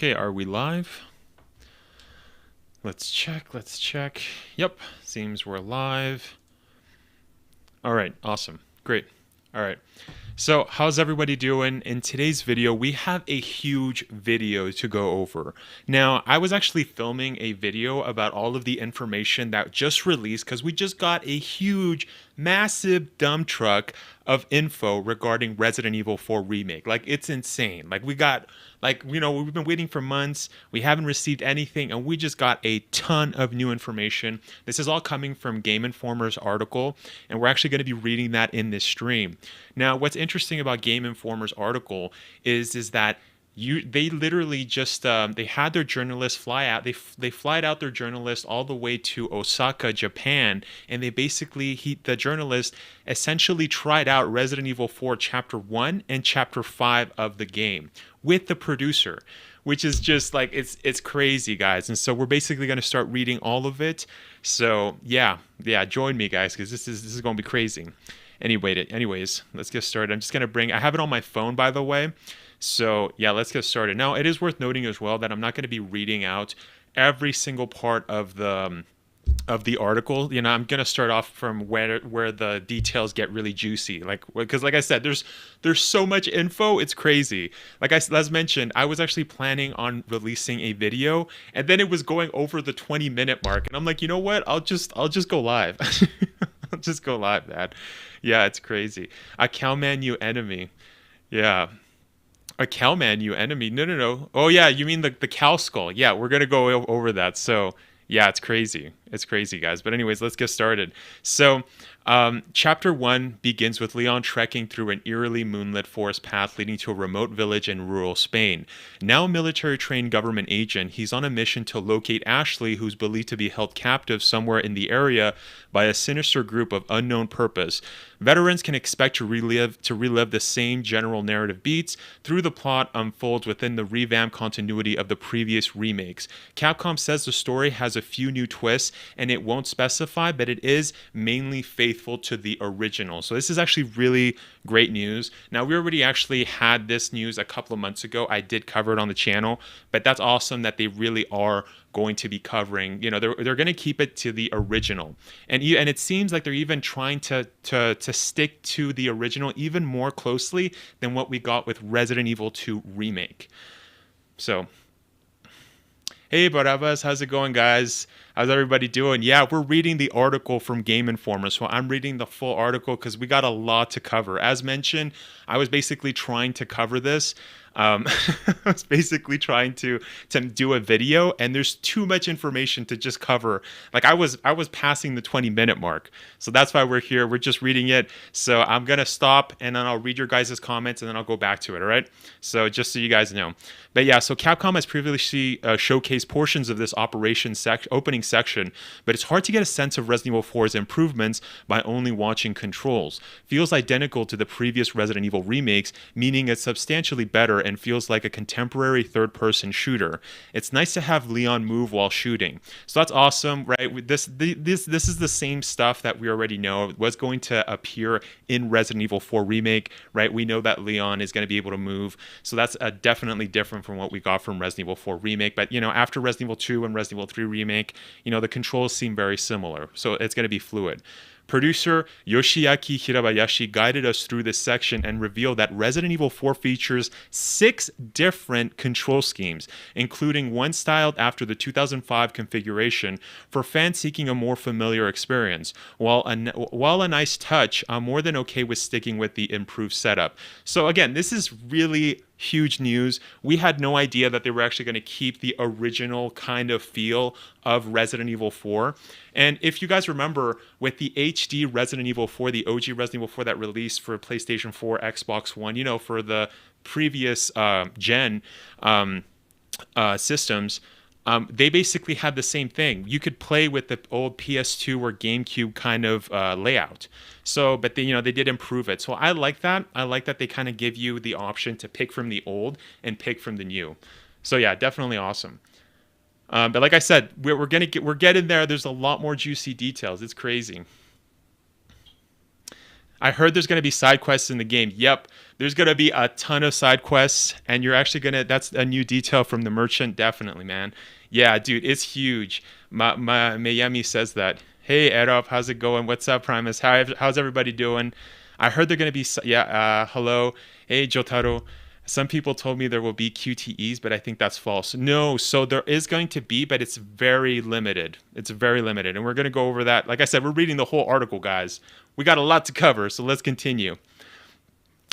Okay, are we live? Let's check. Yep, seems we're live. All right, awesome. Great. All right. So how's everybody doing? In today's video, we have a huge video to go over. Now, I was actually filming a video about all of the information that just released because we just got a huge, massive dump truck of info regarding Resident Evil 4 Remake. Like, it's insane. Like, we've been waiting for months. We haven't received anything, and we just got a ton of new information. This is all coming from Game Informer's article, and we're actually going to be reading that in this stream. Now, what's interesting about Game Informer's article is that they literally just they had their journalists fly out. They flied out their journalists all the way to Osaka, Japan, and they basically the journalist essentially tried out Resident Evil 4 Chapter 1 and Chapter 5 of the game with the producer, which is just like it's crazy, guys. And so we're basically going to start reading all of it. So yeah, join me, guys, because this is going to be crazy. Anyways, let's get started. I'm just going to I have it on my phone, by the way. So yeah, let's get started. Now, it is worth noting as well that I'm not going to be reading out every single part of the article. You know, I'm going to start off from where the details get really juicy. Because like I said, there's so much info, it's crazy. As mentioned, I was actually planning on releasing a video, and then it was going over the 20-minute mark, and I'm like, you know what? I'll just go live. I'll just go live, man. Yeah, it's crazy. A cowman, you enemy. Yeah. A cowman, you enemy. No. Oh, yeah, you mean the cow skull. Yeah, we're going to go over that. So, yeah, it's crazy. It's crazy, guys. But anyways, let's get started. So, Chapter 1 begins with Leon trekking through an eerily moonlit forest path leading to a remote village in rural Spain. Now a military-trained government agent, he's on a mission to locate Ashley, who's believed to be held captive somewhere in the area by a sinister group of unknown purpose. Veterans can expect to relive the same general narrative beats through the plot unfolds within the revamped continuity of the previous remakes. Capcom says the story has a few new twists, and it won't specify, but it is mainly faithful to the original. So this is actually really great news. Now, we already actually had this news a couple of months ago. I did cover it on the channel, but that's awesome that they really are going to be covering, they're going to keep it to the original. And it seems like they're even trying to stick to the original even more closely than what we got with Resident Evil 2 Remake. So, hey, Barabbas, how's it going, guys? How's everybody doing? Yeah, we're reading the article from Game Informer, so I'm reading the full article because we got a lot to cover. As mentioned, I was basically trying to cover this. I was basically trying to do a video, and there's too much information to just cover. Like I was passing the 20-minute mark, so that's why we're here. We're just reading it. So I'm gonna stop, and then I'll read your guys' comments, and then I'll go back to it. All right. So just so you guys know. But yeah, so Capcom has previously showcased portions of this opening section, but it's hard to get a sense of Resident Evil 4's improvements by only watching controls. Feels identical to the previous Resident Evil remakes, meaning it's substantially better and feels like a contemporary third-person shooter. It's nice to have Leon move while shooting. So that's awesome, right? This is the same stuff that we already know was going to appear in Resident Evil 4 Remake, right? We know that Leon is going to be able to move, so that's definitely different from what we got from Resident Evil 4 Remake. But, after Resident Evil 2 and Resident Evil 3 Remake, the controls seem very similar, so it's going to be fluid. Producer Yoshiaki Hirabayashi guided us through this section and revealed that Resident Evil 4 features 6 different control schemes, including one styled after the 2005 configuration for fans seeking a more familiar experience. While a nice touch, I'm more than okay with sticking with the improved setup. So again, this is really huge news. We had no idea that they were actually going to keep the original kind of feel of Resident Evil 4. And if you guys remember, with the HD Resident Evil 4, the OG Resident Evil 4 that released for PlayStation 4, Xbox One, for the previous gen systems, they basically had the same thing. You could play with the old PS2 or GameCube kind of layout. So, but they did improve it. So I like that. I like that they kind of give you the option to pick from the old and pick from the new. So yeah, definitely awesome. But like I said, we're getting there. There's a lot more juicy details. It's crazy. I heard there's going to be side quests in the game. Yep, there's going to be a ton of side quests, and you're actually going to, that's a new detail from the merchant, definitely, man. Yeah, dude, it's huge. Miami says that. Hey, Edop, how's it going? What's up, Primus? How's everybody doing? I heard they're going to be, yeah, hello. Hey, Jotaro. Some people told me there will be QTEs, but I think that's false. No, so there is going to be, but it's very limited. It's very limited, and we're going to go over that. Like I said, we're reading the whole article, guys. We got a lot to cover, so let's continue.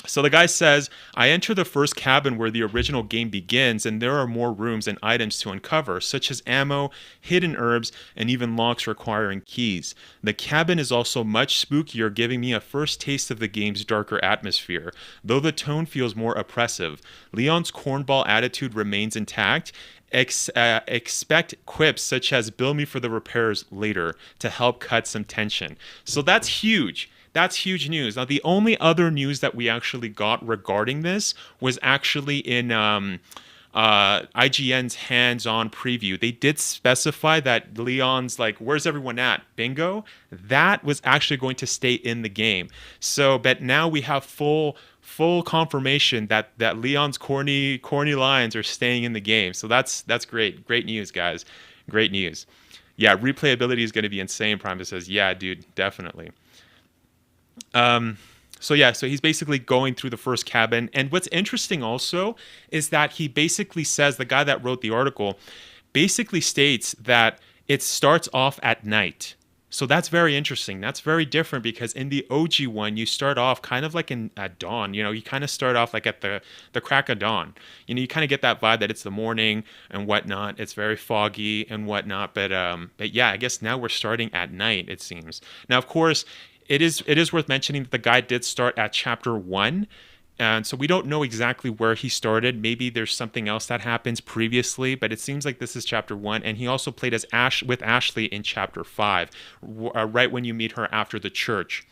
So the guy says, I enter the first cabin where the original game begins, and there are more rooms and items to uncover, such as ammo, hidden herbs, and even locks requiring keys. The cabin is also much spookier, giving me a first taste of the game's darker atmosphere, though the tone feels more oppressive. Leon's cornball attitude remains intact. Expect quips such as bill me for the repairs later to help cut some tension. So that's huge. That's huge news. Now, the only other news that we actually got regarding this was actually in IGN's hands-on preview. They did specify that Leon's like, where's everyone at? Bingo? That was actually going to stay in the game. So, but now we have full confirmation that Leon's corny lines are staying in the game. So that's great. Great news, guys. Great news. Yeah, replayability is going to be insane. Primus says, yeah, dude, definitely. So he's basically going through the first cabin. And what's interesting also is that he basically says, the guy that wrote the article basically states that it starts off at night. So that's very interesting. That's very different because in the OG one, you start off kind of like at dawn. You know, you kind of start off like at the crack of dawn. You know, you kind of get that vibe that it's the morning and whatnot. It's very foggy and whatnot. But yeah, I guess now we're starting at night, it seems. Now, of course, it is worth mentioning that the guy did start at chapter 1, and so we don't know exactly where he started. Maybe there's something else that happens previously, but it seems like this is chapter 1, and he also played as with Ashley in chapter 5, right when you meet her after the church.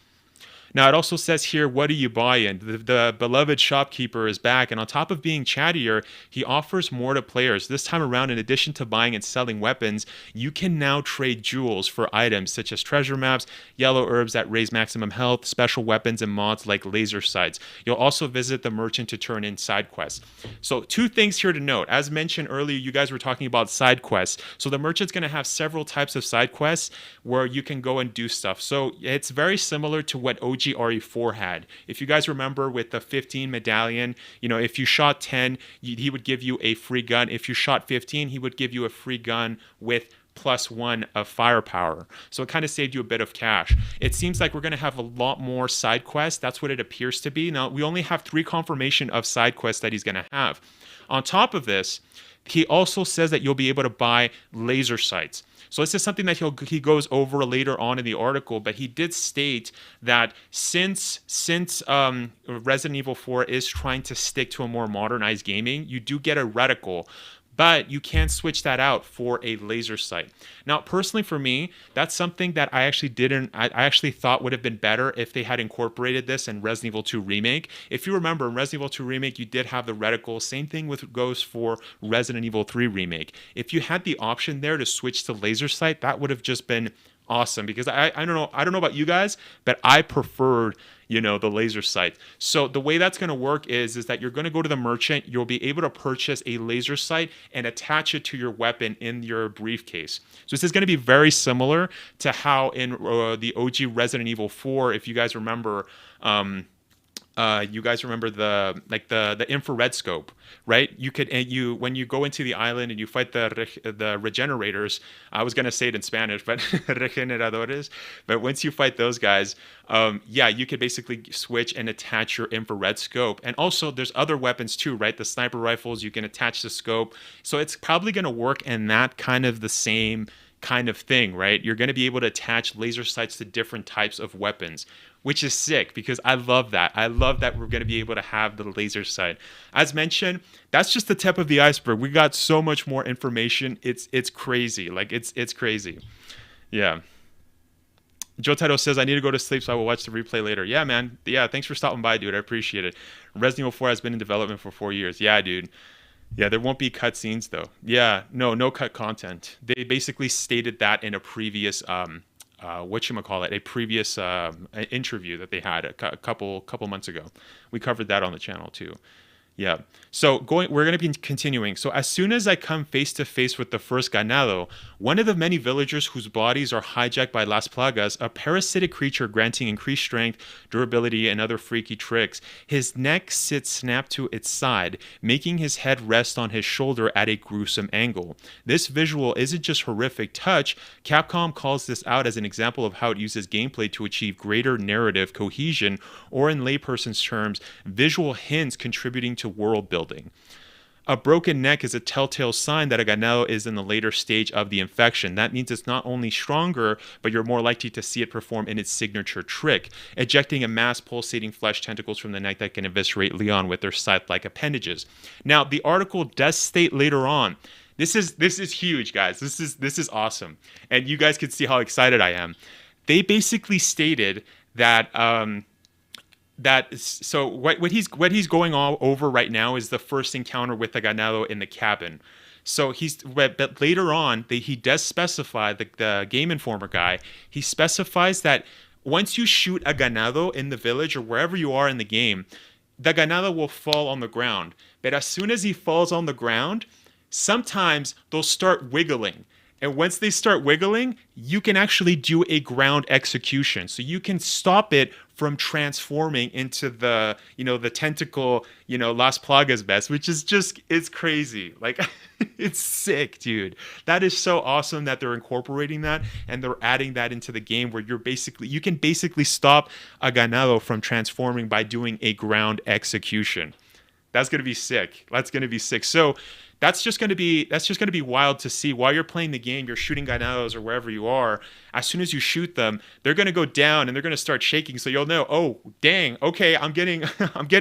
Now, it also says here, what do you buy in? The beloved shopkeeper is back, and on top of being chattier, he offers more to players. This time around, in addition to buying and selling weapons, you can now trade jewels for items such as treasure maps, yellow herbs that raise maximum health, special weapons, and mods like laser sights. You'll also visit the merchant to turn in side quests. So 2 things here to note. As mentioned earlier, you guys were talking about side quests. So the merchant's going to have several types of side quests where you can go and do stuff. So it's very similar to what OG RE4 had. If you guys remember with the 15 medallion, you know, if you shot 10, he would give you a free gun. If you shot 15, he would give you a free gun with +1 of firepower. So it kind of saved you a bit of cash. It seems like we're going to have a lot more side quests. That's what it appears to be. Now, we only have 3 confirmation of side quests that he's going to have. On top of this, he also says that you'll be able to buy laser sights. So this is something that he goes over later on in the article, but he did state that since Resident Evil 4 is trying to stick to a more modernized gaming, you do get a reticle, but you can switch that out for a laser sight. Now, personally for me, that's something that I actually thought would have been better if they had incorporated this in Resident Evil 2 Remake. If you remember, in Resident Evil 2 Remake, you did have the reticle. Same thing goes for Resident Evil 3 Remake. If you had the option there to switch to laser sight, that would have just been awesome, because I don't know about you guys, but I preferred, you know, the laser sight. So the way that's going to work is that you're going to go to the merchant, you'll be able to purchase a laser sight and attach it to your weapon in your briefcase. So this is going to be very similar to how in the OG Resident Evil 4, if you guys remember, the infrared scope, right? You could, when you go into the island and you fight the regenerators, I was gonna say it in Spanish, but regeneradores. But once you fight those guys, you could basically switch and attach your infrared scope. And also, there's other weapons too, right? The sniper rifles, you can attach the scope. So it's probably gonna work in that kind of the same kind of thing, right? You're going to be able to attach laser sights to different types of weapons, which is sick because I love that. I love that we're going to be able to have the laser sight. As mentioned, that's just the tip of the iceberg. We got so much more information. It's crazy. Like it's crazy. Yeah. Jotaro says, I need to go to sleep, so I will watch the replay later. Yeah, man. Yeah, thanks for stopping by, dude. I appreciate it. Resident Evil 4 has been in development for 4 years. Yeah, dude. Yeah, there won't be cutscenes though. Yeah, no cut content. They basically stated that in a previous a previous interview that they had a couple months ago. We covered that on the channel too. Yeah. So we're going to be continuing. So as soon as I come face to face with the first ganado, one of the many villagers whose bodies are hijacked by Las Plagas, a parasitic creature granting increased strength, durability, and other freaky tricks, his neck sits snapped to its side, making his head rest on his shoulder at a gruesome angle. This visual isn't just horrific touch. Capcom calls this out as an example of how it uses gameplay to achieve greater narrative cohesion, or in layperson's terms, visual hints contributing to world building. A broken neck is a telltale sign that a ganado is in the later stage of the infection. That means it's not only stronger, but you're more likely to see it perform in its signature trick, ejecting a mass pulsating flesh tentacles from the neck that can eviscerate Leon with their scythe-like appendages. Now, the article does state later on, this is huge, guys. This is awesome, and you guys can see how excited I am. They basically stated that so what he's going all over right now is the first encounter with the ganado in the cabin. So but later on he does specify, the Game Informer guy, he specifies that once you shoot a ganado in the village or wherever you are in the game, the ganado will fall on the ground. But as soon as he falls on the ground, sometimes they'll start wiggling. And once they start wiggling, you can actually do a ground execution. So you can stop it from transforming into the tentacle, Las Plagas best, which is just, it's crazy. Like, it's sick, dude. That is so awesome that they're incorporating that and they're adding that into the game where you can basically stop a ganado from transforming by doing a ground execution. That's going to be sick. So that's just going to be wild to see. While you're playing the game, you're shooting ganados or wherever you are. As soon as you shoot them, they're going to go down and they're going to start shaking. So you'll know, oh, dang, okay, I'm getting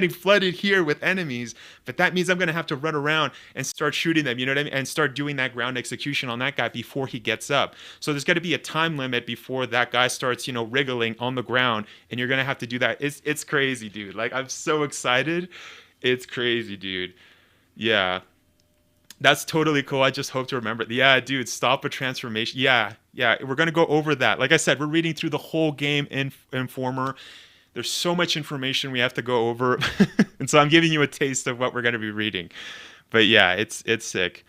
flooded here with enemies, but that means I'm going to have to run around and start shooting them, you know what I mean? And start doing that ground execution on that guy before he gets up. So there's going to be a time limit before that guy starts, wriggling on the ground, and you're going to have to do that. It's crazy, dude. Like, I'm so excited. It's crazy, dude. Yeah. That's totally cool. I just hope to remember it. Yeah, dude, stop a transformation. Yeah. We're going to go over that. Like I said, we're reading through the whole game Informer. There's so much information we have to go over. And so I'm giving you a taste of what we're going to be reading. But yeah, it's sick.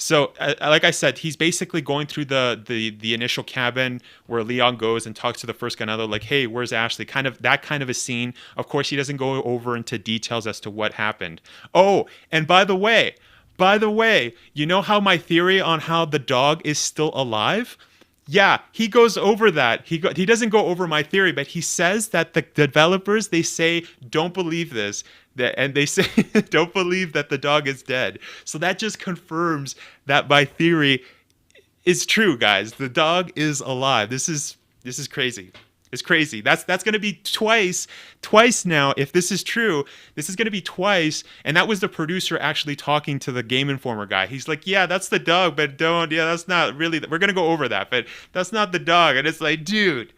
So, like I said, he's basically going through the initial cabin where Leon goes and talks to the first ganado, like, hey, where's Ashley? That kind of a scene. Of course, he doesn't go over into details as to what happened. Oh, and by the way, you know how my theory on how the dog is still alive? Yeah, he goes over that. He doesn't go over my theory, but he says that the developers, they say, don't believe this. And they say, don't believe that the dog is dead. So that just confirms that my theory is true, guys. The dog is alive. This is crazy. It's crazy. That's going to be twice now. If this is true, this is going to be twice. And that was the producer actually talking to the Game Informer guy. He's like, yeah, that's the dog, but that's not really, we're going to go over that, but that's not the dog. And it's like, dude,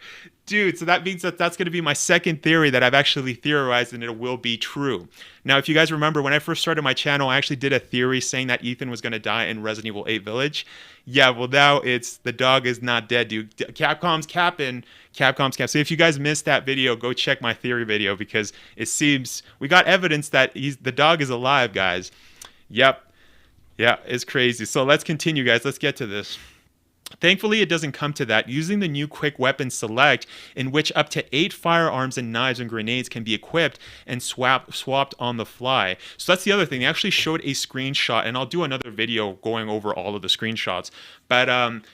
so that means that's going to be my second theory that I've actually theorized, and it will be true. Now, if you guys remember, when I first started my channel, I actually did a theory saying that Ethan was going to die in Resident Evil 8 Village. Yeah, well, now it's the dog is not dead, dude. Capcom's capping. So if you guys missed that video, go check my theory video, because it seems we got evidence that the dog is alive, guys. Yep. Yeah, it's crazy. So let's continue, guys. Let's get to this. Thankfully, it doesn't come to that. Using the new Quick Weapon Select, in which up to 8 firearms and knives and grenades can be equipped and swapped on the fly. So that's the other thing. They actually showed a screenshot, and I'll do another video going over all of the screenshots. But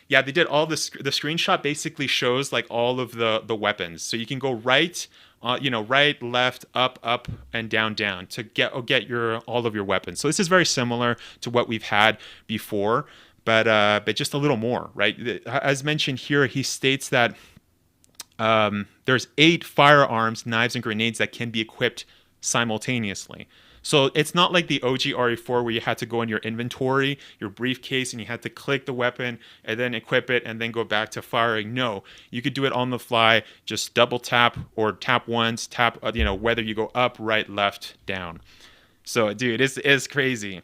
yeah, they did all the screenshot basically shows like all of the weapons. So you can go right, right, left, up, and down to get all of your weapons. So this is very similar to what we've had before. But just a little more, right? As mentioned here, he states that there's 8 firearms, knives, and grenades that can be equipped simultaneously. So it's not like the OG RE4 where you had to go in your inventory, your briefcase, and you had to click the weapon and then equip it and then go back to firing. No, you could do it on the fly. Just double tap or tap once, whether you go up, right, left, down. So, dude, it's crazy.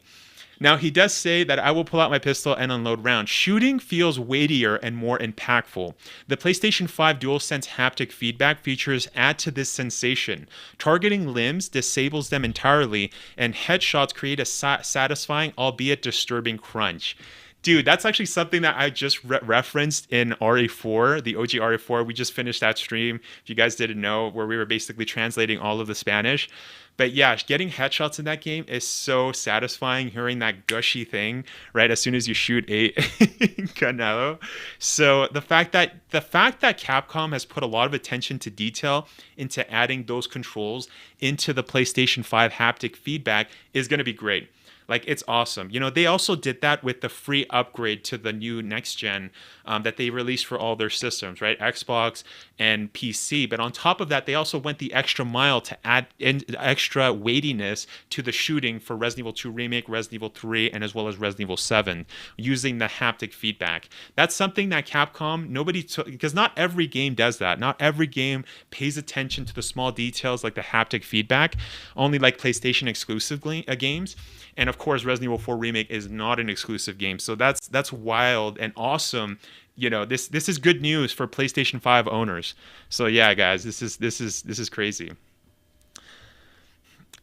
Now, he does say that I will pull out my pistol and unload rounds. Shooting feels weightier and more impactful. The PlayStation 5 DualSense haptic feedback features add to this sensation. Targeting limbs disables them entirely, and headshots create a satisfying, albeit disturbing crunch. Dude, that's actually something that I just referenced in RE4, the OG RE4. We just finished that stream, if you guys didn't know, where we were basically translating all of the Spanish. But yeah, getting headshots in that game is so satisfying, hearing that gushy thing, right, as soon as you shoot a Canelo. So the fact that Capcom has put a lot of attention to detail into adding those controls into the PlayStation 5 haptic feedback is going to be great. Like, it's awesome. You know, they also did that with the free upgrade to the new next gen that they released for all their systems, right? Xbox and PC. But on top of that, they also went the extra mile to add extra weightiness to the shooting for Resident Evil 2 Remake, Resident Evil 3, and as well as Resident Evil 7 using the haptic feedback. That's something that Capcom, nobody took, because not every game does that. Not every game pays attention to the small details like the haptic feedback, only like PlayStation exclusively games. And of course, Resident Evil 4 Remake is not an exclusive game, so that's wild and awesome. You know, this is good news for PlayStation 5 owners. So yeah, guys, this is crazy.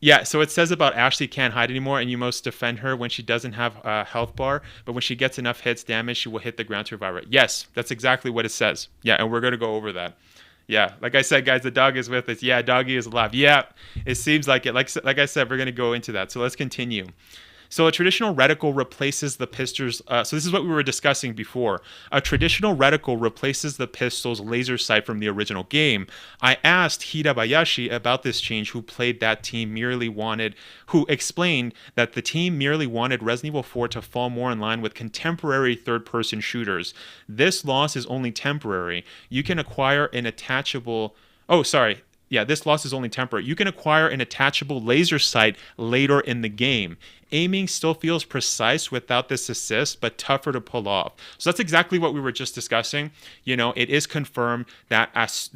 Yeah, so it says about Ashley can't hide anymore, and you must defend her when she doesn't have a health bar. But when she gets enough hits damage, she will hit the ground to revive her. Yes, that's exactly what it says. Yeah, and we're gonna go over that. Yeah, like I said, guys, the dog is with us. Yeah, doggy is alive. Yeah, it seems like it. Like I said, we're gonna go into that. So let's continue. So a traditional reticle replaces the pistol's. So this is what we were discussing before. A traditional reticle replaces the pistol's laser sight from the original game. I asked Hirabayashi about this change, who explained that the team merely wanted Resident Evil 4 to fall more in line with contemporary third-person shooters. This loss is only temporary. You can acquire an attachable. Oh, sorry. Yeah, this loss is only temporary. You can acquire an attachable laser sight later in the game. Aiming still feels precise without this assist, but tougher to pull off. So that's exactly what we were just discussing. You know, it is confirmed that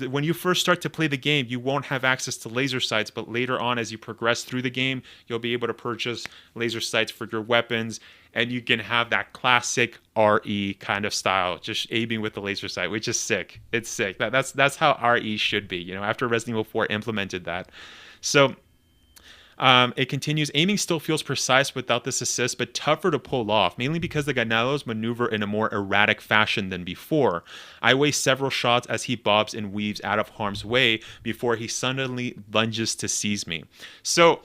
when you first start to play the game, you won't have access to laser sights, but later on, as you progress through the game, you'll be able to purchase laser sights for your weapons, and you can have that classic RE kind of style, just aiming with the laser sight, which is sick. It's sick. That's how RE should be, you know, after Resident Evil 4 implemented that. So it continues, aiming still feels precise without this assist, but tougher to pull off, mainly because the Ganelos maneuver in a more erratic fashion than before. I waste several shots as he bobs and weaves out of harm's way before he suddenly lunges to seize me. So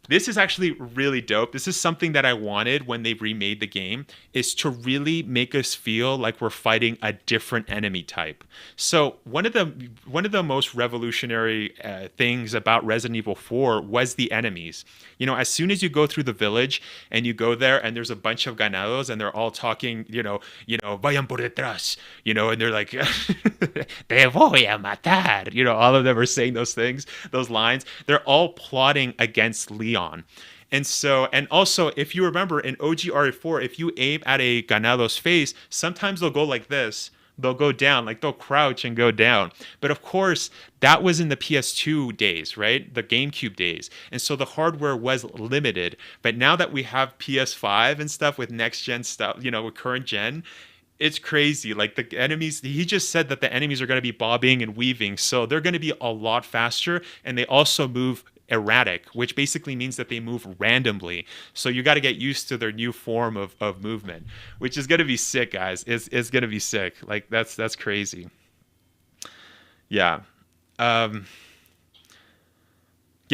this is actually really dope. This is something that I wanted when they remade the game, is to really make us feel like we're fighting a different enemy type. So one of the most revolutionary things about Resident Evil 4 was the enemies. You know, as soon as you go through the village and you go there and there's a bunch of ganados and they're all talking, vayan por detrás, and they're like, te voy a matar. All of them are saying those things, those lines. They're all plotting against Leon. And also, if you remember in OG RE4, if you aim at a Ganado's face, sometimes they'll go like this. They'll go down, like they'll crouch and go down. But of course, that was in the PS2 days, right? The GameCube days. And so the hardware was limited. But now that we have PS5 and stuff with next gen stuff, with current gen, it's crazy. Like the enemies, he just said that the enemies are going to be bobbing and weaving. So they're going to be a lot faster. And they also move erratic, which basically means that they move randomly. So you got to get used to their new form of movement, which is going to be sick, guys. It's going to be sick. Like that's crazy. Yeah. Yeah,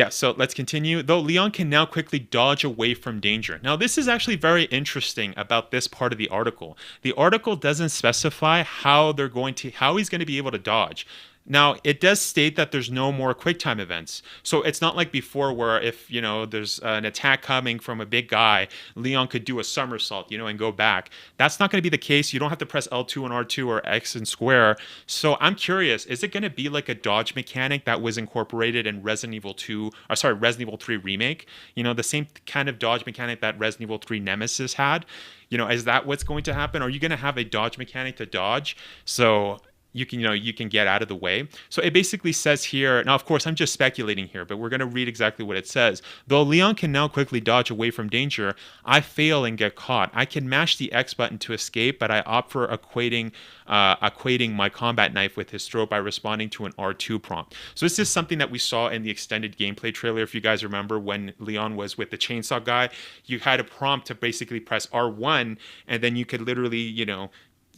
so let's continue. Though Leon can now quickly dodge away from danger. Now, this is actually very interesting about this part of the article. The article doesn't specify how he's going to be able to dodge. Now, it does state that there's no more QuickTime events. So it's not like before where if, there's an attack coming from a big guy, Leon could do a somersault, and go back. That's not going to be the case. You don't have to press L2 and R2 or X and square. So I'm curious, is it going to be like a dodge mechanic that was incorporated in Resident Evil 3 Remake? The same kind of dodge mechanic that Resident Evil 3 Nemesis had? Is that what's going to happen? Are you going to have a dodge mechanic to dodge? So you can get out of the way. So it basically says here, now of course I'm just speculating here, but we're going to read exactly what it says. Though Leon can now quickly dodge away from danger, I fail and get caught. I can mash the X button to escape, but I opt for equating my combat knife with his throat by responding to an R2 prompt. So this is something that we saw in the extended gameplay trailer. If you guys remember, when Leon was with the chainsaw guy, you had a prompt to basically press R1, and then you could literally,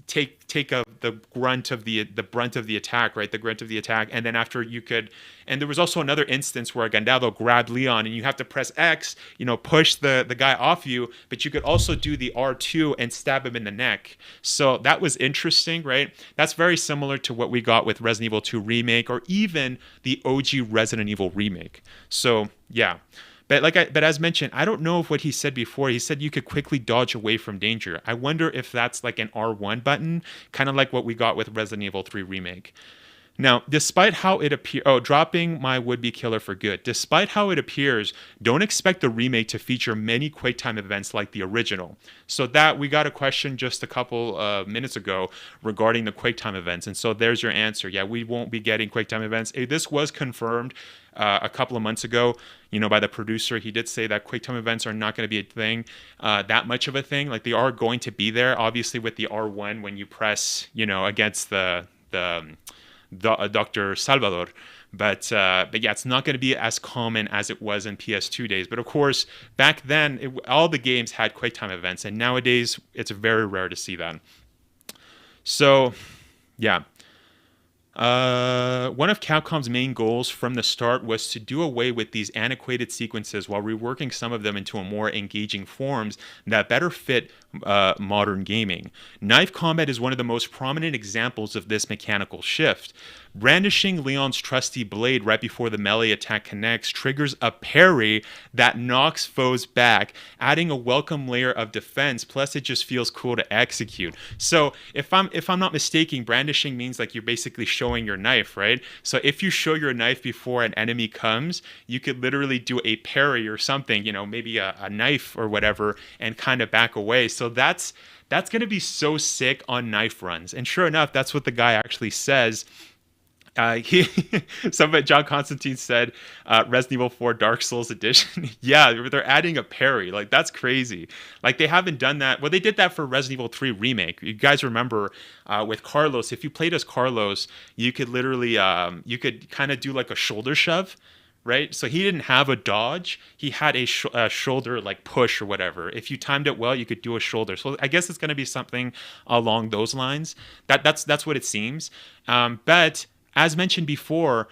take the brunt of the attack, right? The grunt of the attack, and then after you could, and there was also another instance where Gandalf grabbed Leon, and you have to press X, push the guy off you, but you could also do the R2 and stab him in the neck. So that was interesting, right? That's very similar to what we got with Resident Evil 2 Remake, or even the OG Resident Evil Remake. So yeah. But as mentioned, I don't know if what he said before. He said you could quickly dodge away from danger. I wonder if that's like an R1 button, kind of like what we got with Resident Evil 3 Remake. Now, despite how it appears, dropping my would-be killer for good. Despite how it appears, don't expect the remake to feature many QuakeTime events like the original. So that, we got a question just a couple minutes ago regarding the QuakeTime events. And so there's your answer. Yeah, we won't be getting QuakeTime events. This was confirmed a couple of months ago, by the producer. He did say that QuakeTime events are not going to be a thing, that much of a thing. Like, they are going to be there, obviously, with the R1 when you press, against the Dr. Salvador, but yeah, it's not going to be as common as it was in PS2 days. But of course, back then, all the games had QuakeTime events, and nowadays it's very rare to see that. So, yeah. One of Capcom's main goals from the start was to do away with these antiquated sequences while reworking some of them into a more engaging forms that better fit modern gaming. Knife combat is one of the most prominent examples of this mechanical shift. Brandishing Leon's trusty blade right before the melee attack connects triggers a parry that knocks foes back, adding a welcome layer of defense, plus it just feels cool to execute. So if I'm not mistaken, brandishing means like you're basically showing your knife, right? So if you show your knife before an enemy comes, you could literally do a parry or something, maybe a knife or whatever, and kind of back away. So that's going to be so sick on knife runs. And sure enough, that's what the guy actually says. John Constantine said, Resident Evil 4 Dark Souls Edition. Yeah, they're adding a parry. Like, that's crazy. Like, they haven't done that. Well, they did that for Resident Evil 3 Remake. You guys remember with Carlos, if you played as Carlos, you could literally, you could kind of do like a shoulder shove, right? So he didn't have a dodge. He had a shoulder like push or whatever. If you timed it well, you could do a shoulder. So I guess it's going to be something along those lines. That's what it seems. But as mentioned before,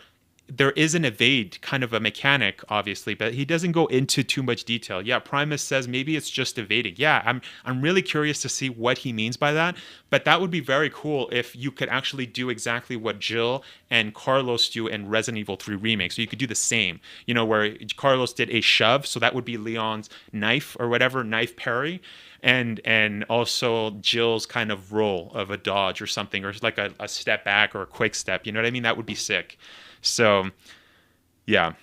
there is an evade kind of a mechanic, obviously, but he doesn't go into too much detail. Yeah, Primus says maybe it's just evading. Yeah, I'm really curious to see what he means by that. But that would be very cool if you could actually do exactly what Jill and Carlos do in Resident Evil 3 Remake. So you could do the same, where Carlos did a shove, so that would be Leon's knife or whatever, knife parry. And also Jill's kind of roll of a dodge or something, or like a step back or a quick step. You know what I mean? That would be sick. So, yeah.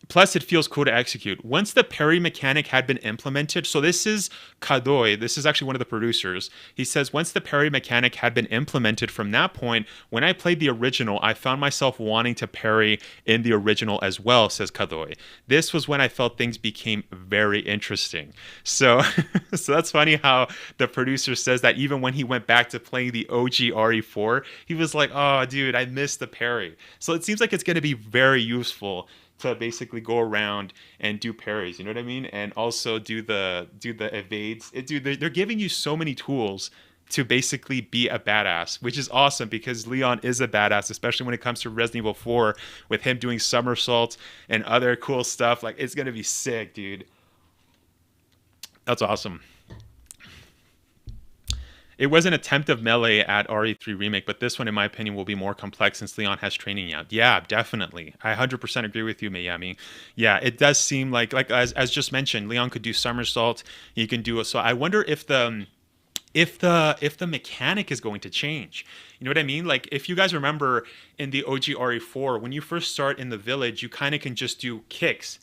Plus, it feels cool to execute. Once the parry mechanic had been implemented, so this is Kadoy, this is actually one of the producers. He says, once the parry mechanic had been implemented from that point, when I played the original, I found myself wanting to parry in the original as well, says Kadoy. This was when I felt things became very interesting. So, so that's funny how the producer says that even when he went back to playing the OG RE4, he was like, oh, dude, I missed the parry. So it seems like it's going to be very useful to basically go around and do parries, you know what I mean? And also do the evades. They're giving you so many tools to basically be a badass, which is awesome because Leon is a badass, especially when it comes to Resident Evil 4 with him doing somersaults and other cool stuff. Like, it's going to be sick, dude. That's awesome. It was an attempt of melee at RE3 Remake, but this one, in my opinion, will be more complex since Leon has training out. Yeah, definitely. I 100% agree with you, Miami. Yeah, it does seem like as just mentioned, Leon could do somersault. He can do so. I wonder if the mechanic is going to change. You know what I mean? Like, if you guys remember in the OG RE4, when you first start in the village, you kind of can just do kicks.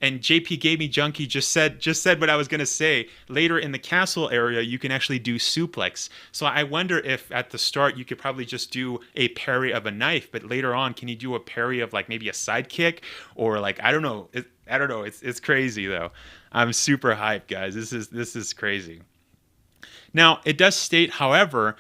And JP Gaming Junkie just said what I was gonna say. Later in the castle area, you can actually do suplex. So I wonder if at the start you could probably just do a parry of a knife, but later on, can you do a parry of like maybe a side kick or like I don't know. I don't know. It's crazy though. I'm super hyped, guys. This is crazy. Now it does state, however,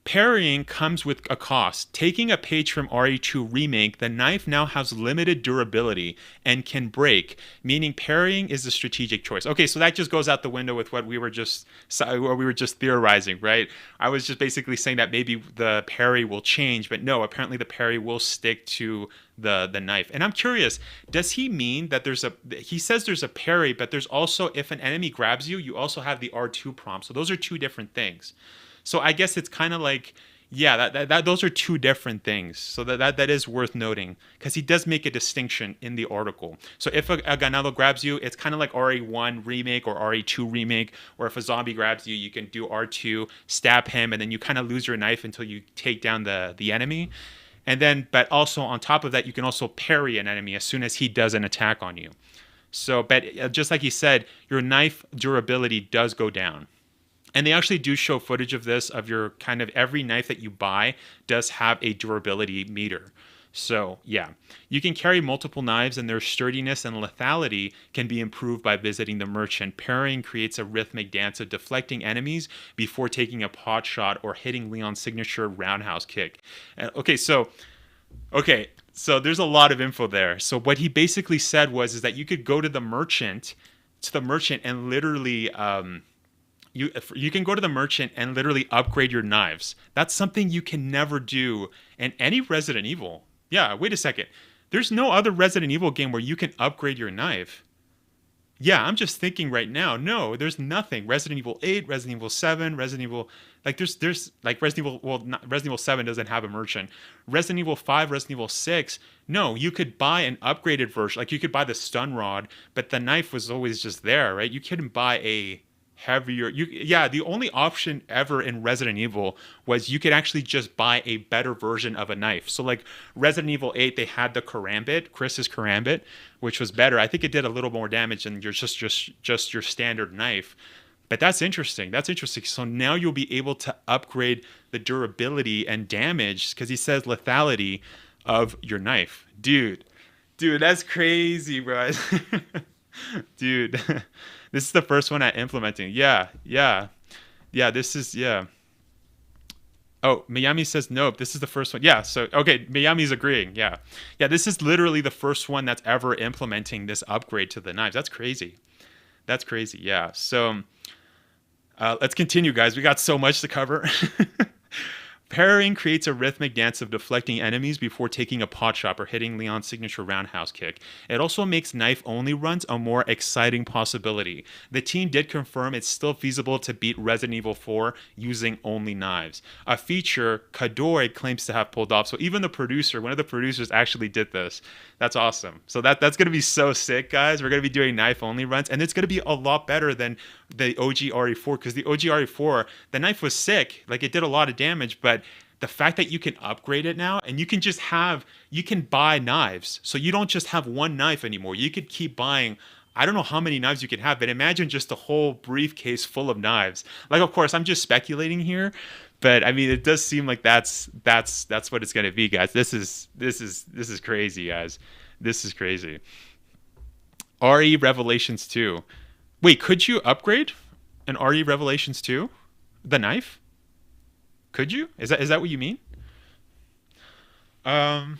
parrying comes with a cost. Taking a page from RE2 Remake, the knife now has limited durability and can break, meaning parrying is a strategic choice. Okay, so that just goes out the window with what we were just theorizing, right? I was just basically saying that maybe the parry will change, but no, apparently the parry will stick to the knife. And I'm curious, does he mean that he says there's a parry, but there's also, if an enemy grabs you, you also have the R2 prompt. So those are two different things. So I guess it's kind of like, yeah, that those are two different things. So that is worth noting because he does make a distinction in the article. So if a ganado grabs you, it's kind of like RE1 Remake or RE2 Remake, or if a zombie grabs you, you can do R2, stab him, and then you kind of lose your knife until you take down the enemy. And then, but also on top of that, you can also parry an enemy as soon as he does an attack on you. So, but just like he said, your knife durability does go down. And they actually do show footage of this, of your kind of every knife that you buy does have a durability meter. So yeah, you can carry multiple knives and their sturdiness and lethality can be improved by visiting the merchant. Parrying creates a rhythmic dance of deflecting enemies before taking a pot shot or hitting Leon's signature roundhouse kick. Okay, so there's a lot of info there. So what he basically said is that you could go to the merchant and literally you can go to the merchant and literally upgrade your knives. That's something you can never do in any Resident Evil. Yeah, wait a second. There's no other Resident Evil game where you can upgrade your knife. Yeah, I'm just thinking right now. No, there's nothing. Resident Evil 8, Resident Evil 7, Resident Evil, like there's like Resident Evil 7 doesn't have a merchant. Resident Evil 5, Resident Evil 6, no, you could buy an upgraded version. Like you could buy the stun rod, but the knife was always just there, right? You couldn't buy a heavier, the only option ever in Resident Evil was you could actually just buy a better version of a knife. So like Resident Evil 8, they had the karambit, Chris's karambit, which was better. I think it did a little more damage than just your standard knife. But that's interesting. So now you'll be able to upgrade the durability and damage, because he says lethality of your knife. Dude, that's crazy, bro. Dude. This is the first one at implementing. Yeah, this is, yeah. Oh, Miami says nope. This is the first one. Yeah, so, okay, Miami's agreeing. Yeah, this is literally the first one that's ever implementing this upgrade to the knives. That's crazy. Yeah. So, let's continue, guys. We got so much to cover. Parrying creates a rhythmic dance of deflecting enemies before taking a pot shot or hitting Leon's signature roundhouse kick. It also makes knife-only runs a more exciting possibility. The team did confirm it's still feasible to beat Resident Evil 4 using only knives, a feature Kadoi claims to have pulled off. So even one of the producers actually did this. That's awesome. So that's going to be so sick, guys. We're going to be doing knife-only runs, and it's going to be a lot better than the OG RE4, because the OG RE4, the knife was sick. Like, it did a lot of damage, but the fact that you can upgrade it now, and you can buy knives. So you don't just have one knife anymore. You could keep buying, I don't know how many knives you can have, but imagine just a whole briefcase full of knives. Like, of course, I'm just speculating here, but I mean, it does seem like that's what it's going to be, guys. This is crazy, guys. This is crazy. RE Revelations 2. Wait, could you upgrade an RE Revelations 2? The knife? Could you? Is that what you mean? Tough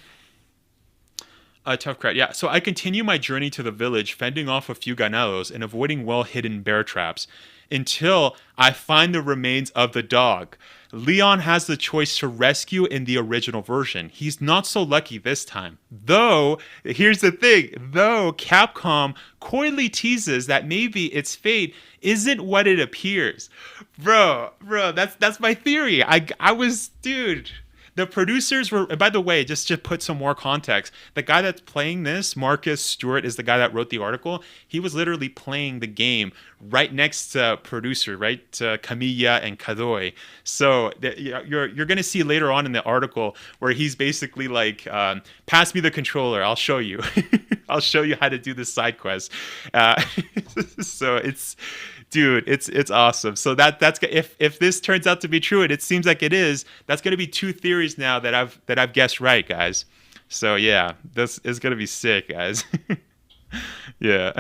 crowd. Yeah. So I continue my journey to the village, fending off a few ganados and avoiding well-hidden bear traps until I find the remains of the dog. Leon has the choice to rescue in the original version. He's not so lucky this time. Though, here's the thing. Though Capcom coyly teases that maybe its fate isn't what it appears. Bro, that's my theory. Dude. The producers were, by the way, just to put some more context, the guy that's playing this, Marcus Stewart, is the guy that wrote the article. He was literally playing the game right next to producer, right, to Camilla and Kadoi. So you're going to see later on in the article where he's basically like, pass me the controller, I'll show you. I'll show you how to do this side quest. Uh, so dude, it's awesome. So that's if this turns out to be true, and it seems like it is, that's gonna be 2 theories now that I've guessed right, guys. So yeah, this is gonna be sick, guys. Yeah.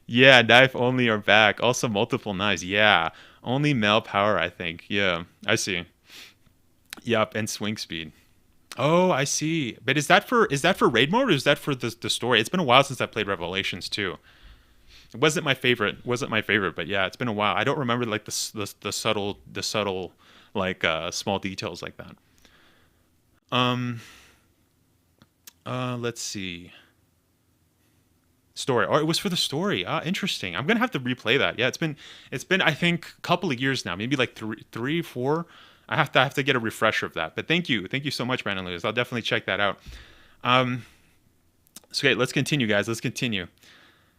Yeah, knife only or back. Also multiple knives. Yeah. Only male power, I think. Yeah. I see. Yep, and swing speed. Oh, I see. But is that for raid mode, or is that for the story? It's been a while since I played Revelations too. It wasn't my favorite. Wasn't my favorite, but yeah, it's been a while. I don't remember like the subtle like small details like that. Um let's see. Story. Oh, it was for the story. Ah, interesting. I'm gonna have to replay that. Yeah, it's been I think a couple of years now, maybe like three, four. I have to get a refresher of that. But thank you so much, Brandon Lewis. I'll definitely check that out. Um, so okay, let's continue, guys. Let's continue.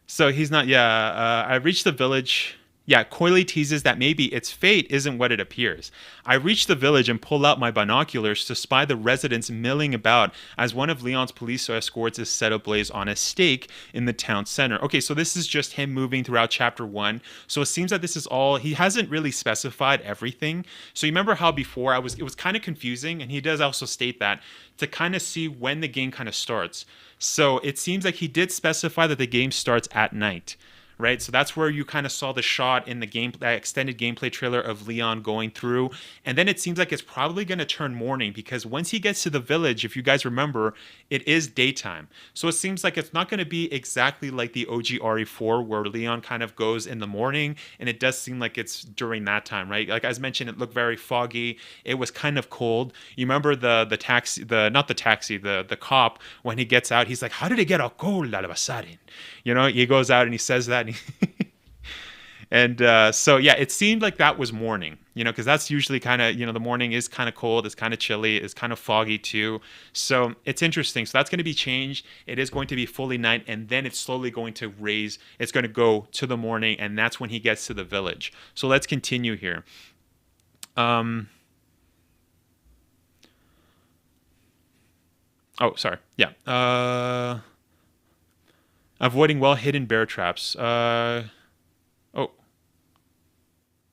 So he's not. Yeah, I reached the village. Yeah, Coily teases that maybe its fate isn't what it appears. I reach the village and pull out my binoculars to spy the residents milling about as one of Leon's police escorts is set ablaze on a stake in the town center. Okay, so this is just him moving throughout chapter 1. So it seems that this is all, he hasn't really specified everything. So you remember how before it was kind of confusing, and he does also state that to kind of see when the game kind of starts. So it seems like he did specify that the game starts at night, right? So that's where you kind of saw the shot in the game, that extended gameplay trailer of Leon going through. And then it seems like it's probably going to turn morning, because once he gets to the village, if you guys remember, it is daytime. So it seems like it's not going to be exactly like the OG RE4 where Leon kind of goes in the morning, and it does seem like it's during that time, right? Like as mentioned, it looked very foggy. It was kind of cold. You remember the taxi, not the taxi, the cop, when he gets out, he's like, "How did it get all cold all of a sudden?" He goes out and he says that. So yeah, it seemed like that was morning, because that's usually kind of, the morning is kind of cold, it's kind of chilly, it's kind of foggy too. So it's interesting. So that's going to be changed. It is going to be fully night, and then it's slowly going to raise. It's going to go to the morning, and that's when he gets to the village. So let's continue here. Oh, sorry. Yeah. Avoiding well-hidden bear traps. Oh,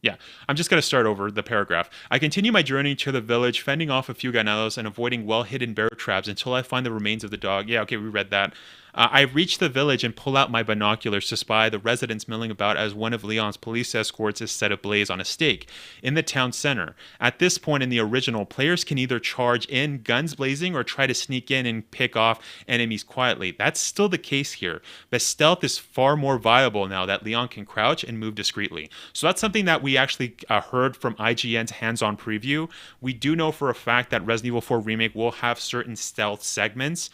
yeah, I'm just going to start over the paragraph. I continue my journey to the village, fending off a few ganados and avoiding well-hidden bear traps until I find the remains of the dog. Yeah, okay, we read that. I reach the village and pull out my binoculars to spy the residents milling about as one of Leon's police escorts is set ablaze on a stake in the town center. At this point in the original, players can either charge in, guns blazing, or try to sneak in and pick off enemies quietly. That's still the case here, but stealth is far more viable now that Leon can crouch and move discreetly. So that's something that we actually heard from IGN's hands-on preview. We do know for a fact that Resident Evil 4 Remake will have certain stealth segments.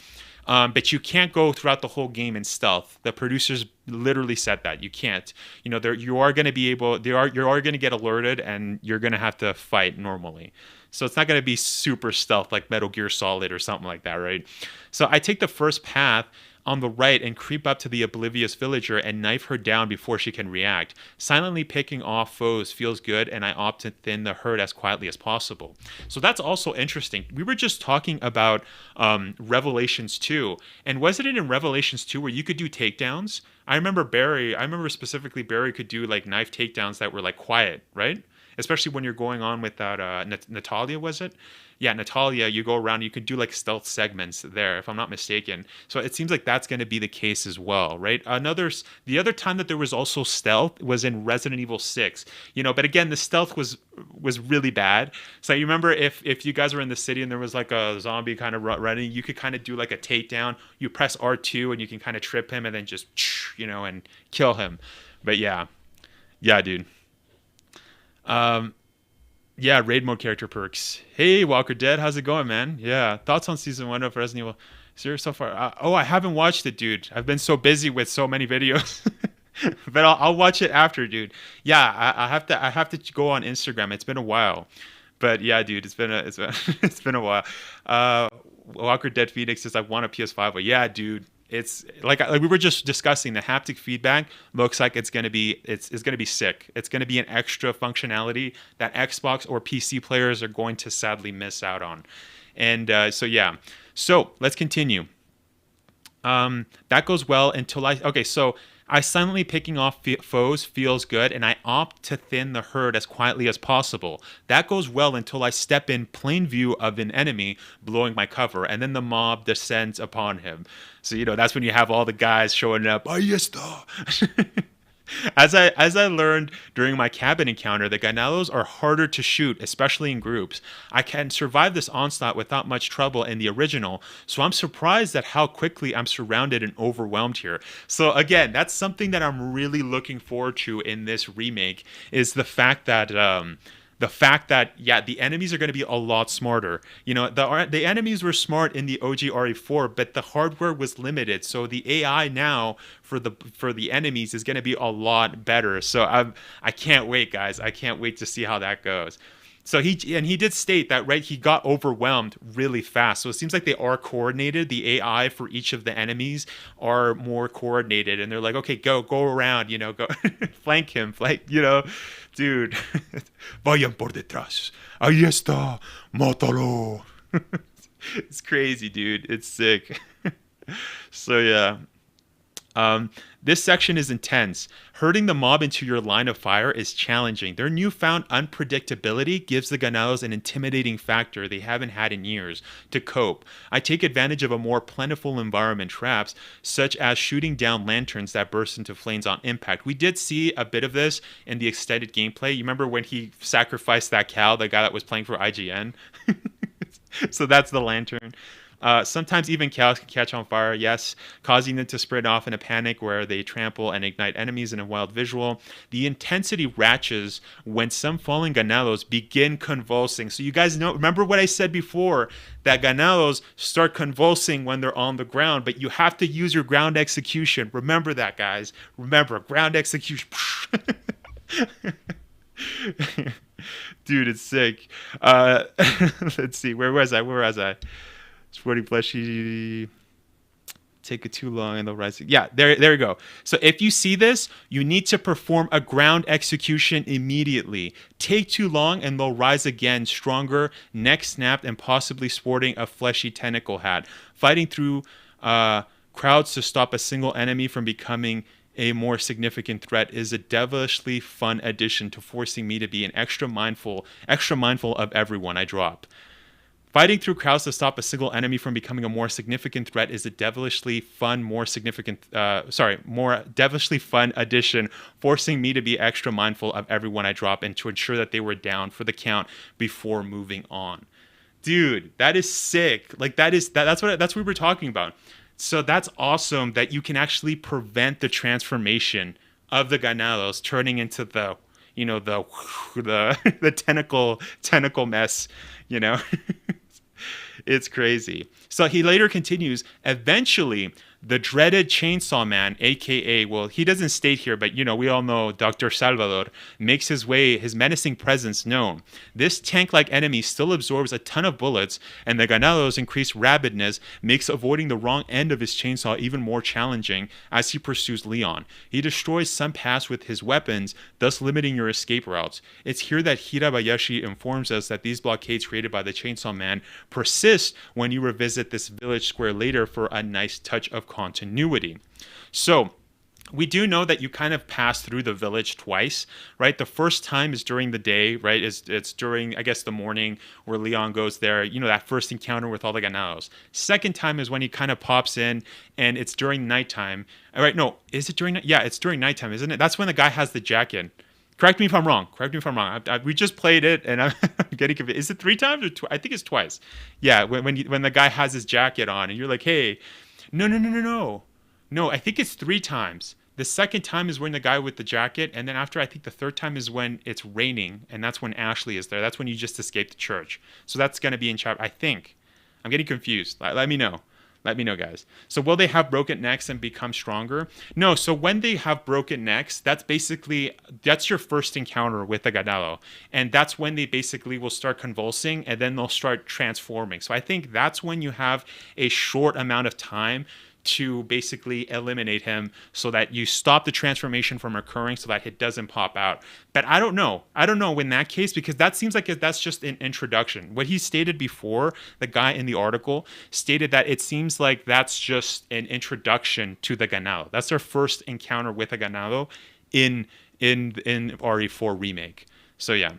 But you can't go throughout the whole game in stealth. The producers literally said that you can't. You are going to be able. You are going to get alerted, and you're going to have to fight normally. So it's not going to be super stealth like Metal Gear Solid or something like that, right? So I take the first path on the right and creep up to the oblivious villager and knife her down before she can react. Silently picking off foes feels good, and I opt to thin the herd as quietly as possible. So that's also interesting. We were just talking about Revelations 2, and wasn't it in Revelations 2 where you could do takedowns? I remember specifically Barry could do like knife takedowns that were like quiet, right? Especially when you're going on with that Natalia, was it? Yeah, Natalia, you go around, you can do like stealth segments there, if I'm not mistaken. So it seems like that's going to be the case as well, right? The other time that there was also stealth was in Resident Evil 6, but again, the stealth was really bad. So you remember if you guys were in the city and there was like a zombie kind of running, you could kind of do like a takedown. You press R2 and you can kind of trip him and then just, and kill him. But yeah, dude. Yeah, raid mode character perks. Hey, Walker Dead, how's it going, man? Yeah, thoughts on season 1 of Resident Evil series so far? I haven't watched it, dude. I've been so busy with so many videos, but I'll watch it after, dude. Yeah, I have to go on Instagram. It's been a while, but yeah, dude, it's been it's been a while. Walker Dead Phoenix says I want a PS5, but yeah, dude. It's like we were just discussing, the haptic feedback looks like it's gonna be sick. It's gonna be an extra functionality that Xbox or PC players are going to sadly miss out on. And so let's continue. That goes well until I silently picking off foes feels good, and I opt to thin the herd as quietly as possible. That goes well until I step in plain view of an enemy blowing my cover, and then the mob descends upon him. So that's when you have all the guys showing up. Ahí está. As I learned during my cabin encounter, the ganados are harder to shoot, especially in groups. I can survive this onslaught without much trouble in the original, so I'm surprised at how quickly I'm surrounded and overwhelmed here. So again, that's something that I'm really looking forward to in this remake, is the fact that yeah, the enemies are going to be a lot smarter. The enemies were smart in the OG RE4, but the hardware was limited, so the AI now for the enemies is going to be a lot better. So I can't wait, guys. I can't wait to see how that goes. So he did state that, right, he got overwhelmed really fast. So it seems like they are coordinated. The AI for each of the enemies are more coordinated, and they're like, okay, go around, go flank him, dude. Vayan por detrás. Ahí está, mátalo. It's crazy, dude. It's sick. So yeah. This section is intense. Herding the mob into your line of fire is challenging. Their newfound unpredictability gives the ganados an intimidating factor they haven't had in years to cope. I take advantage of a more plentiful environment traps, such as shooting down lanterns that burst into flames on impact. We did see a bit of this in the extended gameplay. You remember when he sacrificed that cow, the guy that was playing for IGN? So that's the lantern. Sometimes even cows can catch on fire, yes, causing them to sprint off in a panic where they trample and ignite enemies in a wild visual. The intensity ratchets when some fallen ganados begin convulsing. So you guys remember what I said before, that ganados start convulsing when they're on the ground, but you have to use your ground execution. Remember that, guys. Remember, ground execution. Dude, it's sick. Let's see, where was I? Sporty fleshy. Take it too long and they'll rise. Yeah, there you go. So if you see this, you need to perform a ground execution immediately. Take too long and they'll rise again, stronger, neck snapped, and possibly sporting a fleshy tentacle hat. Fighting through crowds to stop a single enemy from becoming a more significant threat is a devilishly fun addition to forcing me to be an extra mindful of everyone I drop. Fighting through crowds to stop a single enemy from becoming a more significant threat is a devilishly fun, more devilishly fun addition, forcing me to be extra mindful of everyone I drop and to ensure that they were down for the count before moving on. Dude, that is sick. Like that's what we were talking about. So that's awesome that you can actually prevent the transformation of the ganados turning into the tentacle mess, It's crazy. So he later continues, eventually, the dreaded Chainsaw Man, a.k.a., well, he doesn't state here, but, we all know Dr. Salvador, makes his menacing presence known. This tank-like enemy still absorbs a ton of bullets, and the ganado's increased rabidness makes avoiding the wrong end of his chainsaw even more challenging as he pursues Leon. He destroys some paths with his weapons, thus limiting your escape routes. It's here that Hirabayashi informs us that these blockades created by the Chainsaw Man persist when you revisit this village square later for a nice touch of continuity. So we do know that you kind of pass through the village twice, right? The first time is during the day, right? It's during, I guess, the morning where Leon goes there, that first encounter with all the ganados. Second time is when he kind of pops in and it's during nighttime. All right, no, is it during night? Yeah, it's during nighttime, isn't it? That's when the guy has the jacket. Correct me if I'm wrong. We just played it, and I'm getting confused. Is it 3 times or I think it's twice. Yeah, when the guy has his jacket on, and you're like, hey, no. No, I think it's 3 times. The second time is when the guy with the jacket, and then after, I think the third time is when it's raining, and that's when Ashley is there. That's when you just escaped the church. So that's going to be in chapter, I think. I'm getting confused. Let me know. Let me know, guys. So will they have broken necks and become stronger? No, so when they have broken necks, that's your first encounter with the ganado. And that's when they basically will start convulsing, and then they'll start transforming. So I think that's when you have a short amount of time to basically eliminate him so that you stop the transformation from occurring so that it doesn't pop out. But I don't know in that case, because that seems like that's just an introduction. What he stated before, the guy in the article stated that it seems like that's just an introduction to the ganado. That's their first encounter with a ganado in RE4 Remake. So yeah.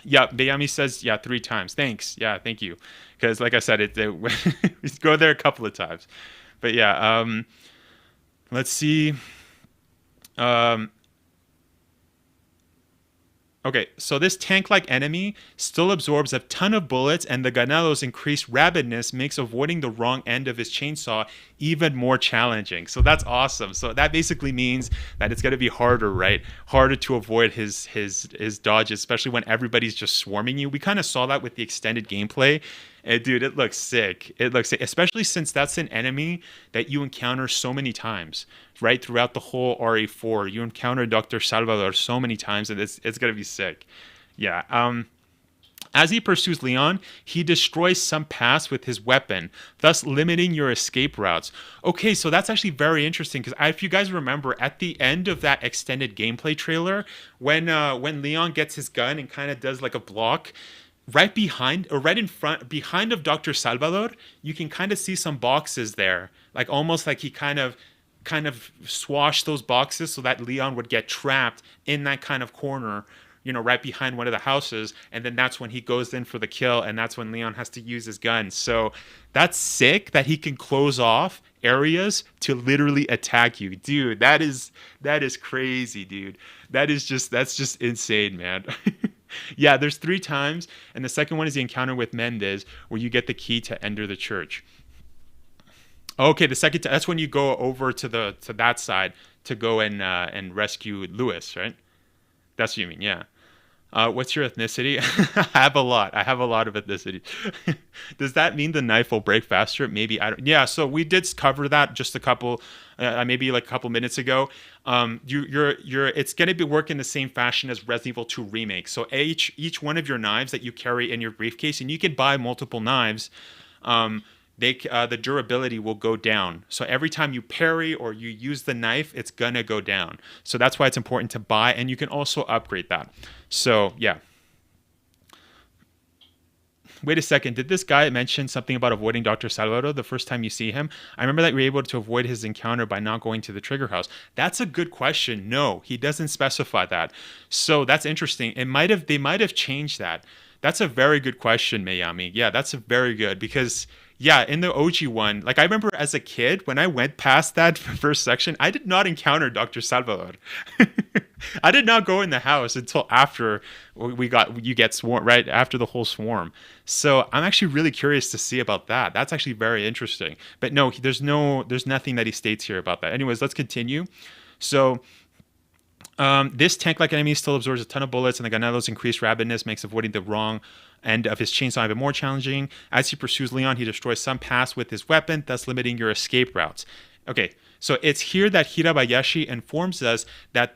Yeah, Bayami says, yeah, 3 times. Thanks. Yeah, thank you. Because like I said, we go there a couple of times. But yeah, let's see. Okay, so this tank-like enemy still absorbs a ton of bullets, and the ganado's increased rabidness makes avoiding the wrong end of his chainsaw even more challenging. So that's awesome. So that basically means that it's going to be harder, right? Harder to avoid his dodges, especially when everybody's just swarming you. We kind of saw that with the extended gameplay. And dude, it looks sick. It looks sick, especially since that's an enemy that you encounter so many times, right? Throughout the whole RE4, you encounter Dr. Salvador so many times, and it's gonna be sick. Yeah. As he pursues Leon, he destroys some paths with his weapon, thus limiting your escape routes. Okay, so that's actually very interesting, because if you guys remember, at the end of that extended gameplay trailer, when Leon gets his gun and kind of does like a block, right behind of Dr. Salvador, you can kind of see some boxes there, like almost like he kind of swashed those boxes so that Leon would get trapped in that kind of corner, right behind one of the houses, and then that's when he goes in for the kill, and that's when Leon has to use his gun. So that's sick that he can close off areas to literally attack you. Dude, that is crazy, dude. That's just insane, man. Yeah, there's 3 times, and the second one is the encounter with Mendez, where you get the key to enter the church. Okay, the second that's when you go over to that side to go and rescue Lewis, right? That's what you mean, yeah. What's your ethnicity? I have a lot of ethnicity. Does that mean the knife will break faster? Maybe. I don't. Yeah. So we did cover that just a couple, maybe like a couple minutes ago. It's gonna be work in the same fashion as Resident Evil 2 Remake. So each one of your knives that you carry in your briefcase, and you can buy multiple knives. The durability will go down. So every time you parry or you use the knife, it's gonna go down. So that's why it's important to buy, and you can also upgrade that. So yeah. Wait a second, did this guy mention something about avoiding Dr. Salvador the first time you see him? I remember that you were able to avoid his encounter by not going to the trigger house. That's a good question. No, he doesn't specify that. So that's interesting. They might have changed that. That's a very good question, Mayami. Yeah, that's a very good, because yeah, in the OG one, like I remember as a kid, when I went past that first section, I did not encounter Dr. Salvador. I did not go in the house until after you get swarm, right after the whole swarm. So I'm actually really curious to see about that. That's actually very interesting. But no, there's nothing that he states here about that. Anyways, let's continue. So this tank-like enemy still absorbs a ton of bullets, and the ganado's increased rabidness makes avoiding the wrong end of his chainsaw even more challenging. As he pursues Leon, he destroys some paths with his weapon, thus limiting your escape routes. Okay, so it's here that Hirabayashi informs us that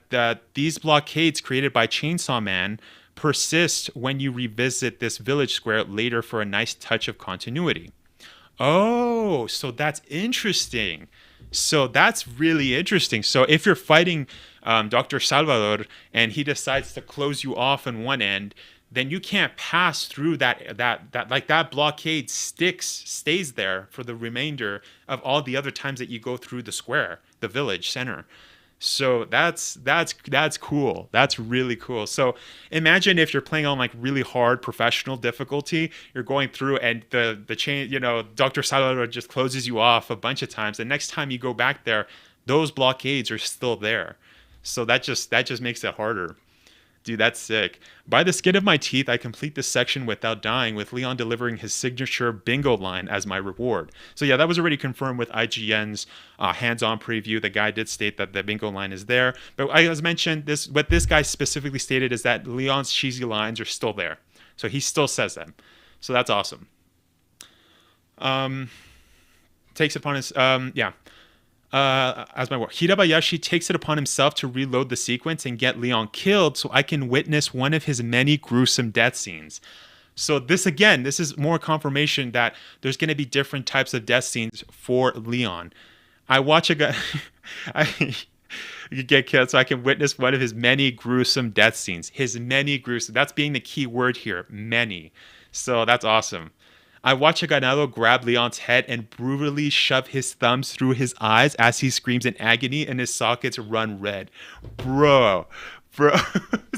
these blockades created by Chainsaw Man persist when you revisit this village square later for a nice touch of continuity. Oh, so that's interesting. So that's really interesting. So if you're fighting Dr. Salvador and he decides to close you off on one end, then you can't pass through that blockade stays there for the remainder of all the other times that you go through the square, the village center. So that's cool. That's really cool. So imagine if you're playing on like really hard professional difficulty, you're going through and the chain, Dr. Salvador just closes you off a bunch of times. The next time you go back there, those blockades are still there. So that just makes it harder. Dude, that's sick. By the skin of my teeth, I complete this section without dying, with Leon delivering his signature bingo line as my reward. So yeah, that was already confirmed with IGN's hands-on preview. The guy did state that the bingo line is there. But as mentioned, what this guy specifically stated is that Leon's cheesy lines are still there. So he still says them. So that's awesome. Takes upon his, as my work. Hirabayashi takes it upon himself to reload the sequence and get Leon killed so I can witness one of his many gruesome death scenes. So this is more confirmation that there's going to be different types of death scenes for Leon. I watch a guy. I you get killed so I can witness one of his many gruesome death scenes. His many gruesome. That's being the key word here. Many. So that's awesome. I watch a Ganado grab Leon's head and brutally shove his thumbs through his eyes as he screams in agony and his sockets run red. Bro.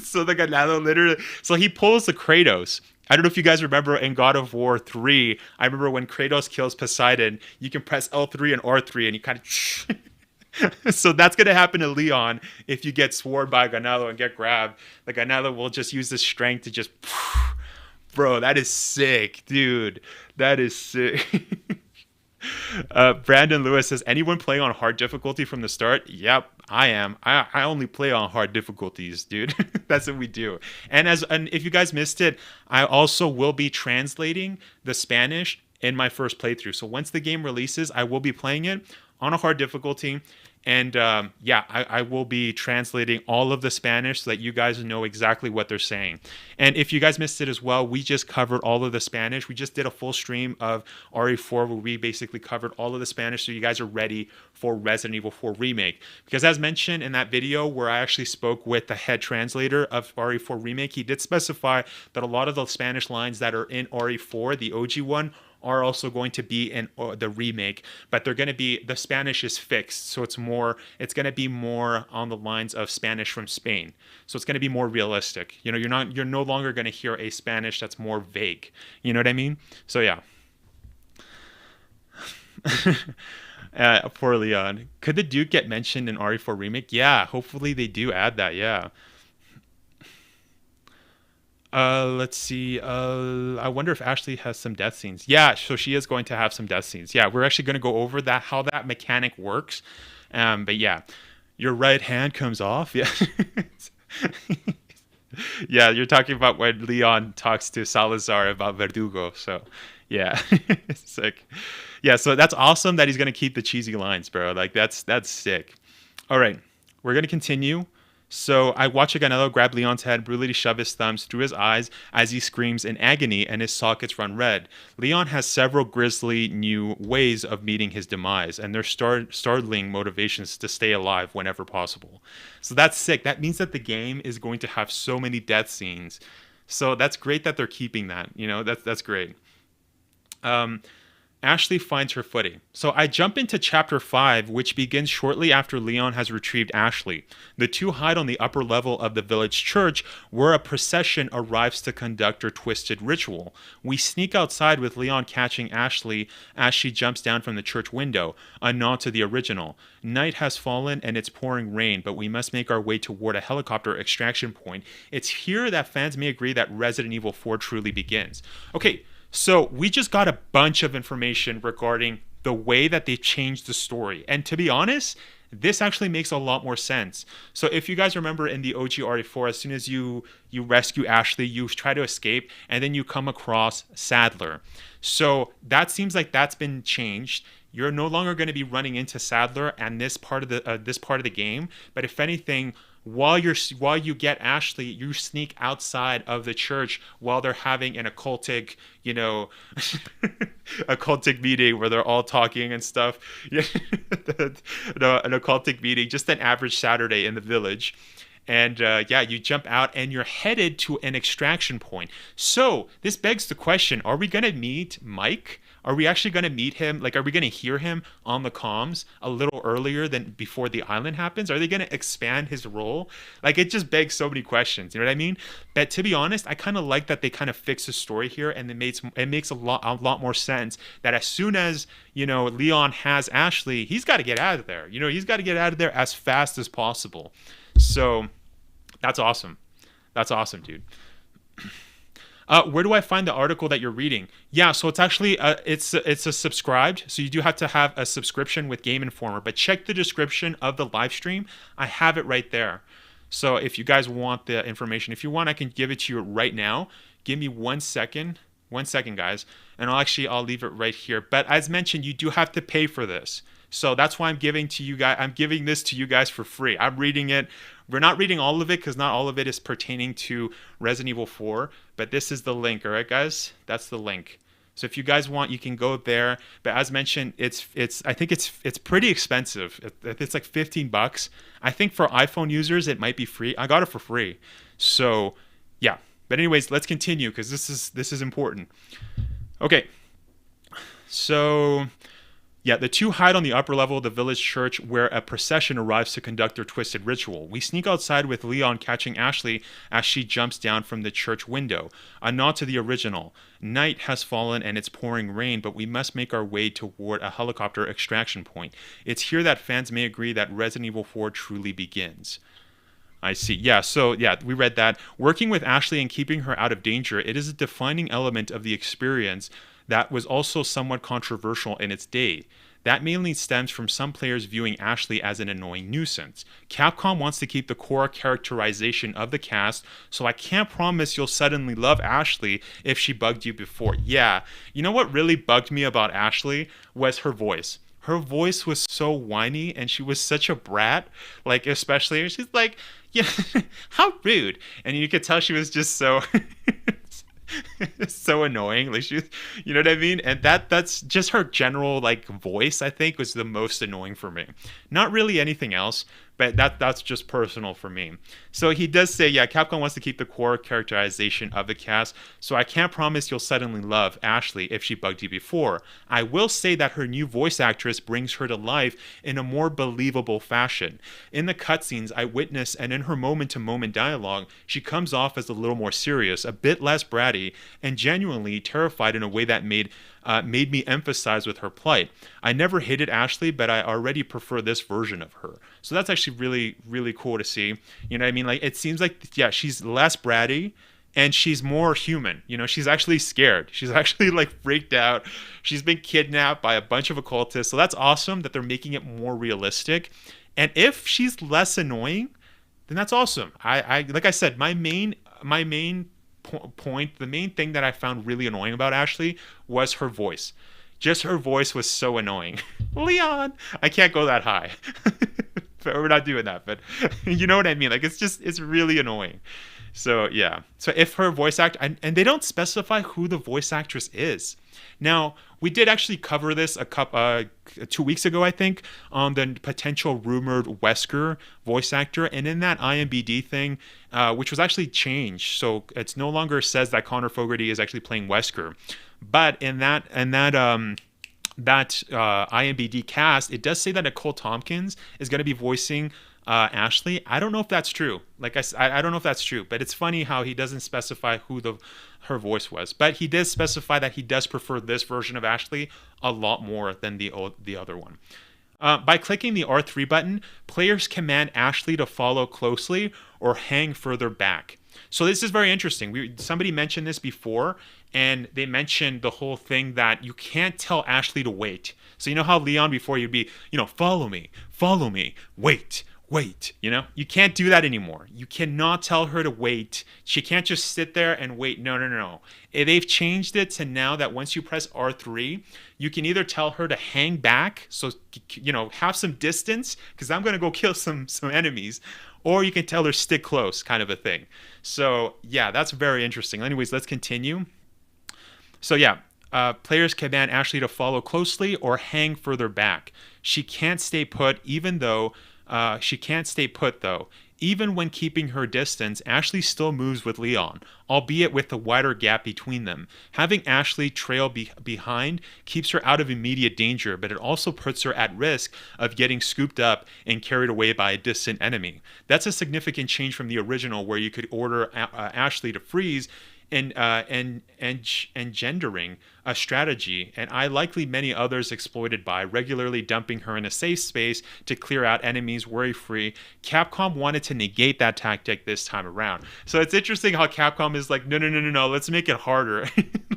So the Ganado literally. So he pulls the Kratos. I don't know if you guys remember in God of War 3. I remember when Kratos kills Poseidon, you can press L3 and R3 and you kind of. So that's going to happen to Leon if you get sworn by Ganado and get grabbed. The Ganado will just use the strength to just. Bro, that is sick, dude. That is sick. Brandon Lewis says, anyone playing on hard difficulty from the start? Yep, I am. I only play on hard difficulties, dude. That's what we do. And if you guys missed it, I also will be translating the Spanish in my first playthrough. So once the game releases, I will be playing it on a hard difficulty. And I will be translating all of the Spanish so that you guys know exactly what they're saying. And if you guys missed it as well, we just covered all of the Spanish. We just did a full stream of RE4 where we basically covered all of the Spanish so you guys are ready for Resident Evil 4 Remake. Because as mentioned in that video where I actually spoke with the head translator of RE4 Remake, he did specify that a lot of the Spanish lines that are in RE4, the OG one, are also going to be in the remake, but they're going to be, the Spanish is fixed, so it's going to be more on the lines of Spanish from Spain, so it's going to be more realistic. You know, you're no longer going to hear a Spanish that's more vague. You know what I mean? So yeah. Poor Leon. Could the Duke get mentioned in RE4 Remake? Yeah, hopefully they do add that. Yeah. Let's see. I wonder if Ashley has some death scenes. Yeah, so she is going to have some death scenes. Yeah, we're actually going to go over that, how that mechanic works. But yeah, your right hand comes off. Yeah. Yeah, you're talking about when Leon talks to Salazar about Verdugo. So yeah, sick. Yeah, so that's awesome that he's going to keep the cheesy lines, bro. Like that's sick. All right, we're going to continue. So I watch a Ganado grab Leon's head, brutally shove his thumbs through his eyes as he screams in agony and his sockets run red. Leon has several grisly new ways of meeting his demise, and they're startling motivations to stay alive whenever possible. So that's sick. That means that the game is going to have so many death scenes. So that's great that they're keeping that. You know, that's great. Ashley finds her footing. So I jump into chapter 5, which begins shortly after Leon has retrieved Ashley. The two hide on the upper level of the village church, where a procession arrives to conduct her twisted ritual. We sneak outside with Leon catching Ashley as she jumps down from the church window, a nod to the original. Night has fallen and it's pouring rain, but we must make our way toward a helicopter extraction point. It's here that fans may agree that Resident Evil 4 truly begins. Okay, so we just got a bunch of information regarding the way that they changed the story. And to be honest, this actually makes a lot more sense. So if you guys remember in the OG RE4, as soon as you rescue Ashley, you try to escape, and then you come across Sadler. So that seems like that's been changed. You're no longer going to be running into Sadler and this part of the game. But if anything, while you get Ashley, you sneak outside of the church while they're having an occultic, occultic meeting where they're all talking and stuff. An occultic meeting, just an average Saturday in the village. And you jump out and you're headed to an extraction point. So this begs the question, are we going to meet Mike? Are we actually going to meet him? Like, are we going to hear him on the comms a little earlier than before the island happens? Are they going to expand his role? Like, it just begs so many questions. You know what I mean? But to be honest, I kind of like that they kind of fixed the story here, and it makes a lot more sense that as soon as, Leon has Ashley, he's got to get out of there. He's got to get out of there as fast as possible. So that's awesome. That's awesome, dude. Where do I find the article that you're reading? Yeah, so it's actually it's a subscribed, so you do have to have a subscription with Game Informer. But check the description of the live stream. I have it right there. So if you guys want the information, if you want, I can give it to you right now. Give me 1 second. 1 second, guys, and I'll leave it right here. But as mentioned, you do have to pay for this. So that's why I'm giving this to you guys for free. I'm reading it. We're not reading all of it because not all of it is pertaining to Resident Evil 4, but this is the link, all right, guys? That's the link. So if you guys want, you can go there. But as mentioned, I think it's pretty expensive. It's like $15. I think for iPhone users, it might be free. I got it for free. So yeah. But anyways, let's continue because this is important. Okay. So yeah, the two hide on the upper level of the village church where a procession arrives to conduct their twisted ritual. We sneak outside with Leon catching Ashley as she jumps down from the church window. A nod to the original. Night has fallen and it's pouring rain, but we must make our way toward a helicopter extraction point. It's here that fans may agree that Resident Evil 4 truly begins. I see. Yeah, so yeah, we read that. Working with Ashley and keeping her out of danger, it is a defining element of the experience that was also somewhat controversial in its day. That mainly stems from some players viewing Ashley as an annoying nuisance. Capcom wants to keep the core characterization of the cast, so I can't promise you'll suddenly love Ashley if she bugged you before. Yeah, you know what really bugged me about Ashley was her voice. Her voice was so whiny and she was such a brat, like especially she's like, yeah, how rude. And you could tell she was just so so annoying, like she, you know what I mean? And that's just her general like voice, I think, was the most annoying for me. Not really anything else, but that's just personal for me. So he does say, yeah, Capcom wants to keep the core characterization of the cast, so I can't promise you'll suddenly love Ashley if she bugged you before. I will say that her new voice actress brings her to life in a more believable fashion. In the cutscenes I witness and in her moment-to-moment dialogue, she comes off as a little more serious, a bit less bratty, and genuinely terrified in a way that made me emphasize with her plight. I never hated Ashley, but I already prefer this version of her. So that's actually really, really cool to see. You know what I mean? Like, it seems like, yeah, she's less bratty and she's more human. You know, she's actually scared. She's actually like freaked out. She's been kidnapped by a bunch of occultists. So that's awesome that they're making it more realistic. And if she's less annoying, then that's awesome. I like I said, my main point, the main thing that I found really annoying about Ashley was her voice. Just her voice was so annoying. Leon, I can't go that high. We're not doing that, but you know what I mean? Like, it's really annoying. So yeah. So if her voice act, and they don't specify who the voice actress is. Now, we did actually cover this 2 weeks ago, I think, on the potential rumored Wesker voice actor. And in that IMBD thing, which was actually changed, so it's no longer says that Connor Fogarty is actually playing Wesker. But in that IMBD cast, it does say that Nicole Tompkins is going to be voicing Ashley. I don't know if that's true. Like I don't know if that's true, but it's funny how he doesn't specify who her voice was. But he did specify that he does prefer this version of Ashley a lot more than the other one. By clicking the R3 button, players command Ashley to follow closely or hang further back. So this is very interesting. Somebody mentioned this before, and they mentioned the whole thing that you can't tell Ashley to wait. So you know how Leon before you'd be, follow me, wait, you know? You can't do that anymore. You cannot tell her to wait. She can't just sit there and wait. No. They've changed it to now that once you press R3, you can either tell her to hang back, so, have some distance, because I'm going to go kill some enemies, or you can tell her stick close, kind of a thing. So, yeah, that's very interesting. Anyways, let's continue. So, yeah, players command Ashley to follow closely or hang further back. She can't stay put, though. Even when keeping her distance, Ashley still moves with Leon, albeit with a wider gap between them. Having Ashley trail behind keeps her out of immediate danger, but it also puts her at risk of getting scooped up and carried away by a distant enemy. That's a significant change from the original, where you could order Ashley to freeze, and engendering a strategy, and likely many others exploited by regularly dumping her in a safe space to clear out enemies worry-free. Capcom wanted to negate that tactic this time around. So it's interesting how Capcom is like, no, let's make it harder.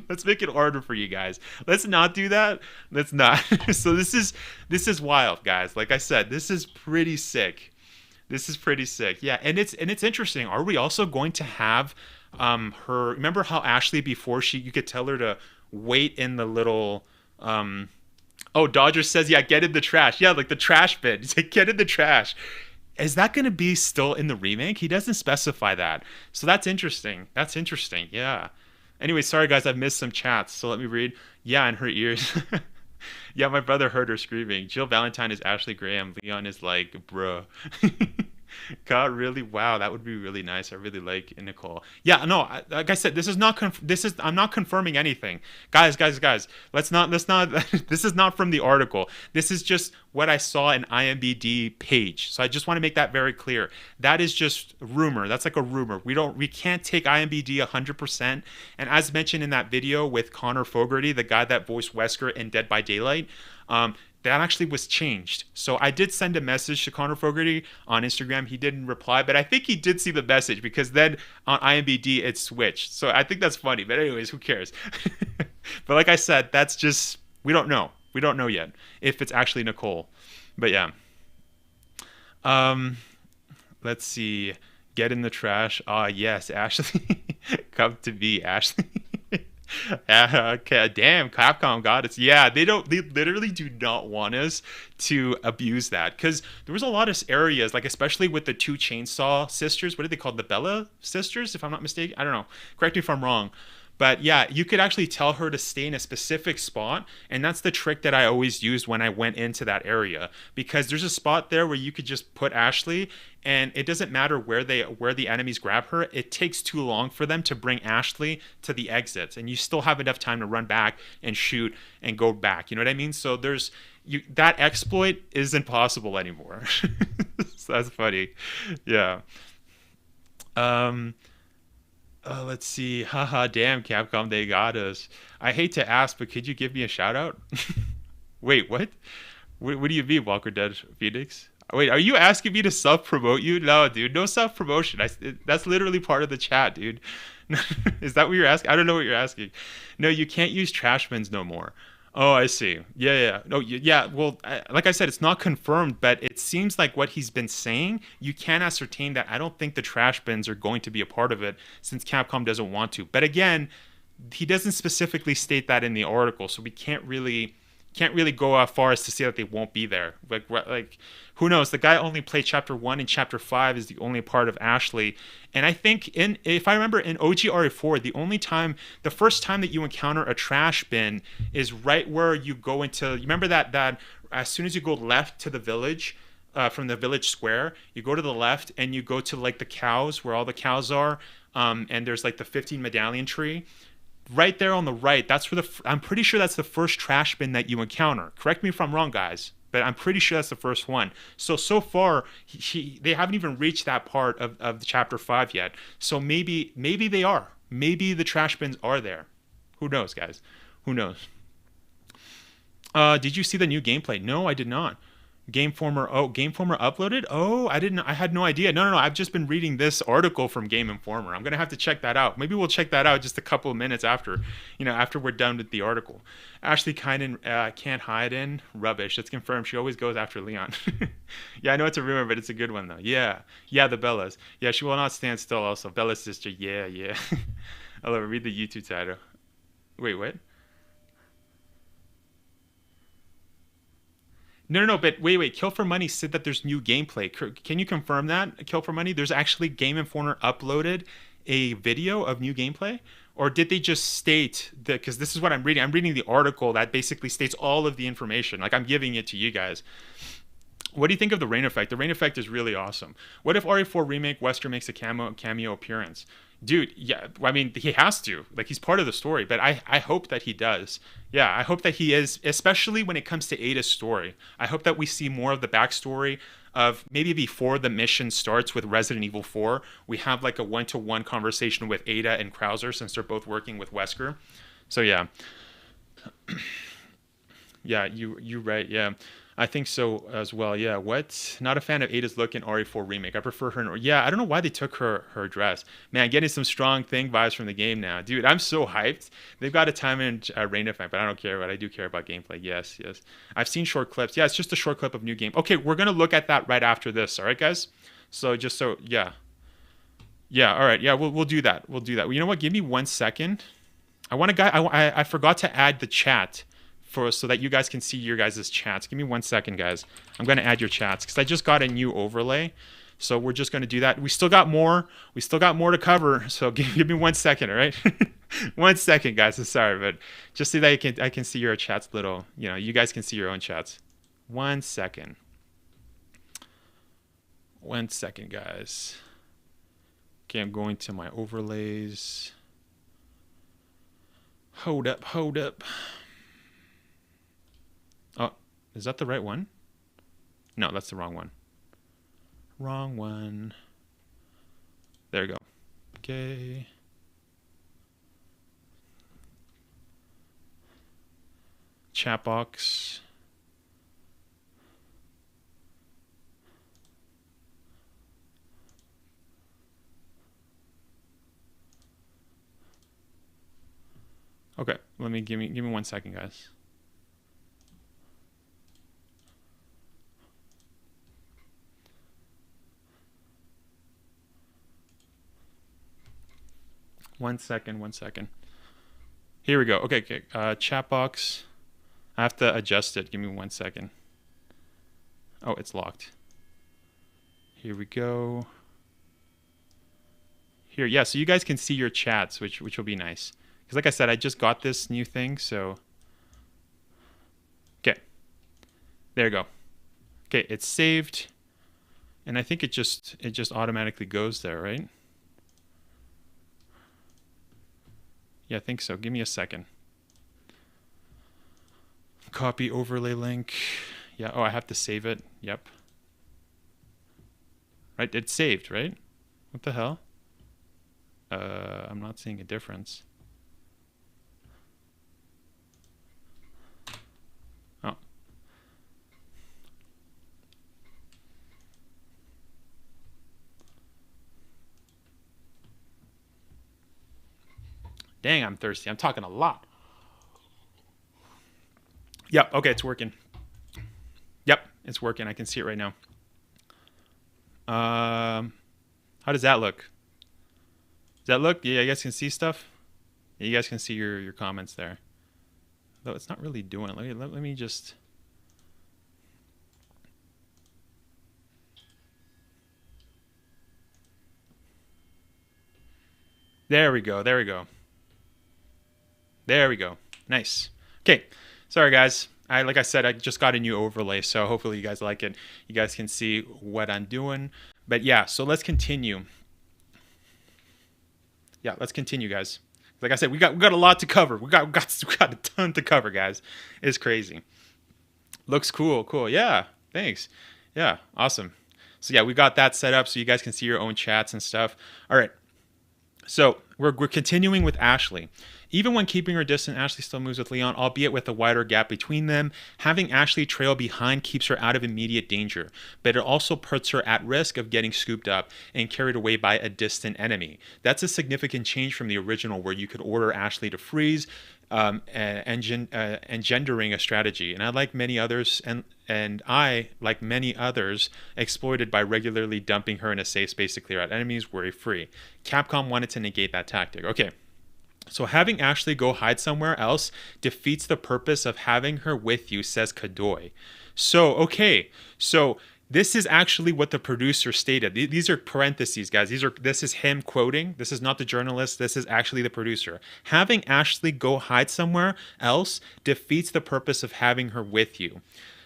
Let's make it harder for you guys. Let's not do that. Let's not. So this is wild, guys. Like I said, this is pretty sick. Yeah, and it's interesting. Are we also going to have her, remember how Ashley before you could tell her to wait in the little Dodger says, yeah, get in the trash. Yeah, like the trash bin. He's like, get in the trash. Is that going to be still in the remake? He doesn't specify that. So that's interesting. Yeah. Anyway, sorry guys, I missed some chats, so let me read. Yeah, in her ears. Yeah, my brother heard her screaming. Jill Valentine is Ashley Graham. Leon is like, bruh. God, really? Wow, that would be really nice. I really like Nicole. Yeah, no, like I said, this is not. I'm not confirming anything, guys. Let's not. This is not from the article. This is just what I saw in IMBD page. So I just want to make that very clear. That is just rumor. That's like a rumor. We can't take IMBD 100%. And as mentioned in that video with Connor Fogarty, the guy that voiced Wesker in Dead by Daylight, that actually was changed. So I did send a message to Connor Fogarty on Instagram. He didn't reply, but I think he did see the message because then on IMBD it switched. So I think that's funny. But anyways, who cares? But like I said, that's just, we don't know. We don't know yet if it's actually Nicole. But yeah. Let's see. Get in the trash. Ah, yes, Ashley. Come to me, Ashley. Okay, damn, Capcom got it. Yeah, they literally do not want us to abuse that, because there was a lot of areas, like especially with the two Chainsaw sisters. What are they called? The Bella sisters, if I'm not mistaken. I don't know. Correct me if I'm wrong. But yeah, you could actually tell her to stay in a specific spot, and that's the trick that I always used when I went into that area, because there's a spot there where you could just put Ashley, and it doesn't matter where the enemies grab her. It takes too long for them to bring Ashley to the exits, and you still have enough time to run back and shoot and go back. You know what I mean? So that exploit isn't possible anymore. So that's funny. Yeah. Let's see. Haha, damn, Capcom, they got us. I hate to ask, but could you give me a shout out? Wait, what? What do you mean, Walker Dead Phoenix? Wait, are you asking me to self-promote you? No, dude, no self-promotion. That's literally part of the chat, dude. Is that what you're asking? I don't know what you're asking. No, you can't use trash bins no more. Oh, I see. Yeah. No, yeah. Well, like I said, it's not confirmed, but it seems like what he's been saying, you can ascertain that I don't think the trash bins are going to be a part of it since Capcom doesn't want to. But again, he doesn't specifically state that in the article, so we can't really go as far as to say that they won't be there. Like who knows? The guy only played Chapter 1, and Chapter 5 is the only part of Ashley. And I think if I remember in OG RE4, the first time that you encounter a trash bin is right where you go into. You remember that as soon as you go left to the village, from the village square, you go to the left and you go to like the cows where all the cows are, and there's like the 15 medallion tree. Right there on the right, that's where I'm pretty sure that's the first trash bin that you encounter. Correct me if I'm wrong, guys, but I'm pretty sure that's the first one. So far, they haven't even reached that part of the Chapter 5 yet. So maybe they are. Maybe the trash bins are there. Who knows, guys? Who knows? Did you see the new gameplay? No, I did not. Gameformer uploaded? Oh, I had no idea. No. I've just been reading this article from Game Informer. I'm going to have to check that out. Maybe we'll check that out just a couple of minutes after we're done with the article. Ashley Kynan can't hide in. Rubbish. It's confirmed. She always goes after Leon. Yeah, I know it's a rumor, but it's a good one, though. Yeah, the Bellas. Yeah, she will not stand still also. Bella's sister. Yeah. I love it. Read the YouTube title. Wait, what? No, but wait. Kill for Money said that there's new gameplay. Can you confirm that, Kill for Money? There's actually Game Informer uploaded a video of new gameplay? Or did they just state that, because this is what I'm reading. I'm reading the article that basically states all of the information. Like, I'm giving it to you guys. What do you think of the rain effect? The rain effect is really awesome. What if RE4 Remake Wesker makes a cameo appearance? Dude, yeah, I mean, he has to. Like, he's part of the story, but I hope that he does. Yeah, I hope that he is, especially when it comes to Ada's story. I hope that we see more of the backstory of maybe before the mission starts with Resident Evil 4. We have like a one-to-one conversation with Ada and Krauser, since they're both working with Wesker. So yeah. Yeah, you right, yeah. I think so as well. Yeah, what? Not a fan of Ada's look in RE4 Remake. I prefer her. Yeah, I don't know why they took her dress. Man, getting some strong thing vibes from the game now. Dude, I'm so hyped. They've got a time and rain effect, but I don't care. But I do care about gameplay. Yes. I've seen short clips. Yeah, it's just a short clip of new game. Okay, we're going to look at that right after this. All right, guys? Yeah. Yeah, all right. Yeah, we'll do that. We'll do that. Well, you know what? Give me 1 second. I forgot to add the chat so that you guys can see your guys' chats. Give me 1 second, guys. I'm going to add your chats because I just got a new overlay. So we're just going to do that. We still got more. We still got more to cover. So give me 1 second, all right? 1 second, guys. I'm sorry, but just so that I can see your chats little. You know, you guys can see your own chats. 1 second. 1 second, guys. Okay, I'm going to my overlays. Hold up, hold up. Oh, is that the right one? No, that's the wrong one. Wrong one. There you go. Okay. Chat box. Okay, give me 1 second, guys. One second. Here we go. Okay. Chat box. I have to adjust it. Give me 1 second. Oh, it's locked. Here we go. Here, yeah. So you guys can see your chats, which will be nice. Because like I said, I just got this new thing, so. Okay. There you go. Okay, it's saved, and I think it just automatically goes there, right? Yeah, I think so. Give me a second. Copy overlay link. Yeah, oh, I have to save it. Yep. Right, it's saved, right? What the hell? I'm not seeing a difference. Oh. Dang, I'm thirsty. I'm talking a lot. Yep, okay, it's working. Yep, it's working. I can see it right now. How does that look? Does that look? Yeah, you guys can see stuff? Yeah, you guys can see your comments there. Though it's not really doing it. Let me just... There we go. There we go. There we go. Nice. Okay. Sorry, guys. Like I said, I just got a new overlay, so hopefully you guys like it. You guys can see what I'm doing. But yeah, so let's continue. Yeah, let's continue, guys. Like I said, we got a lot to cover. We got a ton to cover, guys. It's crazy. Looks cool. Cool. Yeah. Thanks. Yeah. Awesome. So yeah, we got that set up so you guys can see your own chats and stuff. All right. So we're continuing with Ashley. Even when keeping her distant, Ashley still moves with Leon, albeit with a wider gap between them. Having Ashley trail behind keeps her out of immediate danger, but it also puts her at risk of getting scooped up and carried away by a distant enemy. That's a significant change from the original, where you could order Ashley to freeze, engendering a strategy. And I, like many others, exploited by regularly dumping her in a safe space to clear out enemies worry-free. Capcom wanted to negate that tactic. Okay. So having Ashley go hide somewhere else defeats the purpose of having her with you, says Kadoy. So, okay. So this is actually what the producer stated. These are parentheses, guys. This is him quoting. This is not the journalist. This is actually the producer. Having Ashley go hide somewhere else defeats the purpose of having her with you.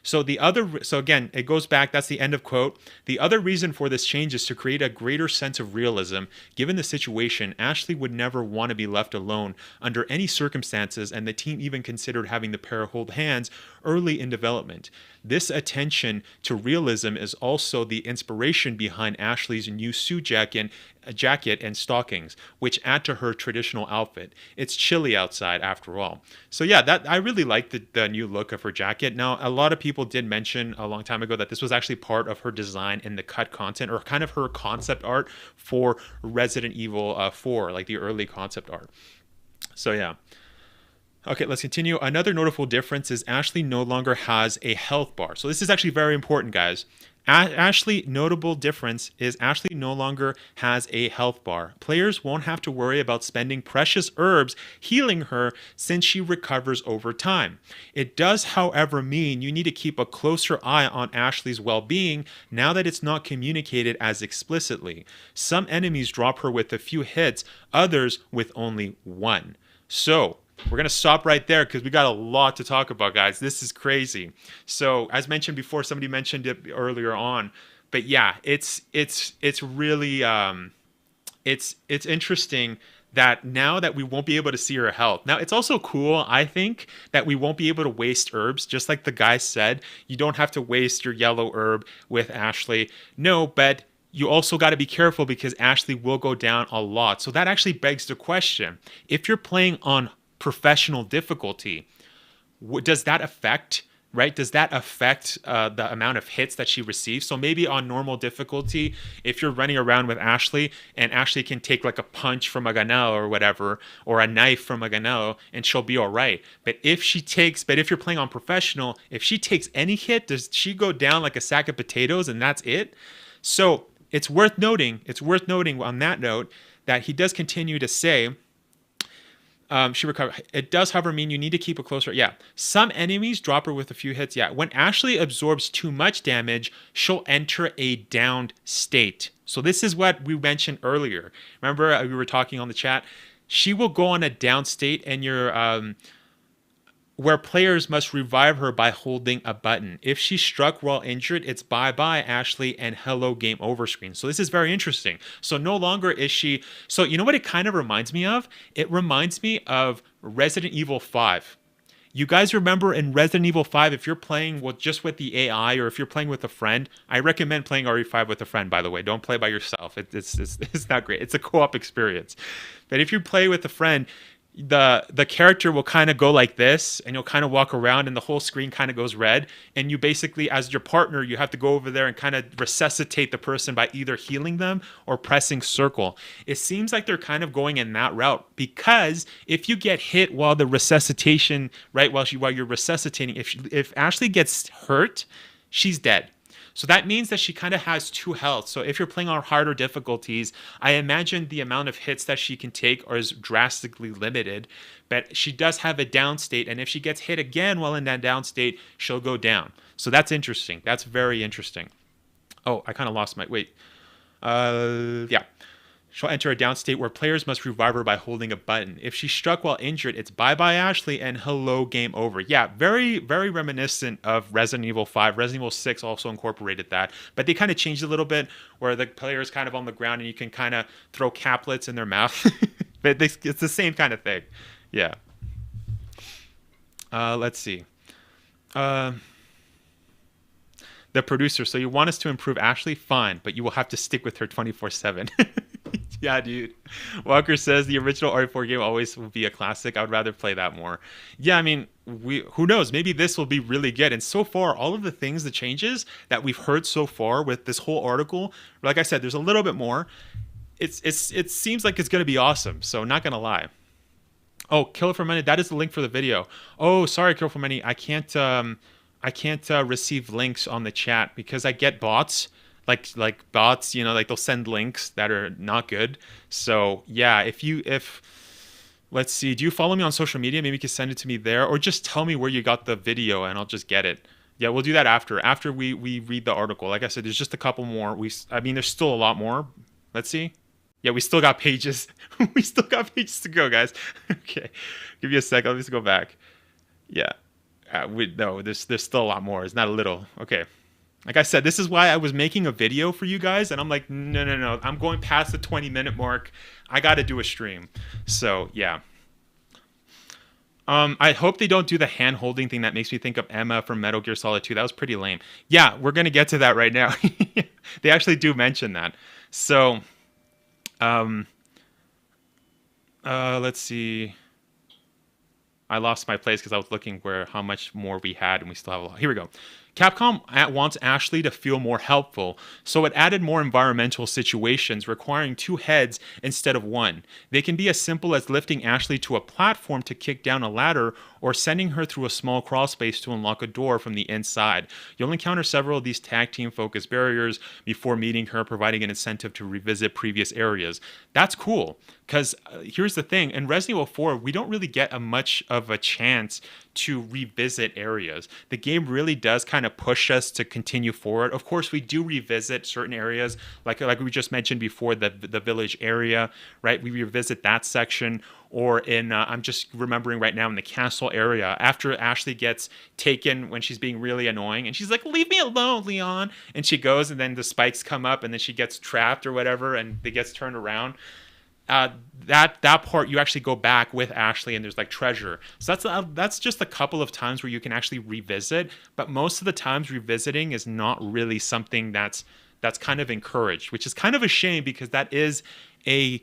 So again, it goes back, that's the end of quote. The other reason for this change is to create a greater sense of realism. Given the situation, Ashley would never want to be left alone under any circumstances, and the team even considered having the pair hold hands early in development. This attention to realism is also the inspiration behind Ashley's new suit jacket and stockings, which add to her traditional outfit. It's chilly outside after all. So yeah, I really like the new look of her jacket. Now, a lot of people did mention a long time ago that this was actually part of her design in the cut content, or kind of her concept art for Resident Evil 4, like the early concept art. So yeah. Okay, let's continue. Another notable difference is Ashley no longer has a health bar. So this is actually very important, guys. Ashley, notable difference is Ashley no longer has a health bar. Players won't have to worry about spending precious herbs healing her since she recovers over time. It does, however, mean you need to keep a closer eye on Ashley's well-being now that it's not communicated as explicitly. Some enemies drop her with a few hits, others with only one. So, we're going to stop right there because we got a lot to talk about, guys. This is crazy. So, as mentioned before, somebody mentioned it earlier on, but yeah, it's really it's interesting that now that we won't be able to see her health. Now, it's also cool, I think, that we won't be able to waste herbs. Just like the guy said, you don't have to waste your yellow herb with Ashley. No, but you also got to be careful because Ashley will go down a lot. So that actually begs the question, if you're playing on professional difficulty, does that affect, right? Does that affect the amount of hits that she receives? So maybe on normal difficulty, if you're running around with Ashley and Ashley can take like a punch from a Ganao or whatever, or a knife from a Ganao, and she'll be all right. But if you're playing on professional, if she takes any hit, does she go down like a sack of potatoes and that's it? So it's worth noting on that note that he does continue to say, she recovered. It does, however, mean you need to keep a closer. Yeah. Some enemies drop her with a few hits. Yeah. When Ashley absorbs too much damage, she'll enter a downed state. So this is what we mentioned earlier. Remember, we were talking on the chat. She will go on a down state, and where players must revive her by holding a button. If she's struck while injured, it's bye-bye Ashley and hello game over screen. So this is very interesting. So no longer is she... So you know what it kind of reminds me of? It reminds me of Resident Evil 5. You guys remember in Resident Evil 5, if you're playing just with the AI or if you're playing with a friend, I recommend playing RE5 with a friend, by the way. Don't play by yourself. It's not great. It's a co-op experience. But if you play with a friend, the character will kind of go like this, and you'll kind of walk around and the whole screen kind of goes red, and you basically, as your partner, you have to go over there and kind of resuscitate the person by either healing them or pressing circle. It seems like they're kind of going in that route, because if you get hit while the resuscitation, right, while you're resuscitating, if Ashley gets hurt, she's dead. So that means that she kind of has 2 health. So if you're playing on harder difficulties, I imagine the amount of hits that she can take is drastically limited. But she does have a down state, and if she gets hit again while in that down state, she'll go down. So that's interesting. That's very interesting. Oh, I kind of lost my... Wait. Yeah. She'll enter a down state where players must revive her by holding a button. If she's struck while injured, it's bye-bye Ashley and hello game over. Yeah, very, very reminiscent of Resident Evil 5. Resident Evil 6 also incorporated that. But they kind of changed a little bit where the player is kind of on the ground and you can kind of throw caplets in their mouth. But it's the same kind of thing. Yeah. Let's see. The producer, so you want us to improve Ashley? Fine, but you will have to stick with her 24/7. Yeah, dude. Walker says the original RE4 game always will be a classic. I would rather play that more. Yeah, I mean, who knows? Maybe this will be really good. And so far, all of the things, the changes that we've heard so far with this whole article, like I said, there's a little bit more. It seems like it's going to be awesome. So not going to lie. Oh, Kill for Money. That is the link for the video. Oh, sorry, Kill for Money. I can't receive links on the chat because I get bots. Like bots, like they'll send links that are not good. So yeah, let's see, do you follow me on social media? Maybe you can send it to me there, or just tell me where you got the video and I'll just get it. Yeah, we'll do that after we read the article. Like I said, there's just a couple more. There's still a lot more. Let's see. Yeah, we still got pages. We still got pages to go, guys. Okay, give me a second. Let me just go back. Yeah, no, there's still a lot more. It's not a little. Okay. Like I said, this is why I was making a video for you guys, and I'm like, no. I'm going past the 20-minute mark. I got to do a stream. So, yeah. I hope they don't do the hand-holding thing that makes me think of Emma from Metal Gear Solid 2. That was pretty lame. Yeah, we're going to get to that right now. They actually do mention that. So, let's see. I lost my place because I was looking how much more we had, and we still have a lot. Here we go. Capcom wants Ashley to feel more helpful, so it added more environmental situations requiring 2 heads instead of 1. They can be as simple as lifting Ashley to a platform to kick down a ladder, or sending her through a small crawl space to unlock a door from the inside. You'll encounter several of these tag team focused barriers before meeting her, providing an incentive to revisit previous areas. That's cool, because here's the thing, in Resident Evil 4, we don't really get much of a chance to revisit areas. The game really does kind of push us to continue forward. Of course, we do revisit certain areas, like we just mentioned before, the village area, right? We revisit that section. Or in, I'm just remembering right now, in the castle area, after Ashley gets taken when she's being really annoying, and she's like, leave me alone, Leon. And she goes, and then the spikes come up, and then she gets trapped or whatever, and it gets turned around. That part, you actually go back with Ashley, and there's like treasure. So that's just a couple of times where you can actually revisit. But most of the times, revisiting is not really something that's kind of encouraged, which is kind of a shame, because that is a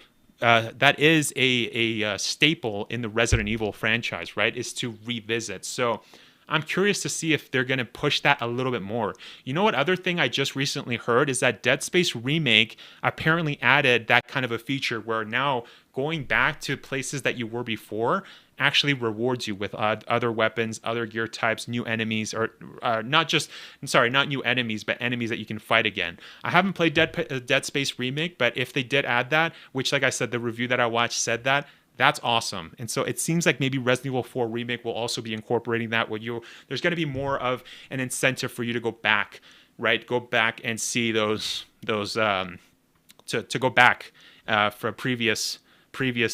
staple in the Resident Evil franchise, right? Is to revisit. So I'm curious to see if they're going to push that a little bit more. You know what other thing I just recently heard is that Dead Space Remake apparently added that kind of a feature where now going back to places that you were before actually rewards you with other weapons, other gear types, new enemies, or not new enemies, but enemies that you can fight again. I haven't played Dead Space Remake, but if they did add that, which, like I said, the review that I watched said that, that's awesome. And so it seems like maybe Resident Evil 4 Remake will also be incorporating that, where there's going to be more of an incentive for you to go back, right? Go back and see those to go back for previous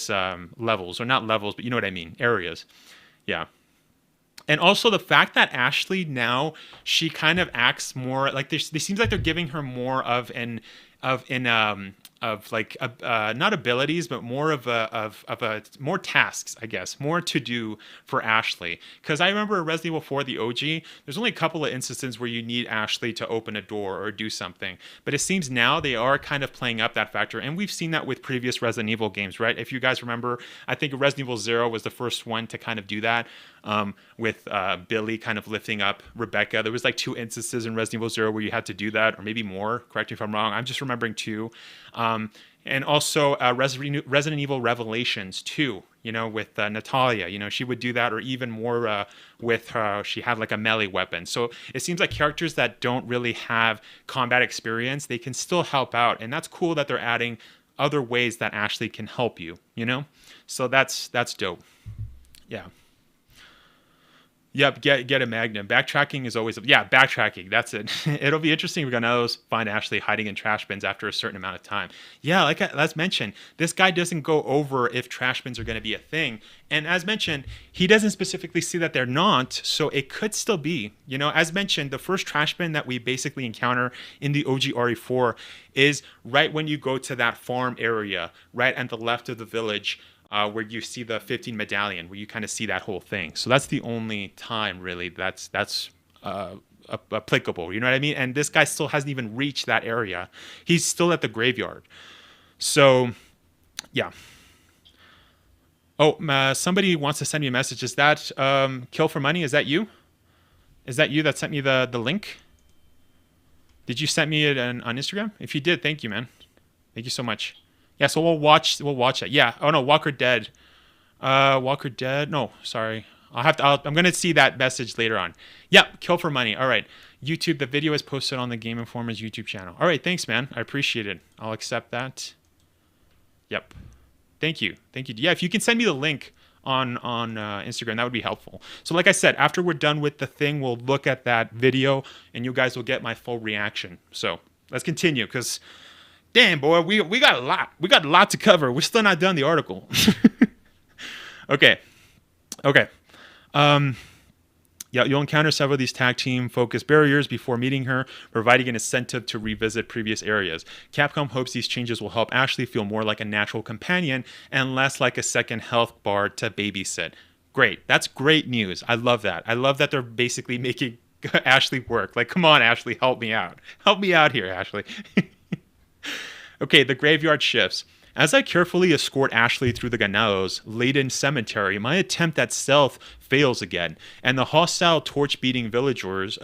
levels, or not levels, but you know what I mean, areas. Yeah. And also the fact that Ashley now, she kind of acts more like they seems like they're giving her more of not abilities, but more of more tasks, I guess, more to do for Ashley. Because I remember Resident Evil 4, the OG, there's only a couple of instances where you need Ashley to open a door or do something. But it seems now they are kind of playing up that factor, and we've seen that with previous Resident Evil games, right? If you guys remember, I think Resident Evil 0 was the first one to kind of do that, with Billy kind of lifting up Rebecca. There was like 2 instances in Resident Evil 0 where you had to do that, or maybe more. Correct me if I'm wrong. I'm just remembering 2. And also Resident Evil Revelations 2, with Natalia, she would do that, or even more with her. She had like a melee weapon. So it seems like characters that don't really have combat experience, they can still help out. And that's cool that they're adding other ways that Ashley can help you, So that's dope. Yeah. Yep, get a Magnum. Backtracking is always... Yeah, backtracking, that's it. It'll be interesting if we're going to find Ashley hiding in trash bins after a certain amount of time. Yeah, like let's mention, this guy doesn't go over if trash bins are going to be a thing. And as mentioned, he doesn't specifically see that they're not, so it could still be. As mentioned, the first trash bin that we basically encounter in the OG RE4 is right when you go to that farm area, right at the left of the village, where you see the 15 medallion, where you kind of see that whole thing. So that's the only time really that's applicable. You know what I mean? And this guy still hasn't even reached that area. He's still at the graveyard. So, yeah. Oh, somebody wants to send me a message. Is that Kill for Money? Is that you? Is that you that sent me the link? Did you send me it on Instagram? If you did, thank you, man. Thank you so much. Yeah, so we'll watch it. Yeah. Oh no, Walker Dead. Walker Dead. No, sorry. I'm gonna see that message later on. Yep, Kill for Money. All right. YouTube. The video is posted on the Game Informer's YouTube channel. All right. Thanks, man. I appreciate it. I'll accept that. Yep. Thank you. Yeah, if you can send me the link on Instagram, that would be helpful. So, like I said, after we're done with the thing, we'll look at that video, and you guys will get my full reaction. So let's continue, because. Damn, boy, we got a lot. We got a lot to cover. We're still not done the article. Okay. Yeah, you'll encounter several of these tag team focused barriers before meeting her, providing an incentive to revisit previous areas. Capcom hopes these changes will help Ashley feel more like a natural companion and less like a second health bar to babysit. Great. That's great news. I love that. I love that they're basically making Ashley work. Like, come on, Ashley, help me out. Help me out here, Ashley. Okay, the graveyard shifts. As I carefully escort Ashley through the Ganados laden cemetery, my attempt at stealth fails again, and the hostile torch-beating villagers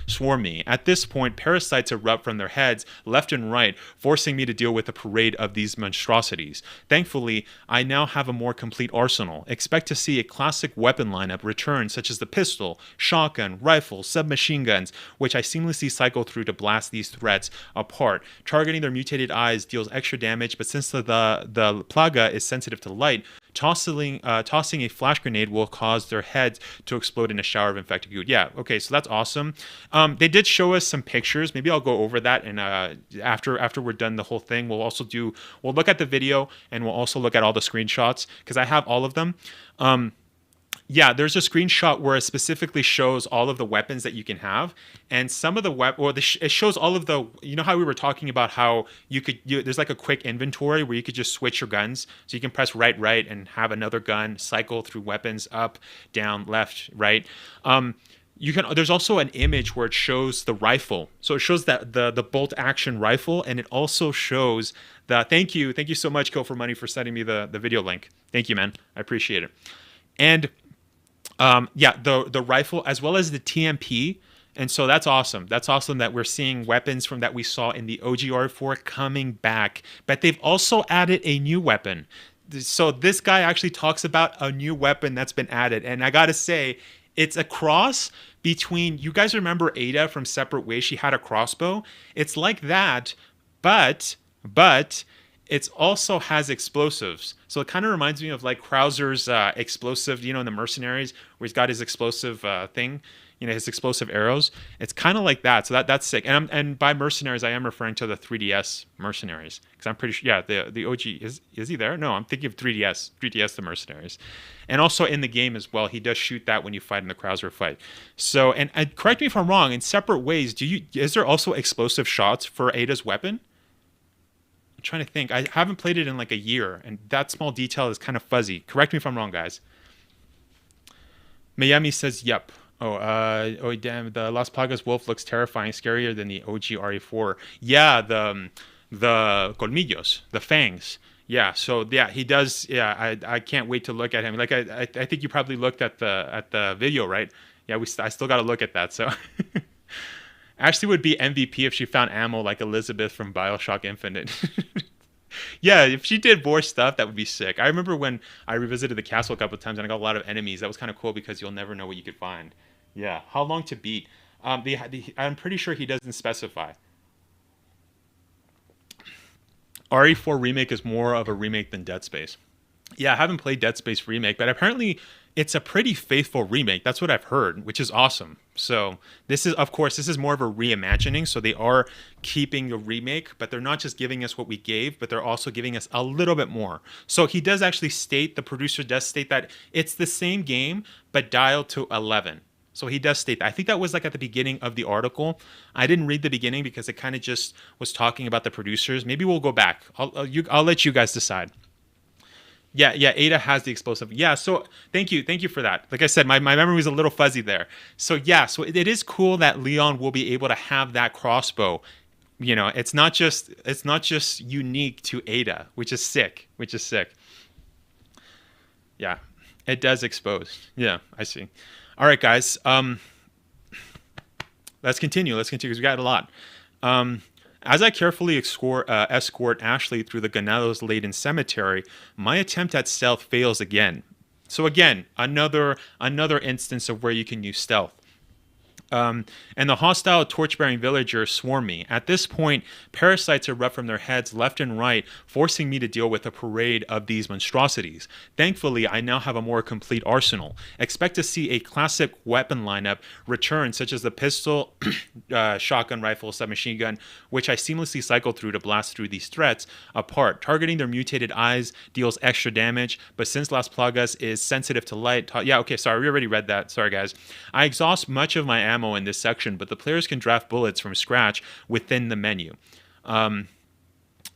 swarm me. At this point, parasites erupt from their heads left and right, forcing me to deal with a parade of these monstrosities. Thankfully, I now have a more complete arsenal. Expect to see a classic weapon lineup return, such as the pistol, shotgun, rifle, submachine guns, which I seamlessly cycle through to blast these threats apart. Targeting their mutated eyes deals extra damage, but since the plaga is sensitive to light, tossing a flash grenade will cause their heads to explode in a shower of infected goo. Yeah, okay, so that's awesome. They did show us some pictures. Maybe I'll go over that, and after we're done the whole thing, we'll look at the video, and we'll also look at all the screenshots, because I have all of them. Yeah, there's a screenshot where it specifically shows all of the weapons that you can have, and some of the it shows all of the. You know how we were talking about how there's like a quick inventory where you could just switch your guns, so you can press right, and have another gun, cycle through weapons, up, down, left, right. There's also an image where it shows the rifle, so it shows that the bolt action rifle, and it also shows the. Thank you so much, Kill for Money, for sending me the video link. Thank you, man, I appreciate it. And the rifle as well as the TMP, and so that's awesome. That's awesome that we're seeing weapons from that we saw in the OG RE4 coming back, but they've also added a new weapon. So this guy actually talks about a new weapon that's been added, and I gotta say, it's a cross between. You guys remember Eder from Separate Ways? She had a crossbow. It's like that, but it also has explosives. So it kind of reminds me of like Krauser's explosive, in the Mercenaries, where he's got his explosive thing, his explosive arrows. It's kind of like that. So that's sick. And by Mercenaries, I am referring to the 3DS Mercenaries, because I'm pretty sure, yeah, the OG, is he there? No, I'm thinking of 3DS the Mercenaries. And also in the game as well, he does shoot that when you fight in the Krauser fight. So, and correct me if I'm wrong, in Separate Ways, is there also explosive shots for Ada's weapon? Trying to think. I haven't played it in like a year, and that small detail is kind of fuzzy. Correct me if I'm wrong, guys. Miami says, yep. Oh damn, the Las Plagas wolf looks terrifying, scarier than the OG RE4. Yeah, the colmillos, the fangs. Yeah, so yeah, he does. Yeah, I can't wait to look at him. Like I think you probably looked at the video, right? Yeah, I still got to look at that. So Ashley would be MVP if she found ammo like Elizabeth from BioShock Infinite. Yeah, if she did more stuff, that would be sick. I remember when I revisited the castle a couple of times and I got a lot of enemies. That was kind of cool because you'll never know what you could find. Yeah, how long to beat? I'm pretty sure he doesn't specify. RE4 Remake is more of a remake than Dead Space. Yeah, I haven't played Dead Space Remake, but apparently it's a pretty faithful remake. That's what I've heard, which is awesome. So this is more of a reimagining. So they are keeping the remake, but they're not just giving us what we gave, but they're also giving us a little bit more. So he does actually state, the producer does state that it's the same game, but dialed to 11. So he does state that. I think that was like at the beginning of the article. I didn't read the beginning because it kind of just was talking about the producers. Maybe we'll go back. I'll let you guys decide. Yeah, Ada has the explosive. Yeah, so thank you for that. Like I said, my memory was a little fuzzy there. So yeah, so it is cool that Leon will be able to have that crossbow. It's not just unique to Ada, which is sick. Yeah, it does expose. Yeah, I see. All right, guys. Let's continue because we got a lot. As I carefully escort Ashley through the Ganados-laden cemetery, my attempt at stealth fails again. So again, another instance of where you can use stealth. And the hostile torch-bearing villagers swarm me. At this point, parasites erupt from their heads left and right, forcing me to deal with a parade of these monstrosities. Thankfully, I now have a more complete arsenal. Expect to see a classic weapon lineup return, such as the pistol, shotgun, rifle, submachine gun, which I seamlessly cycle through to blast through these threats apart. Targeting their mutated eyes deals extra damage, but since Las Plagas is sensitive to light... yeah, okay, sorry, we already read that. Sorry, guys. I exhaust much of my ammo in this section, but the players can draft bullets from scratch within the menu.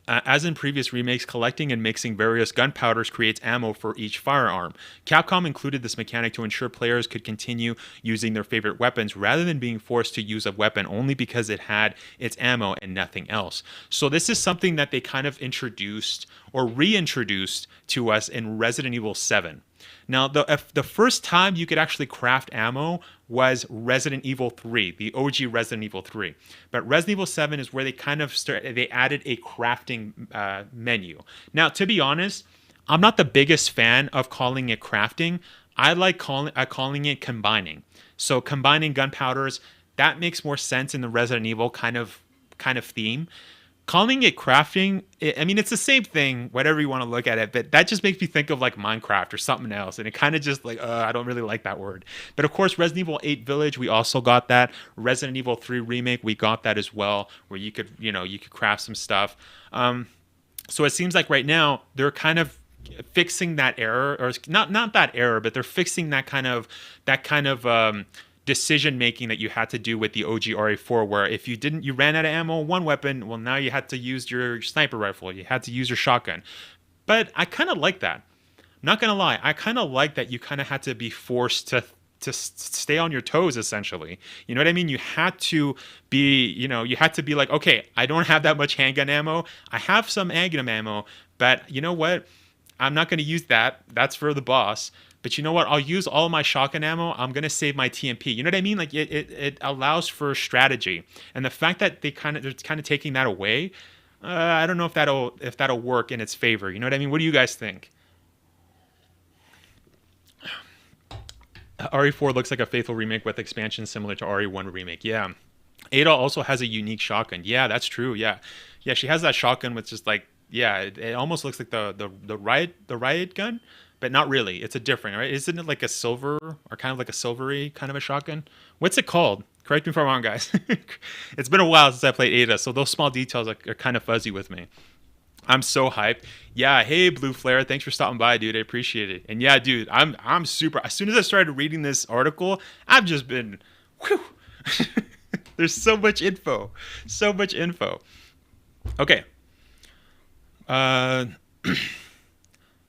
As in previous remakes, collecting and mixing various gunpowders creates ammo for each firearm. Capcom included this mechanic to ensure players could continue using their favorite weapons rather than being forced to use a weapon only because it had its ammo and nothing else. So this is something that they kind of introduced or reintroduced to us in Resident Evil 7. Now, if the first time you could actually craft ammo was Resident Evil 3, the OG Resident Evil 3. But Resident Evil 7 is where they kind of they added a crafting menu. Now, to be honest, I'm not the biggest fan of calling it crafting. I like calling it combining. So combining gunpowders, that makes more sense in the Resident Evil kind of theme. Calling it crafting, I mean, it's the same thing, whatever you want to look at it, but that just makes me think of like Minecraft or something else. And it kind of just like, I don't really like that word. But of course, Resident Evil 8 Village, we also got that. Resident Evil 3 Remake, we got that as well, where you could craft some stuff. So it seems like right now they're kind of fixing that error, or not that error, but they're fixing that kind of decision making that you had to do with the OG RE4, where if you ran out of ammo on one weapon, well, now you had to use your sniper rifle, you had to use your shotgun. But I kind of like that. I'm not gonna lie, I kind of like that you kind of had to be forced to stay on your toes, essentially. You know what I mean? You had to be like, okay, I don't have that much handgun ammo. I have some Magnum ammo, but you know what? I'm not going to use that. That's for the boss. But you know what? I'll use all my shotgun ammo. I'm going to save my TMP. You know what I mean? Like it allows for strategy. And the fact that they're kind of taking that away, I don't know if that'll work in its favor. You know what I mean? What do you guys think? RE4 looks like a faithful remake with expansions similar to RE1 Remake. Yeah. Eder also has a unique shotgun. Yeah, that's true. Yeah. Yeah, she has that shotgun with just like, yeah, it almost looks like the riot gun, but not really. It's a different, right? Isn't it like a silver or kind of like a silvery kind of a shotgun? What's it called? Correct me if I'm wrong, guys. It's been a while since I played Eder, so those small details are kind of fuzzy with me. I'm so hyped. Yeah, hey Blue Flare, thanks for stopping by, dude. I appreciate it. And yeah, dude, I'm super. As soon as I started reading this article, I've just been, whew. There's so much info, so much info. Okay.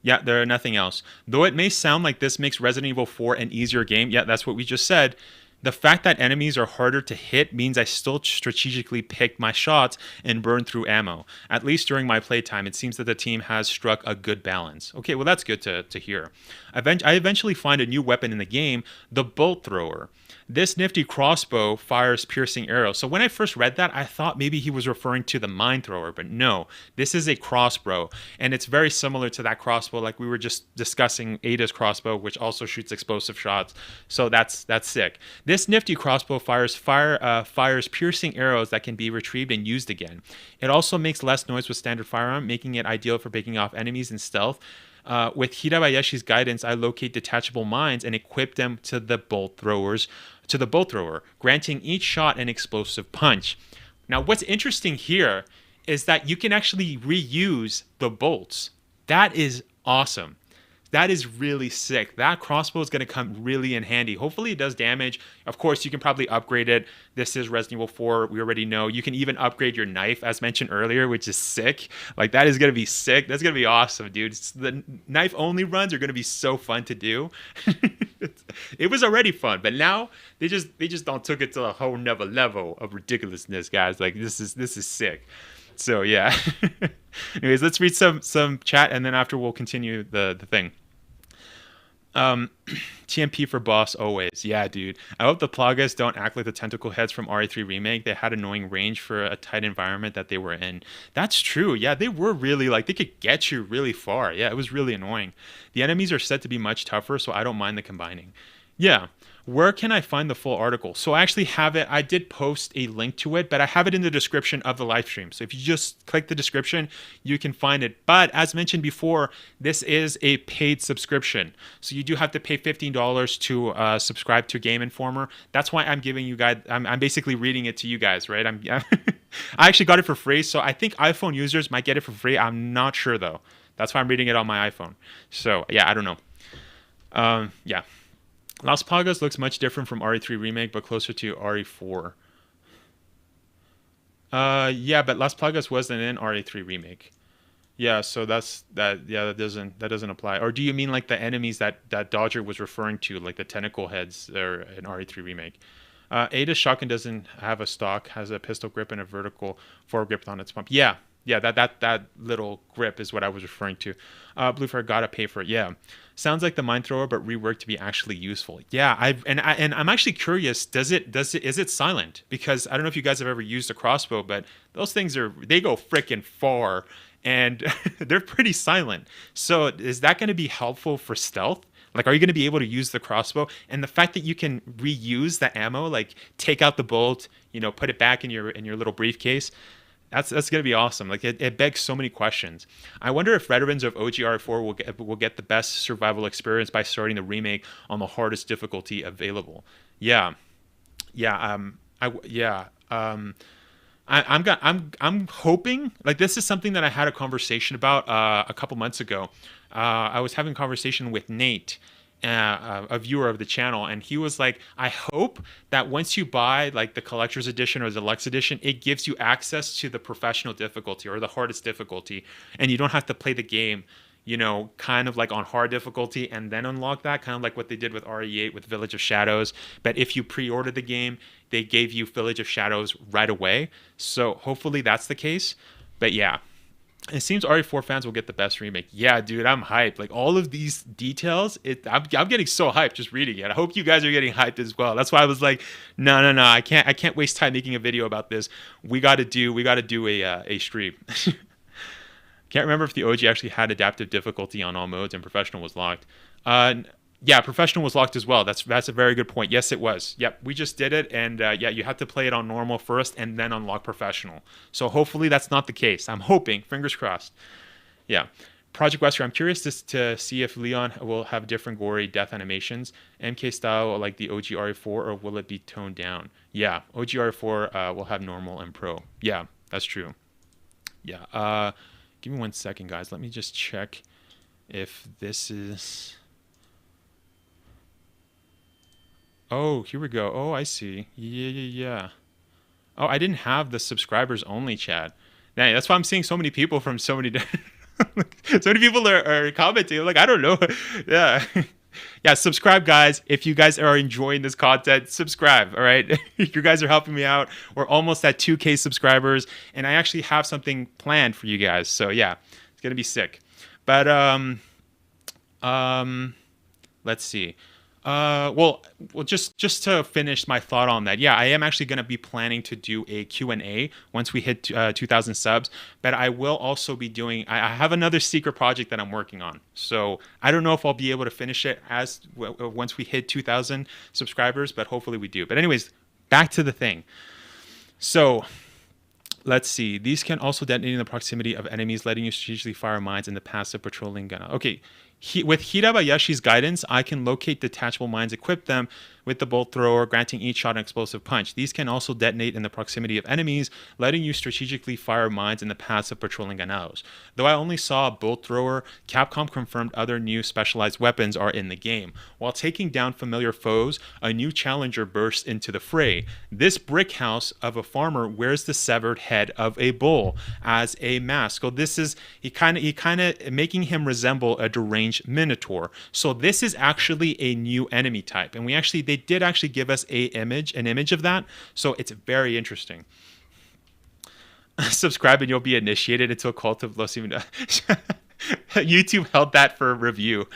Yeah, there are nothing else. Though it may sound like this makes Resident Evil 4 an easier game, yeah, that's what we just said. The fact that enemies are harder to hit means I still strategically pick my shots and burn through ammo. At least during my playtime, it seems that the team has struck a good balance. Okay, well that's good to hear. I eventually find a new weapon in the game, the bolt thrower. This nifty crossbow fires piercing arrows. So when I first read that, I thought maybe he was referring to the mine thrower, but no, this is a crossbow, and it's very similar to that crossbow like we were just discussing, Ada's crossbow, which also shoots explosive shots. So that's sick. This nifty crossbow fires piercing arrows that can be retrieved and used again. It also makes less noise with standard firearm, making it ideal for picking off enemies in stealth. With Hirabayashi's guidance, I locate detachable mines and equip them to the bolt thrower, granting each shot an explosive punch. Now, what's interesting here is that you can actually reuse the bolts. That is awesome. That is really sick. That crossbow is going to come really in handy. Hopefully it does damage. Of course, you can probably upgrade it. This is Resident Evil 4. We already know. You can even upgrade your knife, as mentioned earlier, which is sick. Like, that is going to be sick. That's going to be awesome, dude. The knife-only runs are going to be so fun to do. It was already fun, but now they just don't took it to a whole nother level of ridiculousness, guys. Like, this is sick. So, yeah. Anyways, let's read some chat, and then after we'll continue the thing. TMP for boss always. Yeah, dude. I hope the Plagas don't act like the tentacle heads from RE3 Remake. They had annoying range for a tight environment that they were in. That's true. Yeah, they were really, like, they could get you really far. Yeah, it was really annoying. The enemies are said to be much tougher, so I don't mind the combining. Yeah. Where can I find the full article? So I actually have it. I did post a link to it, but I have it in the description of the live stream. So if you just click the description, you can find it. But as mentioned before, this is a paid subscription. So you do have to pay $15 to subscribe to Game Informer. That's why I'm giving you guys, I'm basically reading it to you guys, right? I actually got it for free. So I think iPhone users might get it for free. I'm not sure though. That's why I'm reading it on my iPhone. So yeah, I don't know. Yeah. Las Plagas looks much different from RE3 Remake, but closer to RE4. Yeah, but Las Plagas wasn't in RE3 Remake. Yeah, so that doesn't apply. Or do you mean like the enemies that Dodger was referring to, like the tentacle heads are in RE3 Remake? Ada's shotgun doesn't have a stock, has a pistol grip and a vertical foregrip on its pump. Yeah, Yeah, that little grip is what I was referring to. Bluefire gotta pay for it. Yeah, sounds like the mine thrower, but reworked to be actually useful. Yeah, I'm actually curious. Is it silent? Because I don't know if you guys have ever used a crossbow, but those things they go freaking far, and they're pretty silent. So is that going to be helpful for stealth? Like, are you going to be able to use the crossbow? And the fact that you can reuse the ammo, like take out the bolt, put it back in your little briefcase. That's gonna be awesome. Like it begs so many questions. I wonder if veterans of OGR4 will get the best survival experience by starting the remake on the hardest difficulty available. Yeah, yeah. I'm hoping, like, this is something that I had a conversation about a couple months ago. I was having a conversation with Nate, a viewer of the channel, and he was like, I hope that once you buy like the collector's edition or the deluxe edition, it gives you access to the professional difficulty or the hardest difficulty, and you don't have to play the game, kind of like on hard difficulty and then unlock that, kind of like what they did with RE8 with Village of Shadows. But if you pre-ordered the game, they gave you Village of Shadows right away. So hopefully that's the case. But yeah, it seems RE4 fans will get the best remake. Yeah, dude, I'm hyped. Like all of these details, I'm getting so hyped just reading it. I hope you guys are getting hyped as well. That's why I was like, no, I can't waste time making a video about this. We got to do a stream. Can't remember if the OG actually had adaptive difficulty on all modes and professional was locked. Yeah, professional was locked as well. That's a very good point. Yes, it was. Yep, we just did it, and yeah, you had to play it on normal first and then unlock professional. So hopefully that's not the case. I'm hoping, fingers crossed. Yeah. Project Wesker, I'm curious to see if Leon will have different gory death animations, MK style like the OG RE4, or will it be toned down? Yeah, OG RE4 will have normal and pro. Yeah, that's true. Yeah. Give me 1 second, guys. Let me just check if this is... Oh, here we go. Oh, I see. Yeah. Oh, I didn't have the subscribers only chat. Dang, that's why I'm seeing so many people from so many different... so many people are commenting. I'm like, I don't know. Yeah. Yeah, subscribe, guys. If you guys are enjoying this content, subscribe, all right? You guys are helping me out. We're almost at 2K subscribers, and I actually have something planned for you guys. So, yeah, it's going to be sick. But, let's see. Well, just to finish my thought on that, yeah, I am actually going to be planning to do a Q&A once we hit 2,000 subs, but I will also be doing, I have another secret project that I'm working on, so I don't know if I'll be able to finish it once we hit 2,000 subscribers, but hopefully we do. But anyways, back to the thing. So let's see. These can also detonate in the proximity of enemies, letting you strategically fire mines in the passive patrolling gun. Okay. With Hirabayashi's guidance, I can locate detachable mines, equip them with the bolt thrower, granting each shot an explosive punch. These can also detonate in the proximity of enemies, letting you strategically fire mines in the passive patrolling gannados. Though I only saw a bolt thrower, Capcom confirmed other new specialized weapons are in the game. While taking down familiar foes, a new challenger bursts into the fray. This brick house of a farmer wears the severed head of a bull as a mask. So this is he kind of making him resemble a deranged minotaur. So this is actually a new enemy type, and they did actually give us an image of that. So it's very interesting. Subscribe and you'll be initiated into a cult of Los Even. YouTube held that for review.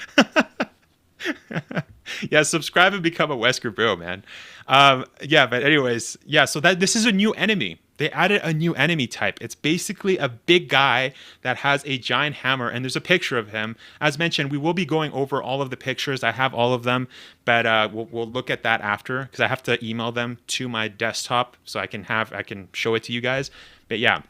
Yeah, subscribe and become a Wesker bro, man. Yeah, but anyways, yeah, so this is a new enemy. They added a new enemy type. It's basically a big guy that has a giant hammer, and there's a picture of him. As mentioned, we will be going over all of the pictures. I have all of them, but we'll look at that after, because I have to email them to my desktop so I can show it to you guys. But yeah.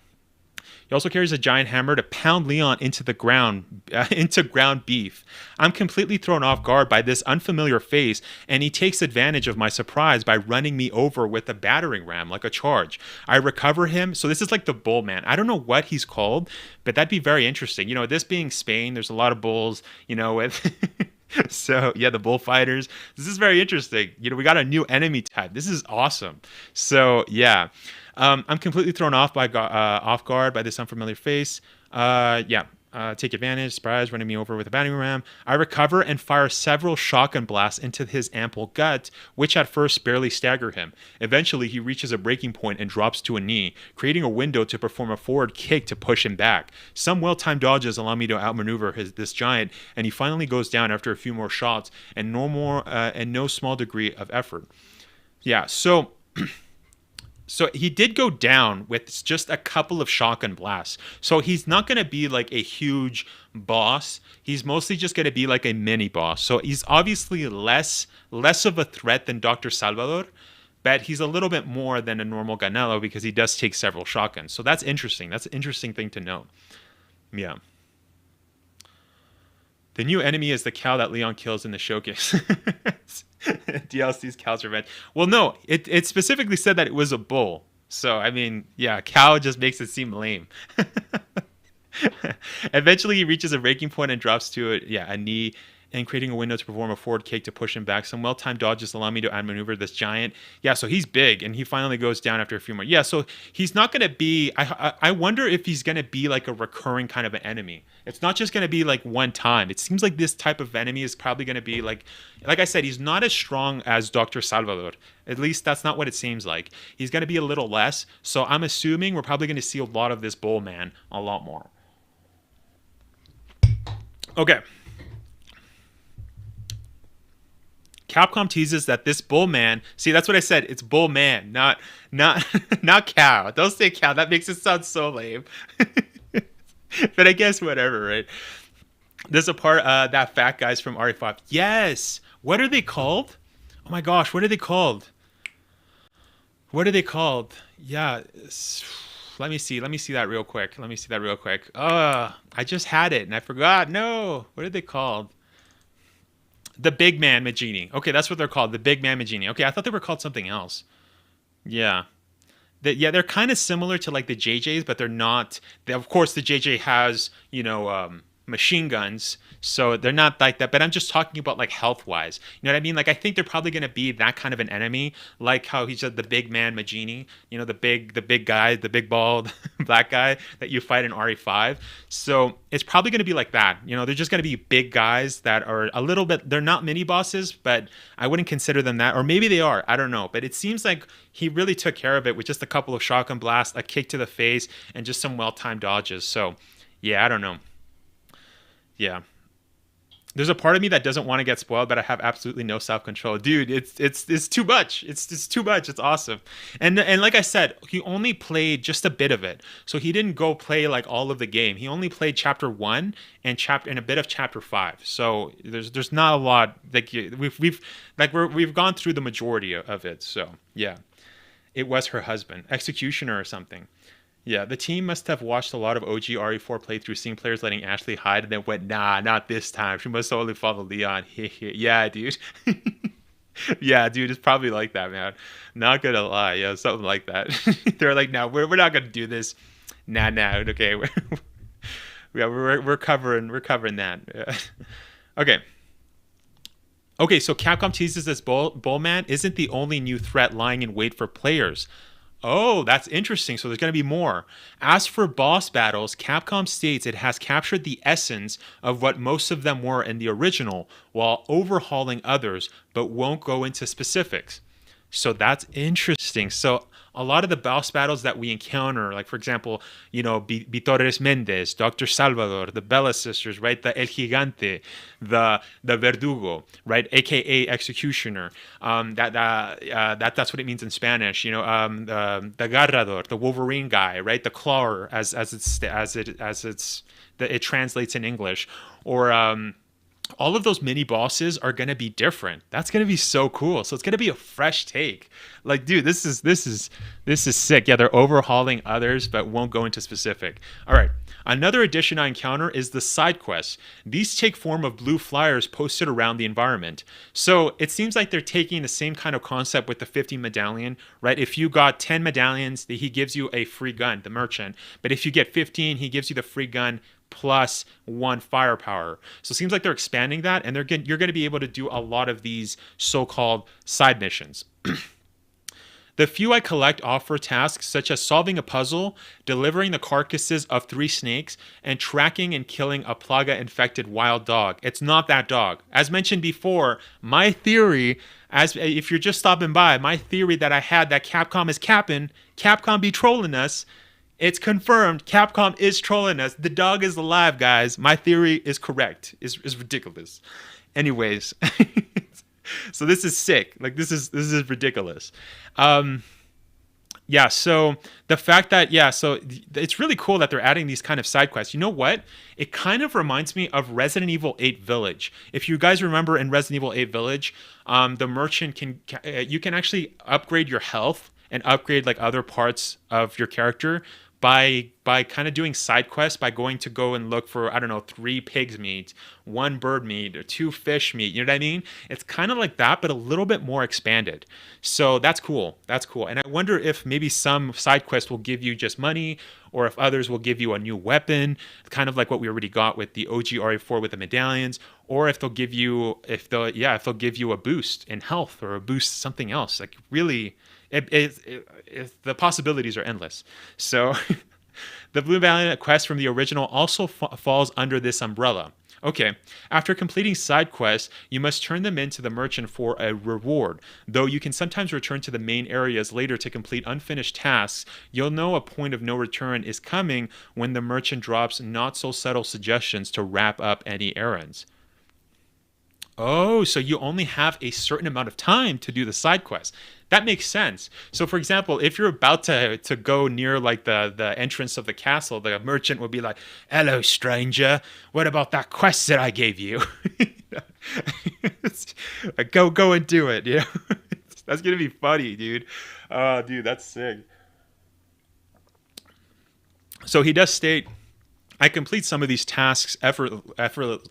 He also carries a giant hammer to pound Leon into the ground, into ground beef. I'm completely thrown off guard by this unfamiliar face, and he takes advantage of my surprise by running me over with a battering ram, like a charge. I recover him. So this is like the bull man. I don't know what he's called, but that'd be very interesting. This being Spain, there's a lot of bulls, with... So, yeah, the bullfighters. This is very interesting. We got a new enemy type. This is awesome. So, yeah. I'm completely thrown off guard by this unfamiliar face. Yeah. take advantage, surprise, running me over with a battering ram. I recover and fire several shotgun blasts into his ample gut, which at first barely stagger him. Eventually, he reaches a breaking point and drops to a knee, creating a window to perform a forward kick to push him back. Some well-timed dodges allow me to outmaneuver this giant, and he finally goes down after a few more shots and no small degree of effort. Yeah, so he did go down with just a couple of shotgun blasts. So he's not going to be like a huge boss. He's mostly just going to be like a mini boss. So he's obviously less of a threat than Dr. Salvador, but he's a little bit more than a normal Ganello because he does take several shotguns. So that's interesting. That's an interesting thing to know. Yeah. The new enemy is the cow that Leon kills in the showcase. DLC's Cow's Revenge. Well, no, it specifically said that it was a bull. So, I mean, yeah, cow just makes it seem lame. Eventually, he reaches a breaking point and drops to a knee, and creating a window to perform a forward kick to push him back. Some well-timed dodges allow me to outmaneuver this giant. Yeah, so he's big, and he finally goes down after a few more. Yeah, so he's not going to be... I wonder if he's going to be like a recurring kind of an enemy. It's not just going to be like one time. It seems like this type of enemy is probably going to be like I said, he's not as strong as Dr. Salvador. At least that's not what it seems like. He's going to be a little less. So I'm assuming we're probably going to see a lot of this bull man a lot more. Okay. Capcom teases that this bull man, see, that's what I said, it's bull man, not cow. Don't say cow, that makes it sound so lame. But I guess whatever, right? There's a part that fat guy's from RE5. Yes. What are they called? Oh my gosh, what are they called? Yeah. Let me see that real quick. I just had it and I forgot. No. What are they called? The Big Man Magini. Okay, that's what they're called. The Big Man Magini. Okay, I thought they were called something else. Yeah. They're kind of similar to like the JJs, but they're not. Of course, the JJ has, machine guns, so they're not like that. But I'm just talking about like health-wise. You know what I mean? Like I think they're probably going to be that kind of an enemy, like how he said the Big Man Magini. The big guy, the big bald black guy that you fight in RE5. So it's probably going to be like that. They're just going to be big guys that are a little bit. They're not mini bosses, but I wouldn't consider them that. Or maybe they are. I don't know. But it seems like he really took care of it with just a couple of shotgun blasts, a kick to the face, and just some well-timed dodges. So yeah, I don't know. Yeah. There's a part of me that doesn't want to get spoiled, but I have absolutely no self-control. Dude, it's too much. It's too much. It's awesome. And like I said, he only played just a bit of it. So he didn't go play like all of the game. He only played chapter 1 and a bit of chapter 5. So there's not a lot. Like we've gone through the majority of it. So, yeah. It was her husband, executioner or something. Yeah, the team must have watched a lot of OG RE4 playthroughs, seeing players letting Ashley hide, and then went, nah, not this time. She must only follow Leon. Yeah, dude. Yeah, dude, it's probably like that, man. Not gonna lie, yeah, something like that. They're like, no, we're not gonna do this. Nah, okay. We're covering that. Yeah. Okay, so Capcom teases this Bullman isn't the only new threat lying in wait for players. Oh, that's interesting. So there's going to be more. As for boss battles, Capcom states it has captured the essence of what most of them were in the original, while overhauling others, but won't go into specifics. So that's interesting. So a lot of the boss battles that we encounter, like for example, Vitores Mendez, Dr. Salvador, the Bella Sisters, right? The El Gigante, the Verdugo, right? AKA Executioner. That's what it means in Spanish. The Garrador, the Wolverine guy, right? The Clawer, as it translates in English, or all of those mini bosses are going to be different. That's going to be so cool. So it's going to be a fresh take. Like, dude, this is sick. Yeah, they're overhauling others, but won't go into specific. All right. Another addition I encounter is the side quests. These take form of blue flyers posted around the environment. So it seems like they're taking the same kind of concept with the 50 medallion, right? If you got 10 medallions, he gives you a free gun, the merchant. But if you get 15, he gives you the free gun plus 1 firepower. So it seems like they're expanding that, and you're going to be able to do a lot of these so-called side missions. The few I collect offer tasks such as solving a puzzle, delivering the carcasses of 3 snakes, and tracking and killing a plaga-infected wild dog. It's not that dog. As mentioned before, my theory, as if you're just stopping by, my theory that I had that Capcom is capping, Capcom be trolling us. It's confirmed. Capcom is trolling us. The dog is alive, guys. My theory is correct. Is ridiculous. Anyways, so this is sick. Like this is ridiculous. Yeah. So the fact that so it's really cool that they're adding these kind of side quests. You know what? It kind of reminds me of Resident Evil 8 Village. If you guys remember in Resident Evil 8 Village, the merchant you can actually upgrade your health and upgrade like other parts of your character by kind of doing side quests, by going to go and look for, I don't know, 3 pigs meat, 1 bird meat, or 2 fish meat. You know what I mean? It's kind of like that, but a little bit more expanded. So that's cool. That's cool. And I wonder if maybe some side quests will give you just money, or if others will give you a new weapon, kind of like what we already got with the OG RE4 with the medallions, or if they'll give you, if they'll give you a boost in health or a boost something else. Like really, the possibilities are endless. So the Blue Valiant quest from the original also falls under this umbrella. Okay, after completing side quests, you must turn them in to the merchant for a reward. Though you can sometimes return to the main areas later to complete unfinished tasks, you'll know a point of no return is coming when the merchant drops not so subtle suggestions to wrap up any errands. Oh, so you only have a certain amount of time to do the side quest. That makes sense. So, for example, if you're about to go near like the entrance of the castle, the merchant will be like, "Hello, stranger. What about that quest that I gave you? Go and do it." You know, that's gonna be funny, dude. Oh, dude, that's sick. So he does state, I complete some of these tasks effortlessly,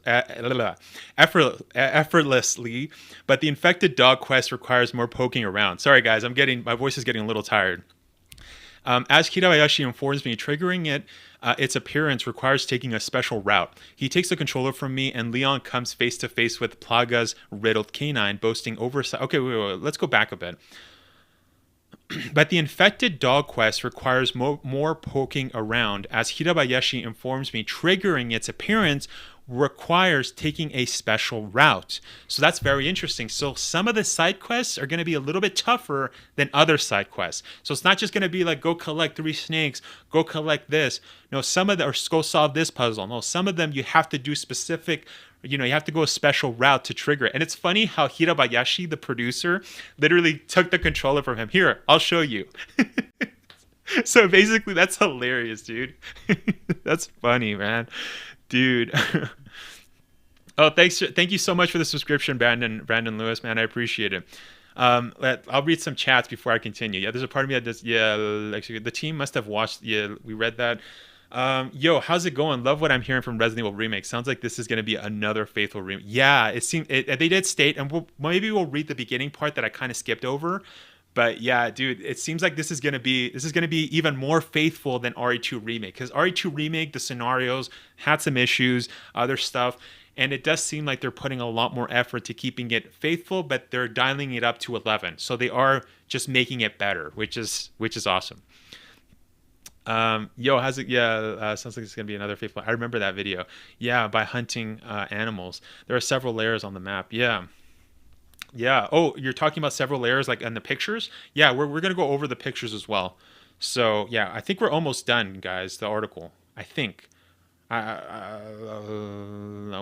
but the infected dog quest requires more poking around. Sorry, guys, my voice is getting a little tired. As Hirabayashi informs me, triggering its appearance requires taking a special route. He takes the controller from me, and Leon comes face to face with Plaga's riddled canine, boasting oversight. Okay, wait, let's go back a bit. But the infected dog quest requires more poking around. As Hirabayashi informs me, triggering its appearance requires taking a special route. So that's very interesting. So some of the side quests are going to be a little bit tougher than other side quests. So it's not just going to be like, go collect 3 snakes, go collect this. No, some of them, or go solve this puzzle. No, some of them you have to do specific, you have to go a special route to trigger it. And it's funny how Hirabayashi, the producer, literally took the controller from him. Here, I'll show you. So basically, that's hilarious, dude. That's funny, man. Dude. Oh, thank you so much for the subscription, Brandon Lewis, man. I appreciate it. I'll read some chats before I continue. Yeah, there's a part of me that does. Yeah, actually, the team must have watched. Yeah, we read that. Yo, how's it going? Love what I'm hearing from Resident Evil Remake. Sounds like this is going to be another faithful remake. Yeah, it seemed they did state, and maybe we'll read the beginning part that I kind of skipped over. But yeah, dude, it seems like this is gonna be even more faithful than RE2 Remake, because RE2 Remake, the scenarios had some issues, other stuff, and it does seem like they're putting a lot more effort to keeping it faithful, but they're dialing it up to 11, so they are just making it better, which is awesome. Yo, how's it? Yeah, sounds like it's gonna be another faithful. I remember that video. Yeah, by hunting animals. There are several layers on the map. Yeah. Yeah. Oh, you're talking about several layers like in the pictures? Yeah, we're going to go over the pictures as well. So, yeah, I think we're almost done, guys, the article. I think. No,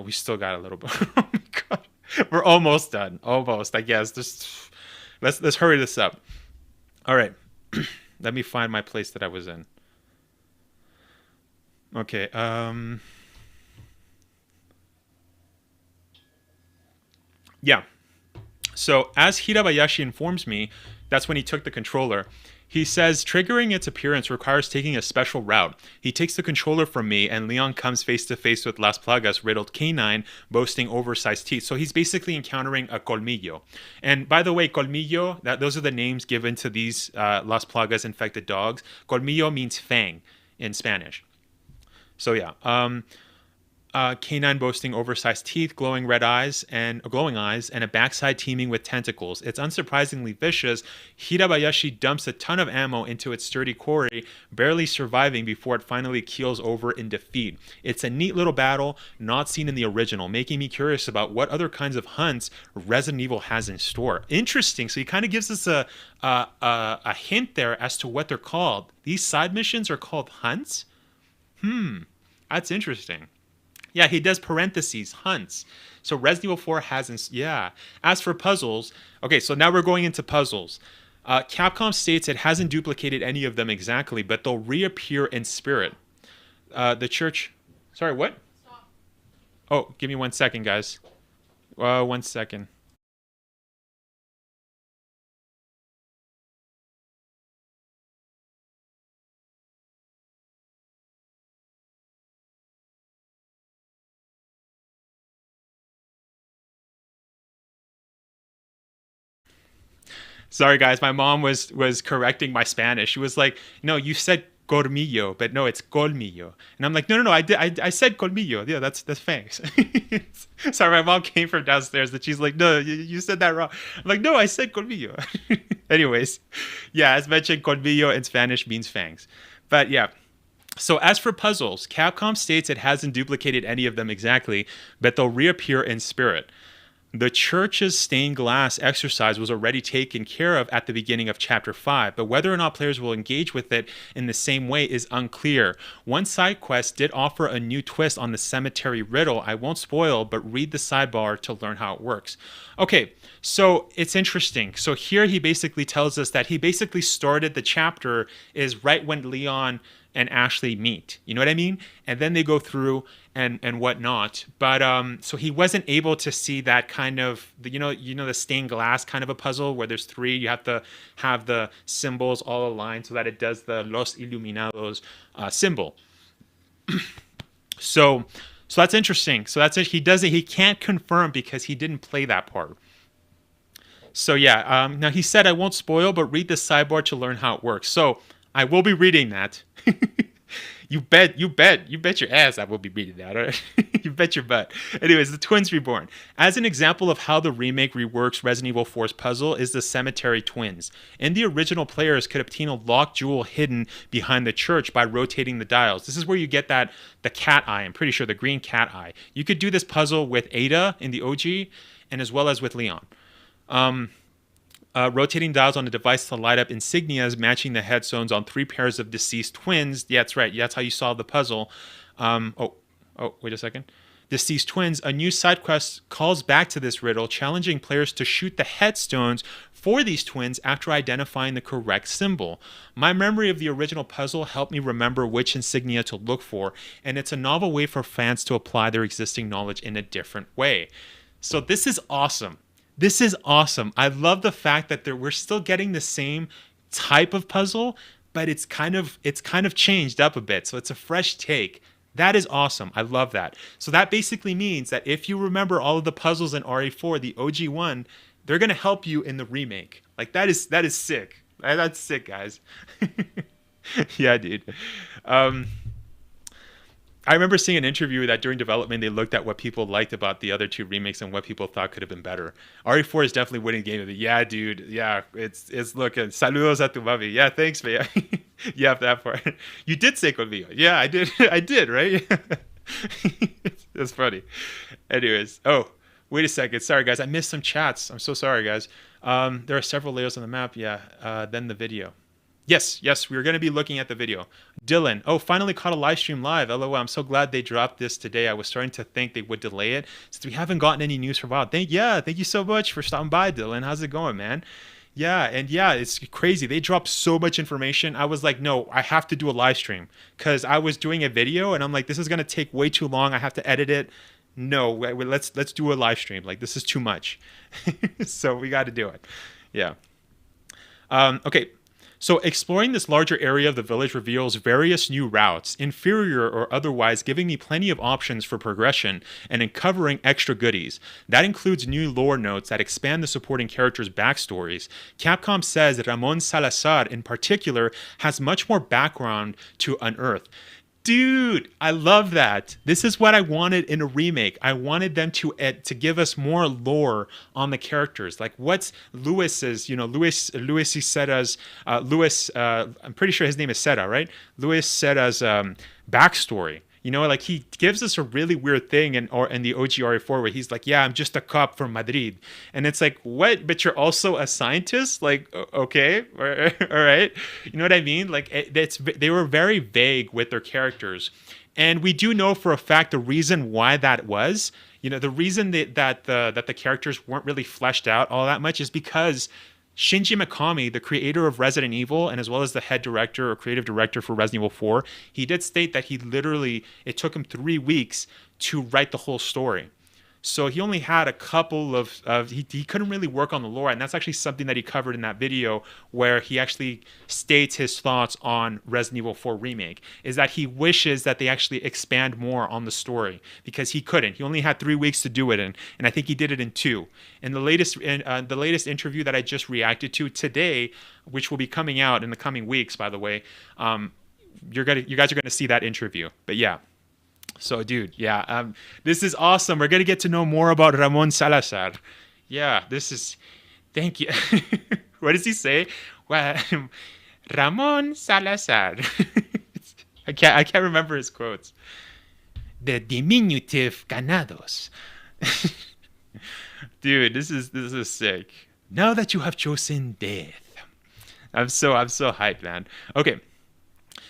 we still got a little bit. Oh my God. We're almost done. Almost, I guess. Just let's hurry this up. All right. Let me find my place that I was in. Okay. Yeah. So as Hirabayashi informs me, that's when he took the controller. He says triggering its appearance requires taking a special route. He takes the controller from me, and Leon comes face to face with Las Plagas' riddled canine, boasting oversized teeth. So he's basically encountering a colmillo. And by the way, colmillo, those are the names given to these Las Plagas infected dogs. Colmillo means fang in Spanish. So yeah. canine boasting oversized teeth, glowing eyes, and a backside teeming with tentacles. It's unsurprisingly vicious. Hirabayashi dumps a ton of ammo into its sturdy quarry, barely surviving before it finally keels over in defeat. It's a neat little battle, not seen in the original, making me curious about what other kinds of hunts Resident Evil has in store. Interesting. So he kind of gives us a hint there as to what they're called. These side missions are called hunts? That's interesting. Yeah, he does parentheses, hunts. So Resident Evil 4 hasn't, yeah. As for puzzles, okay, so now we're going into puzzles. Capcom states it hasn't duplicated any of them exactly, but they'll reappear in spirit. The church, sorry, what? Stop. Oh, give me 1 second, guys. 1 second. Sorry, guys. My mom was correcting my Spanish. She was like, "No, you said colmillo, but no, it's colmillo." And I'm like, "No, no, no. I said colmillo. Yeah, that's fangs." Sorry, my mom came from downstairs, and she's like, "No, you said that wrong." I'm like, "No, I said colmillo." Anyways, yeah, as mentioned, colmillo in Spanish means fangs. But yeah. So as for puzzles, Capcom states it hasn't duplicated any of them exactly, but they'll reappear in spirit. The church's stained glass exercise was already taken care of at the beginning of Chapter 5, but whether or not players will engage with it in the same way is unclear. One side quest did offer a new twist on the cemetery riddle. I won't spoil, but read the sidebar to learn how it works. Okay, so it's interesting. So here he basically tells us that he basically started the chapter is right when Leon and Ashley meet. You know what I mean? And then they go through and whatnot. But so he wasn't able to see that kind of the stained glass kind of a puzzle where there's three. You have to have the symbols all aligned so that it does the Los Iluminados symbol. So that's interesting. So that's it. He does it. He can't confirm because he didn't play that part. So yeah. Now he said I won't spoil, but read the sidebar to learn how it works. So I will be reading that. You bet your ass I will be reading that. All right? You bet your butt. Anyways, the Twins Reborn. As an example of how the remake reworks Resident Evil 4's puzzle is the Cemetery Twins. In the original, players could obtain a locked jewel hidden behind the church by rotating the dials. This is where you get the cat eye. I'm pretty sure the green cat eye. You could do this puzzle with Eder in the OG, and as well as with Leon. Rotating dials on the device to light up insignias matching the headstones on 3 pairs of deceased twins. Yeah, that's right. That's how you solve the puzzle. Wait a second. Deceased Twins, a new side quest calls back to this riddle, challenging players to shoot the headstones for these twins after identifying the correct symbol. My memory of the original puzzle helped me remember which insignia to look for, and it's a novel way for fans to apply their existing knowledge in a different way. So this is awesome. This is awesome. I love the fact that we're still getting the same type of puzzle, but it's kind of changed up a bit. So it's a fresh take. That is awesome. I love that. So that basically means that if you remember all of the puzzles in RE4, the OG one, they're going to help you in the remake. Like that is sick. That's sick, guys. Yeah, dude. I remember seeing an interview that during development, they looked at what people liked about the other 2 remakes and what people thought could have been better. RE4 is definitely winning game of it. Yeah, dude. Yeah, it's looking. Saludos a tu mami. Yeah, thanks, man. Yeah, that part. You did say conmigo. Yeah, I did. I did, right? That's funny. Anyways. Oh, wait a second. Sorry, guys. I missed some chats. I'm so sorry, guys. There are several layers on the map. Yeah. Then the video. Yes, we're going to be looking at the video. Dylan, finally caught a live stream live. LOL, I'm so glad they dropped this today. I was starting to think they would delay it since we haven't gotten any news for a while. Thank you so much for stopping by, Dylan. How's it going, man? Yeah, it's crazy. They dropped so much information. I was like, no, I have to do a live stream because I was doing a video and I'm like, this is going to take way too long. I have to edit it. No, let's do a live stream. Like, this is too much. So we got to do it. Yeah. Okay. So exploring this larger area of the village reveals various new routes, inferior or otherwise, giving me plenty of options for progression and uncovering extra goodies. That includes new lore notes that expand the supporting characters' backstories. Capcom says that Ramon Salazar in particular has much more background to unearth. Dude, I love that. This is what I wanted in a remake. I wanted them to give us more lore on the characters. Like what's Lewis's, Louis Seta's I'm pretty sure his name is Seta, right? Louis Seta's backstory. Like he gives us a really weird thing in the OG RE4 where he's like, "Yeah, I'm just a cop from Madrid," and it's like, "What? But you're also a scientist?" Like, okay, all right, you know what I mean? Like, they were very vague with their characters, and we do know for a fact the reason why that was. The reason that the characters weren't really fleshed out all that much is because Shinji Mikami, the creator of Resident Evil, and as well as the head director or creative director for Resident Evil 4, he did state that it took him 3 weeks to write the whole story. So he only had a couple he couldn't really work on the lore, and that's actually something that he covered in that video where he actually states his thoughts on Resident Evil 4 Remake, is that he wishes that they actually expand more on the story because he couldn't. He only had 3 weeks to do it in, and I think he did it in 2. And the latest interview that I just reacted to today, which will be coming out in the coming weeks, by the way, you guys are gonna see that interview. But yeah. So, dude, yeah, this is awesome. We're going to get to know more about Ramon Salazar. Yeah, thank you. What does he say? Well, Ramon Salazar. I can't remember his quotes. The diminutive ganados. Dude, this is sick. Now that you have chosen death. I'm so hyped, man. Okay.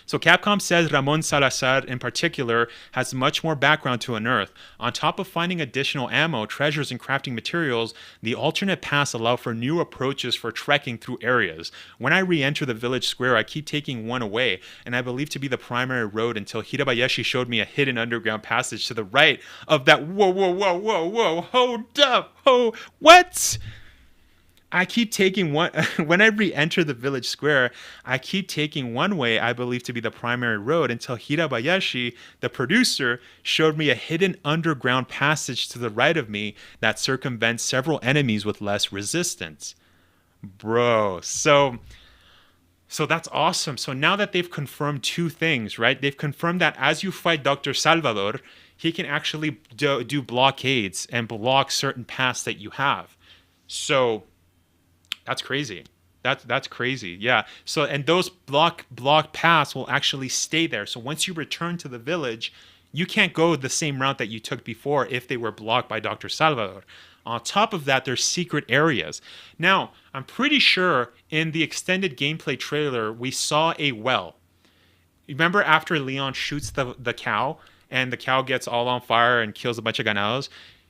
So Capcom says Ramon Salazar in particular has much more background to Unearth. On top of finding additional ammo, treasures, and crafting materials, the alternate paths allow for new approaches for trekking through areas. When I re-enter the village square, I keep taking one away, and I believe to be the primary road until Hirabayashi showed me a hidden underground passage to the right of that. Whoa, hold up, what? I keep taking one when I re-enter the village square. I keep taking one way I believe to be the primary road until Hirabayashi, the producer, showed me a hidden underground passage to the right of me that circumvents several enemies with less resistance. Bro, so that's awesome. So now that they've confirmed 2 things, right? They've confirmed that as you fight Dr. Salvador, he can actually do blockades and block certain paths that you have. So that's crazy. That's crazy. Yeah. So, and those block paths will actually stay there. So once you return to the village, you can't go the same route that you took before if they were blocked by Dr. Salvador. On top of that, there's secret areas. Now, I'm pretty sure in the extended gameplay trailer, we saw a well. Remember after Leon shoots the cow and the cow gets all on fire and kills a bunch of ganados?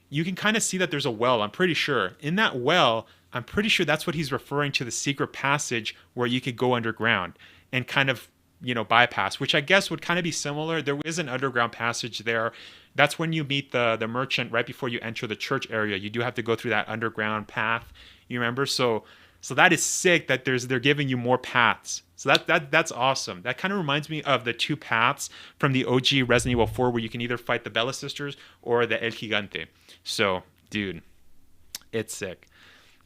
You can kind of see that there's a well, I'm pretty sure. In that well, I'm pretty sure that's what he's referring to, the secret passage where you could go underground and kind of, bypass, which I guess would kind of be similar. There is an underground passage there. That's when you meet the merchant right before you enter the church area. You do have to go through that underground path. You remember? So that is sick that they're giving you more paths. So that's awesome. That kind of reminds me of the 2 paths from the OG Resident Evil 4 where you can either fight the Bella sisters or the El Gigante. So, dude, it's sick.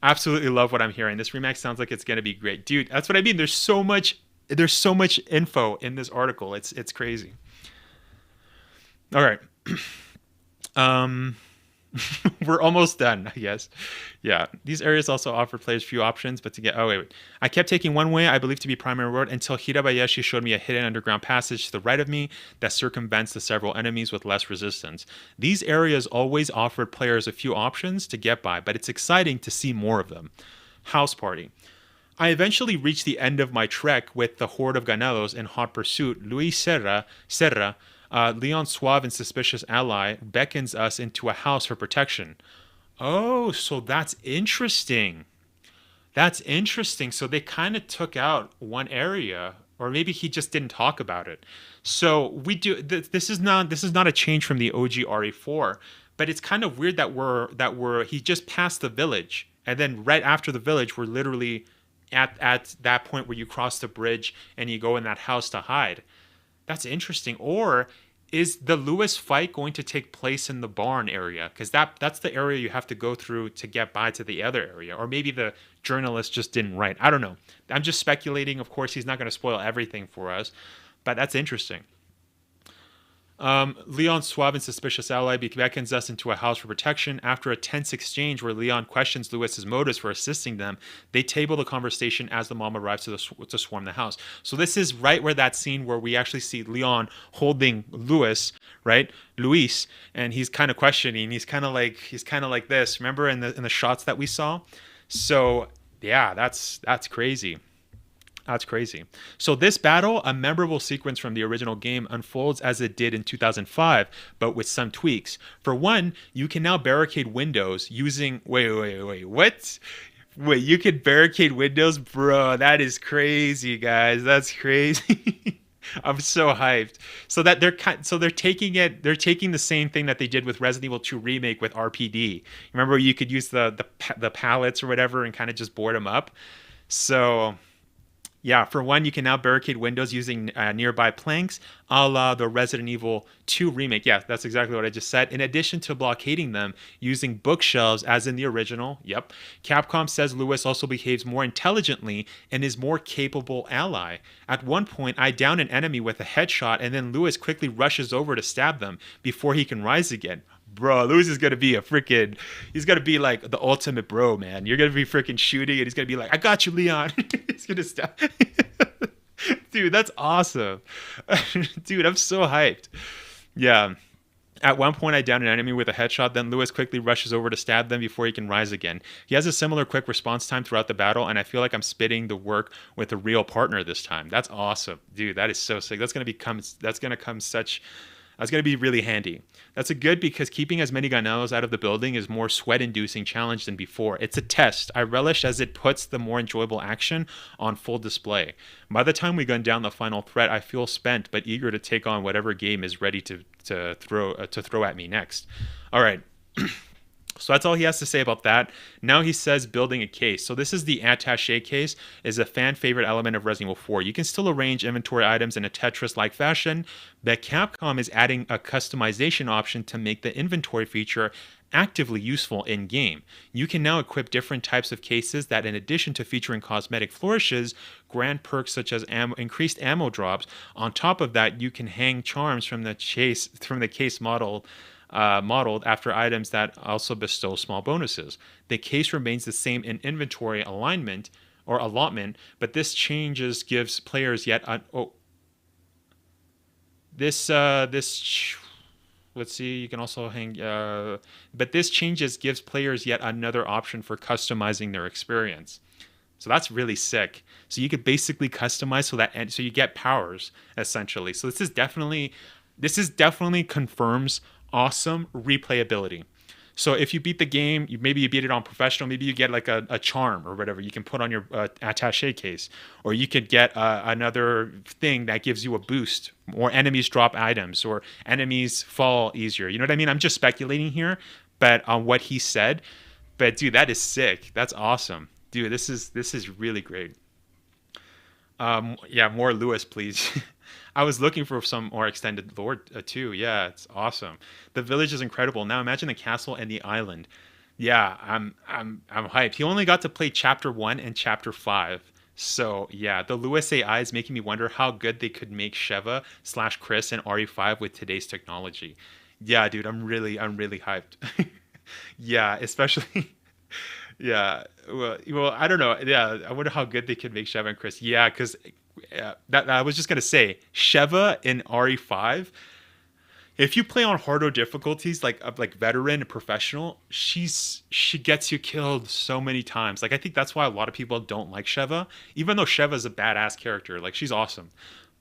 Absolutely love what I'm hearing. This remake sounds like it's going to be great. Dude, that's what I mean. There's so much info in this article. It's crazy. All right. We're almost done, I guess. Yeah. These areas also offer players few options, but wait. I kept taking one way I believe to be primary road until Hirabayashi showed me a hidden underground passage to the right of me that circumvents the several enemies with less resistance. These areas always offered players a few options to get by, but it's exciting to see more of them. House Party. I eventually reached the end of my trek with the horde of ganados in hot pursuit. Luis Serra, Leon's suave and suspicious ally, beckons us into a house for protection. Oh, so that's interesting. So they kind of took out one area, or maybe he just didn't talk about it. So we do. This is not a change from the OG RE4, but it's kind of weird that he just passed the village, and then right after the village, we're literally at that point where you cross the bridge and you go in that house to hide. That's interesting. Or is the Lewis fight going to take place in the barn area? Because that's the area you have to go through to get by to the other area. Or maybe the journalist just didn't write. I don't know. I'm just speculating. Of course, he's not going to spoil everything for us. But that's interesting. Leon's suave and suspicious ally beckons us into a house for protection. After a tense exchange where Leon questions Lewis's motives for assisting them, they table the conversation as the mom arrives to swarm the house. So this is right where that scene where we actually see Leon holding Lewis, right, Luis, and he's kind of questioning. He's kind of like this. Remember in the shots that we saw? So yeah, that's crazy. That's crazy. So this battle, a memorable sequence from the original game, unfolds as it did in 2005, but with some tweaks. For one, you can now barricade windows using... Wait, what? Wait, you can barricade windows? Bro, that is crazy, guys. That's crazy. I'm so hyped. So that they're taking the same thing that they did with Resident Evil 2 Remake with R.P.D. Remember, you could use the pallets or whatever and kind of just board them up. So... yeah, for one, you can now barricade windows using nearby planks, a la the Resident Evil 2 Remake. Yeah, that's exactly what I just said. In addition to blockading them using bookshelves as in the original, yep, Capcom says Lewis also behaves more intelligently and is more capable ally. At one point, I down an enemy with a headshot and then Lewis quickly rushes over to stab them before he can rise again. Bro, Lewis is gonna be he's gonna be like the ultimate bro, man. You're gonna be freaking shooting and he's gonna be like, I got you, Leon. He's gonna stop. Dude, that's awesome. Dude, I'm so hyped. Yeah. At one point, I downed an enemy with a headshot, then Lewis quickly rushes over to stab them before he can rise again. He has a similar quick response time throughout the battle, and I feel like I'm spitting the work with a real partner this time. That's awesome. Dude, that is so sick. That's gonna be really handy. That's a good because keeping as many Ganelos out of the building is more sweat-inducing challenge than before. It's a test. I relish as it puts the more enjoyable action on full display. By the time we gun down the final threat, I feel spent but eager to take on whatever game is ready to throw at me next. All right. So that's all he has to say about that. Now he says building a case. So this is the attaché case, is a fan favorite element of Resident Evil 4. You can still arrange inventory items in a Tetris-like fashion, but Capcom is adding a customization option to make the inventory feature actively useful in-game. You can now equip different types of cases that, in addition to featuring cosmetic flourishes, grant perks such as increased ammo drops. On top of that, you can hang charms from the case modeled after items that also bestow small bonuses. The case remains the same in inventory alignment or allotment, but this changes gives players yet let's see, you can also hang but this changes gives players yet another option for customizing their experience. So that's really sick. So you could basically customize so you get powers essentially. So this definitely confirms awesome replayability. So if you beat the game, maybe you beat it on professional, maybe you get like a charm or whatever you can put on your attaché case, or you could get another thing that gives you a boost, or enemies drop items, or enemies fall easier. You know what I mean? I'm just speculating here, but on what he said. But dude, that is sick. That's awesome, dude. This is really great. Yeah, more Lewis, please. I was looking for some more extended lore too. Yeah, it's awesome. The village is incredible. Now imagine the castle and the island. Yeah, I'm hyped. He only got to play chapter 1 and chapter 5. So yeah, the Lewis AI is making me wonder how good they could make Sheva / Chris and RE5 with today's technology. Yeah, dude, I'm really hyped. Yeah, especially yeah. Well, I don't know. Yeah, I wonder how good they could make Sheva and Chris. Yeah, because that I was just gonna say, Sheva in RE5. If you play on harder difficulties, like veteran and professional, she gets you killed so many times. Like I think that's why a lot of people don't like Sheva, even though Sheva is a badass character. Like she's awesome,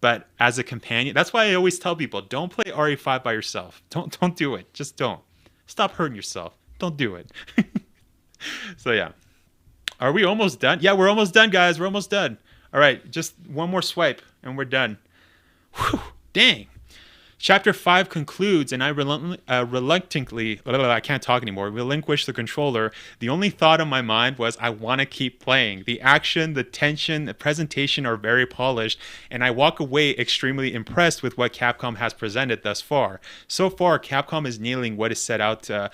but as a companion, that's why I always tell people don't play RE5 by yourself. Don't do it. Just don't. Stop hurting yourself. Don't do it. So yeah. Are we almost done? Yeah, we're almost done, guys. We're almost done. All right, just one more swipe and we're done. Whew, dang. Chapter 5 concludes, and I reluctantly, I can't talk anymore, relinquish the controller. The only thought in my mind was, I want to keep playing. The action, the tension, the presentation are very polished, and I walk away extremely impressed with what Capcom has presented thus far. So far, Capcom is nailing what it set out to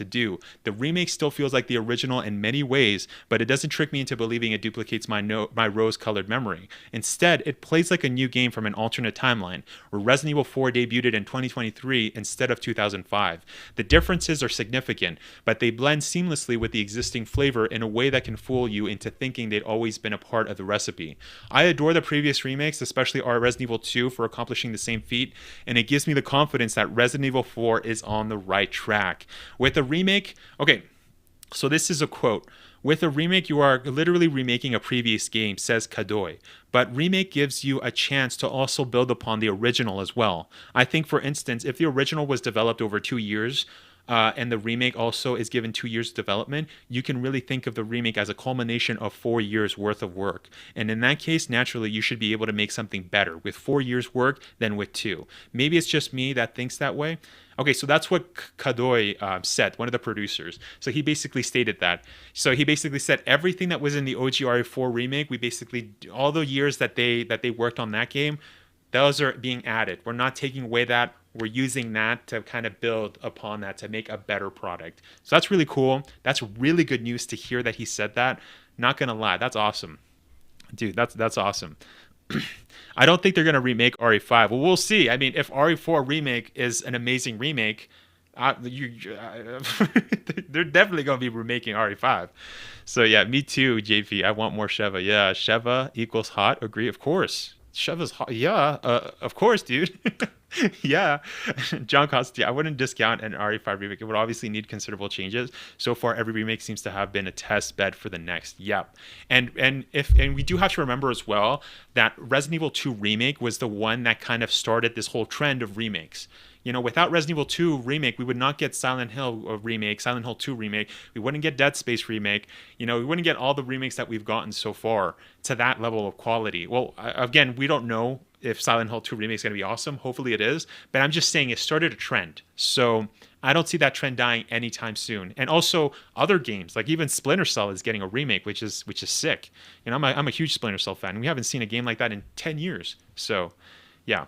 do. The remake still feels like the original in many ways, but it doesn't trick me into believing it duplicates my rose-colored memory. Instead, it plays like a new game from an alternate timeline, where Resident Evil Evil 4 debuted in 2023 instead of 2005. The differences are significant, but they blend seamlessly with the existing flavor in a way that can fool you into thinking they'd always been a part of the recipe. I adore the previous remakes, especially our Resident Evil 2, for accomplishing the same feat, and it gives me the confidence that Resident Evil 4 is on the right track. With the remake, okay, so this is a quote. With a remake, you are literally remaking a previous game, says Kadoy. But remake gives you a chance to also build upon the original as well. I think, for instance, if the original was developed over 2 years, and the remake also is given 2 years of development, you can really think of the remake as a culmination of 4 years worth of work. And in that case, naturally, you should be able to make something better with 4 years work than with 2. Maybe it's just me that thinks that way. Okay, so that's what Kadoy said, one of the producers. So he basically stated that. So he basically said everything that was in the OG RE4 remake, we basically, all the years that they worked on that game, those are being added. We're not taking away that. We're using that to kind of build upon that to make a better product. So that's really cool. That's really good news to hear that he said that. Not gonna lie, that's awesome. Dude, that's awesome. I don't think they're going to remake RE5. Well, we'll see. I mean, if RE4 Remake is an amazing remake, they're definitely going to be remaking RE5. So, yeah, me too, JP. I want more Sheva. Yeah, Sheva equals hot. Agree, of course. Sheva's hot. Yeah, of course, dude. Yeah. John Costi, I wouldn't discount an RE5 remake. It would obviously need considerable changes. So far, every remake seems to have been a test bed for the next. Yep. And we do have to remember as well that Resident Evil 2 Remake was the one that kind of started this whole trend of remakes. You know, without Resident Evil 2 Remake, we would not get Silent Hill Remake, Silent Hill 2 Remake. We wouldn't get Dead Space Remake. You know, we wouldn't get all the remakes that we've gotten so far to that level of quality. Well, again, we don't know if Silent Hill 2 Remake is going to be awesome. Hopefully it is. But I'm just saying it started a trend. So I don't see that trend dying anytime soon. And also other games, like even Splinter Cell is getting a remake, which is sick. You know, I'm a huge Splinter Cell fan. We haven't seen a game like that in 10 years. So, yeah.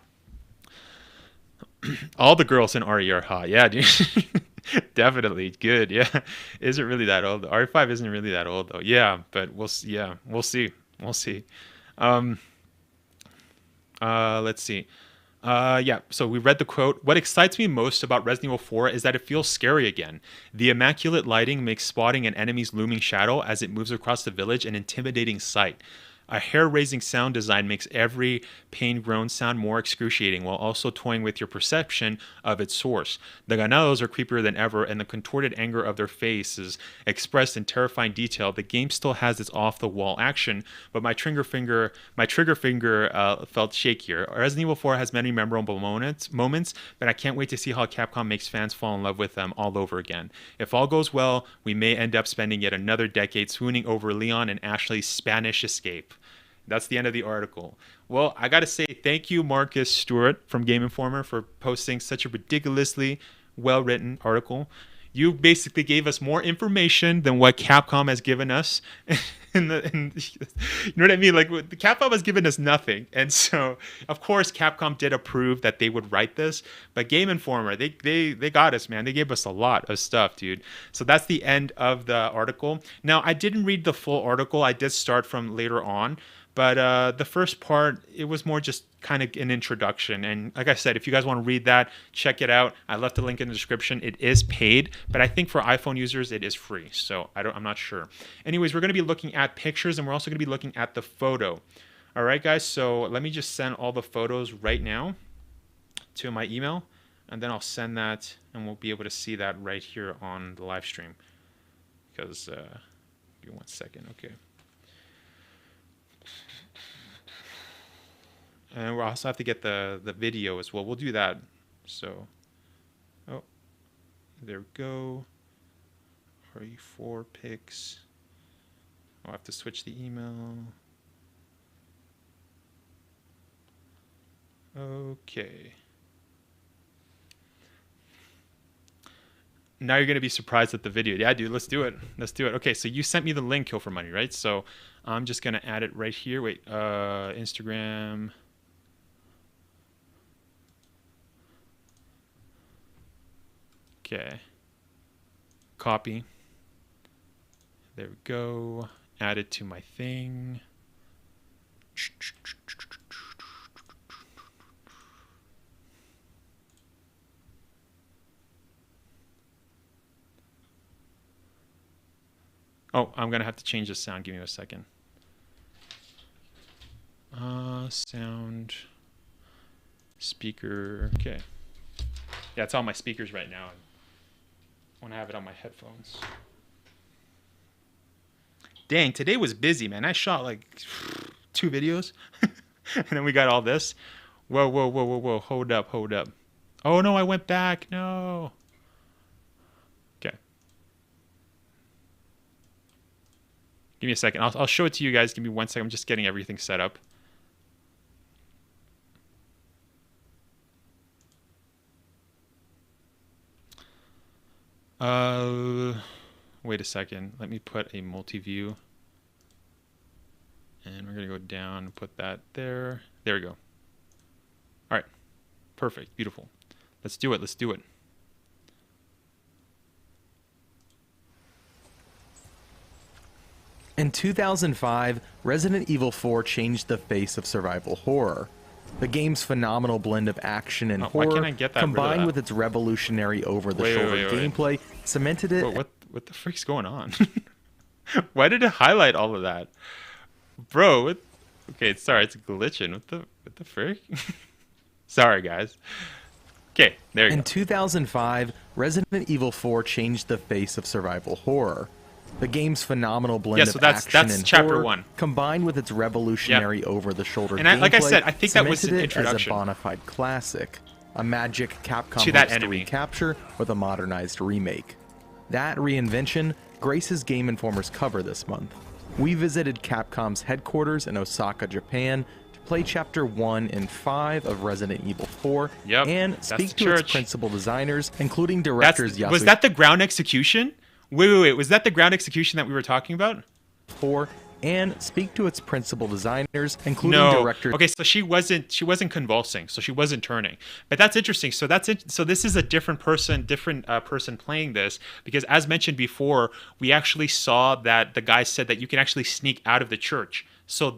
All the girls in RE are hot. Yeah, dude. Definitely. Good. Yeah. Is it really that old? RE5 isn't really that old though. Yeah, but we'll see. We'll see. Let's see. Yeah, so we read the quote. What excites me most about Resident Evil 4 is that it feels scary again. The immaculate lighting makes spotting an enemy's looming shadow as it moves across the village an intimidating sight. A hair-raising sound design makes every pain groan sound more excruciating while also toying with your perception of its source. The ganados are creepier than ever, and the contorted anger of their faces expressed in terrifying detail. The game still has its off-the-wall action, but my trigger finger felt shakier. Resident Evil 4 has many memorable moments, but I can't wait to see how Capcom makes fans fall in love with them all over again. If all goes well, we may end up spending yet another decade swooning over Leon and Ashley's Spanish escape. That's the end of the article. Well, I got to say thank you, Marcus Stewart from Game Informer, for posting such a ridiculously well-written article. You basically gave us more information than what Capcom has given us. You know what I mean? Like, the Capcom has given us nothing. And so, of course, Capcom did approve that they would write this. But Game Informer, they got us, man. They gave us a lot of stuff, dude. So that's the end of the article. Now, I didn't read the full article. I did start from later on. But the first part, it was more just kind of an introduction. And like I said, if you guys want to read that, check it out. I left the link in the description. It is paid, but I think for iPhone users, it is free. So I'm not sure. Anyways, we're going to be looking at pictures, and we're also going to be looking at the photo. All right, guys. So let me just send all the photos right now to my email, and then I'll send that, and we'll be able to see that right here on the live stream. Because, give me 1 second. Okay. And we'll also have to get the video as well. We'll do that. So, oh, there we go. RE4 pics. I'll have to switch the email. Okay. Now you're going to be surprised at the video. Yeah, dude, let's do it. Let's do it. Okay, so you sent me the link, Kill for Money, right? So I'm just going to add it right here. Wait, Instagram. Okay. Copy. There we go. Add it to my thing. Oh, I'm going to have to change the sound. Give me a second. Sound. Speaker. Okay. Yeah, it's on my speakers right now. I want to have it on my headphones. Dang, today was busy, man. I shot like 2 videos. And then we got all this. Whoa, whoa, whoa, whoa, whoa. Hold up, hold up. Oh, no, I went back. No. Okay. Give me a second. I'll show it to you guys. Give me 1 second. I'm just getting everything set up. Wait a second. Let me put a multi-view. And we're going to go down and put that there. There we go. All right. Perfect. Beautiful. Let's do it. Let's do it. In 2005, Resident Evil 4 changed the face of survival horror. The game's phenomenal blend of action and horror, combined with its revolutionary over-the-shoulder gameplay, cemented it... What the frick's going on? Why did it highlight all of that? Bro, okay, sorry, it's glitching. What the frick? Sorry, guys. Okay, there you go. In 2005, Resident Evil 4 changed the face of survival horror. The game's phenomenal blend of action and chapter horror, 1. combined with its revolutionary over-the-shoulder gameplay, like I said, I think that was an introduction as a bona fide classic, a magic Capcom to that hopes to recapture with a modernized remake. That reinvention graces Game Informer's cover this month. We visited Capcom's headquarters in Osaka, Japan, to play Chapter 1 and 5 of Resident Evil 4, and speak to its principal designers, including directors Yasuhiro. Was that the ground execution? Wait. Was that the ground execution that we were talking about? 4, and speak to its principal designers, including directors. Okay, so she wasn't convulsing, so she wasn't turning. But that's interesting. So that's it. So this is a different person playing this, because as mentioned before, we actually saw that the guy said that you can actually sneak out of the church. So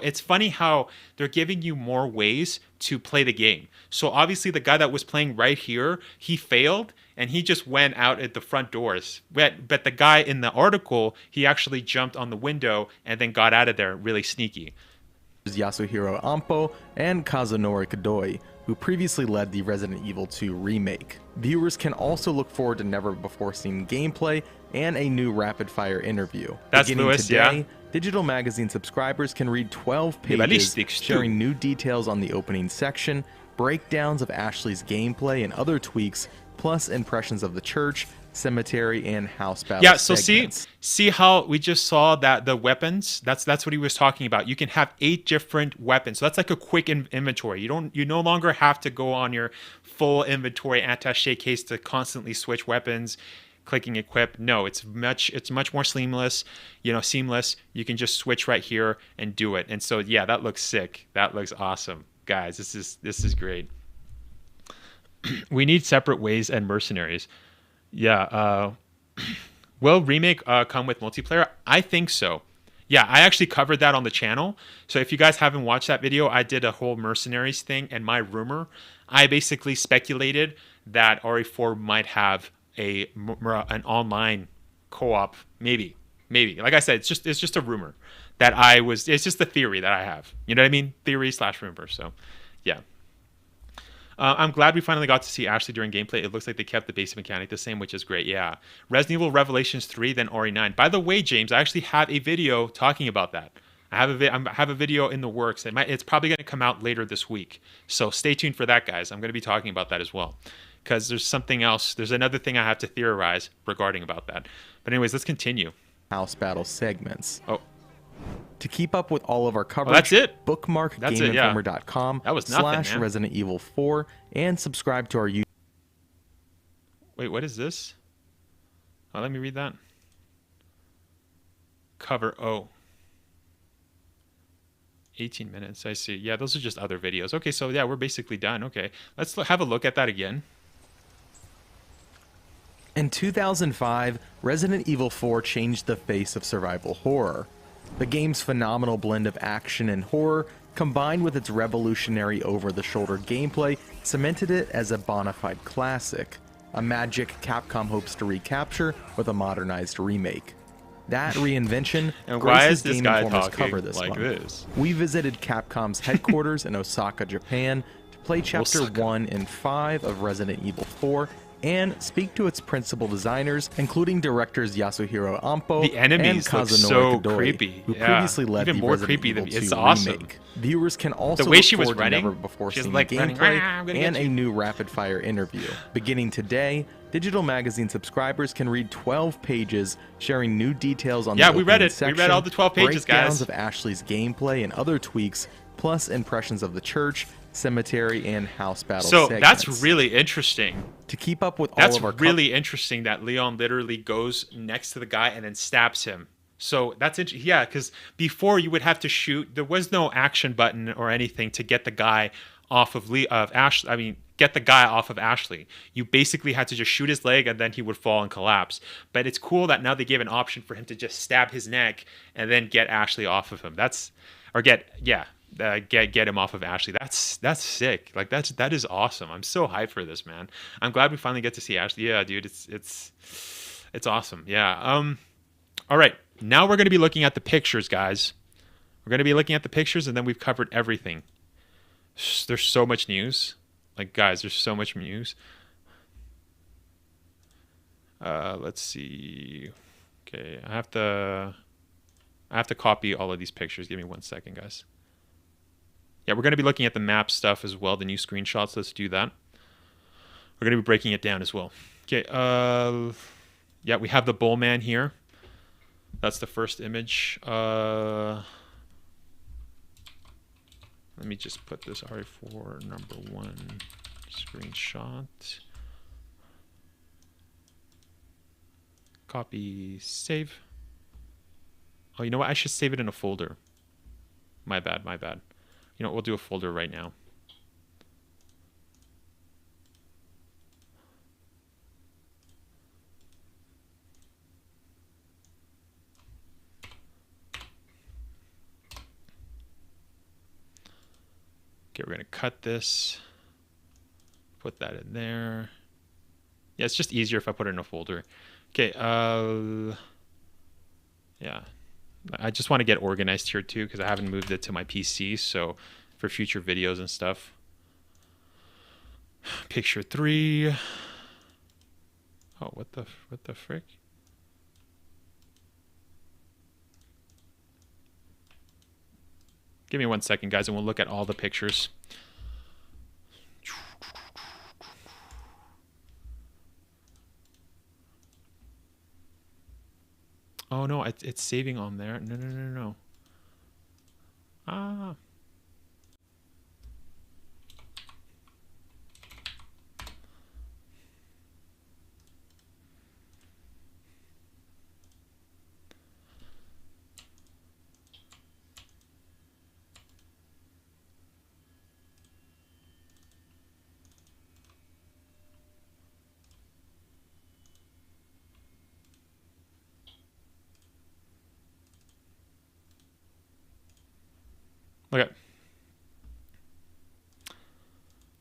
it's funny how they're giving you more ways to play the game. So obviously the guy that was playing right here, he failed and he just went out at the front doors. But the guy in the article, he actually jumped on the window and then got out of there really sneaky. Yasuhiro Ampo and Kazunori Kadoi, who previously led the Resident Evil 2 remake. Viewers can also look forward to never-before-seen gameplay and a new rapid-fire interview. That's Beginning Lewis, today, yeah. Digital Magazine subscribers can read 12 pages sharing new details on the opening section, breakdowns of Ashley's gameplay and other tweaks, plus impressions of the church, cemetery, and house battle segments. See how we just saw that the weapons, that's what he was talking about. You can have 8 different weapons. So that's like a quick inventory. You no longer have to go on your full inventory attaché case to constantly switch weapons, clicking equip. No, it's much more seamless. Seamless. You can just switch right here and do it. And so yeah, that looks sick. That looks awesome. Guys, this is great. We need separate ways and mercenaries. Yeah. Will Remake come with multiplayer? I think so. Yeah, I actually covered that on the channel. So if you guys haven't watched that video, I did a whole mercenaries thing. And my rumor, I basically speculated that RE4 might have an online co-op. Maybe. Like I said, it's just a rumor it's just a theory that I have. You know what I mean? Theory/rumor. So, yeah. I'm glad we finally got to see Ashley during gameplay. It looks like they kept the basic mechanic the same, which is great. Yeah. Resident Evil Revelations 3, then RE9. By the way, James, I actually have a video talking about that. I have a video in the works. It's probably going to come out later this week. So stay tuned for that, guys. I'm going to be talking about that as well. Because there's something else. There's another thing I have to theorize regarding about that. But anyways, let's continue. House battle segments. Oh. To keep up with all of our coverage, that's it. Bookmark GameInformer.com / Resident Evil 4 and subscribe to our YouTube. Wait, what is this? Oh, let me read that. Cover 18 minutes. I see. Yeah, those are just other videos. Okay, so yeah, we're basically done. Okay, let's have a look at that again. In 2005, Resident Evil 4 changed the face of survival horror. The game's phenomenal blend of action and horror, combined with its revolutionary over-the-shoulder gameplay, cemented it as a bona fide classic, a magic Capcom hopes to recapture with a modernized remake. That reinvention And why is graces this Game guy Informer's talking cover this like month. this? We visited Capcom's headquarters in Osaka, Japan, to play Chapter Osaka. 1 and 5 of Resident Evil 4 and speak to its principal designers, including directors Yasuhiro Ampo The and enemies look Kazunori so Kadoi, creepy. who Yeah, previously led even the more Resident creepy Evil than 2 it's awesome. remake. Viewers can also way look she was forward to running, never-before-seen like running, gameplay I'm gonna get and a you. new rapid-fire interview. Beginning today, Digital Magazine subscribers can read 12 pages sharing new details on Yeah, the we read opening it. We section, read all the 12 pages, breakdowns guys. of Ashley's gameplay and other tweaks, plus impressions of the church, cemetery, and house battle So segments. that's really interesting. To keep up with all That's of our really interesting that Leon literally goes next to the guy and then stabs him. So that's interesting. Yeah, because before you would have to shoot. There was no action button or anything to get the guy off of Ashley. I mean, get the guy off of Ashley. You basically had to just shoot his leg and then he would fall and collapse. But it's cool that now they gave an option for him to just stab his neck and then get Ashley off of him. Get him off of Ashley. That's sick. Like that is awesome. I'm so hyped for this, man. I'm glad we finally get to see Ashley. Yeah, dude, it's awesome. Yeah. All right. Now we're going to be looking at the pictures, guys. We're going to be looking at the pictures, and then we've covered everything. There's so much news. Like, guys, there's so much news. Let's see. Okay, I have to copy all of these pictures. Give me 1 second, guys. Yeah, we're going to be looking at the map stuff as well, the new screenshots. Let's do that. We're going to be breaking it down as well. Okay, yeah, we have the bull man here. That's the first image. Let me just put this RE4 number 1 screenshot. Copy, save. Oh, you know what? I should save it in a folder. My bad, my bad. You know what? We'll do a folder right now. Okay, we're going to cut this. Put that in there. Yeah, it's just easier if I put it in a folder. Okay, yeah. I just want to get organized here too because I haven't moved it to my PC, so for future videos and stuff. Picture 3. Oh, what the frick? Give me 1 second, guys, and we'll look at all the pictures. Oh no, it's saving on there. No. Ah. Okay.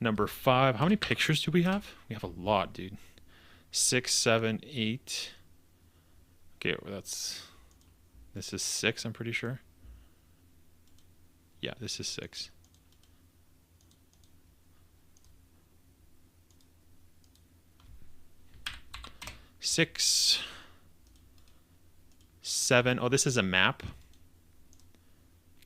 Number 5. How many pictures do we have? We have a lot, dude. 6, 7, 8. Okay, well, this is 6, I'm pretty sure. Yeah, this is 6. Six, 7. Oh, this is a map.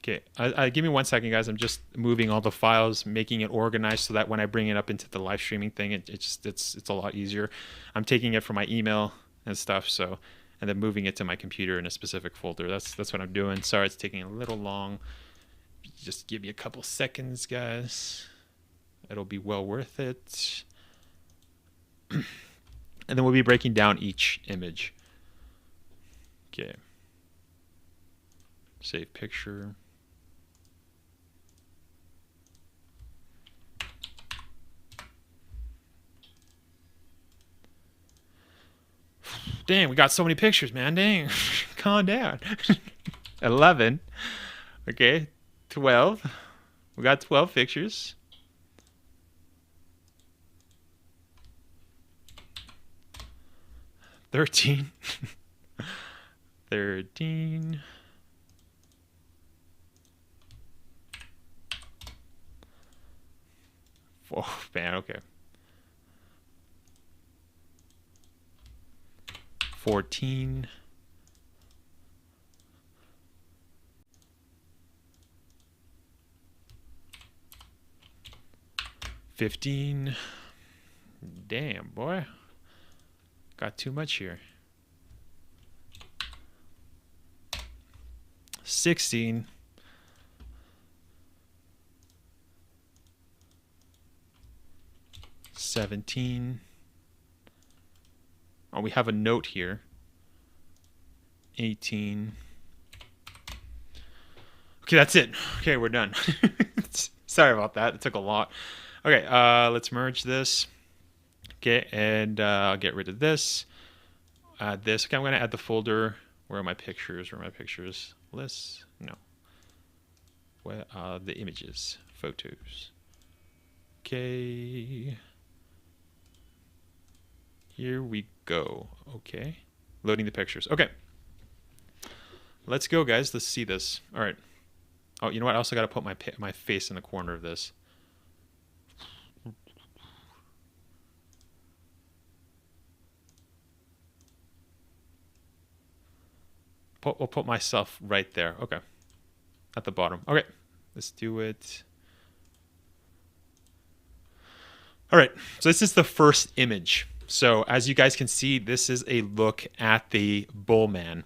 Okay, give me 1 second, guys. I'm just moving all the files, making it organized so that when I bring it up into the live streaming thing, it's a lot easier. I'm taking it from my email and stuff, so and then moving it to my computer in a specific folder. That's what I'm doing. Sorry, it's taking a little long. Just give me a couple seconds, guys. It'll be well worth it. And then we'll be breaking down each image. Okay. Save picture. Dang, we got so many pictures, man. Dang. Calm down. 11. Okay. 12. We got 12 pictures. 13. 13. Oh, man, okay. 14. 15. Damn, boy. Got too much here. 16. 17. Oh, we have a note here. 18. Okay, that's it. Okay, we're done. Sorry about that. It took a lot. Okay, let's merge this. Okay, and I'll get rid of this. Add this. Okay, I'm going to add the folder. Where are my pictures? Where are my pictures? Lists? No. Where are the images? Photos. Okay. Here we go. Okay. Loading the pictures. Okay. Let's go, guys. Let's see this. All right. Oh, you know what? I also got to put my face in the corner of this. We'll put myself right there. Okay. At the bottom. Okay. Let's do it. All right. So this is the first image. So as you guys can see, this is a look at the bull man.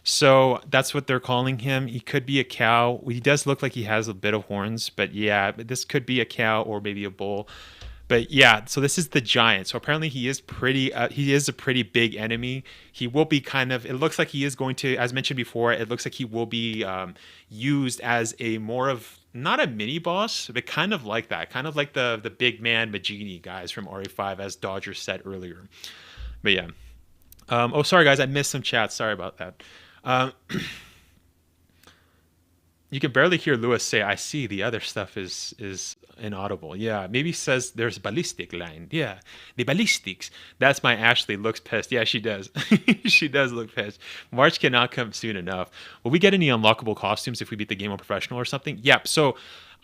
So that's what they're calling him. He could be a cow. He does look like he has a bit of horns, but yeah, this could be a cow or maybe a bull. But yeah, so this is the giant. So apparently he is a pretty big enemy. He will be kind of, it looks like he is going to, as mentioned before, it looks like he will be used as a more of, not a mini boss, but kind of like that. Kind of like the big man Majini guys from RE5, as Dodger said earlier. But yeah. Oh, sorry guys, I missed some chats. Sorry about that. You can barely hear Lewis say, I see, the other stuff is inaudible. Yeah, maybe says there's ballistic line. Yeah, the ballistics. That's my Ashley looks pissed. Yeah, she does. She does look pissed. March cannot come soon enough. Will we get any unlockable costumes if we beat the game on professional or something? Yep. So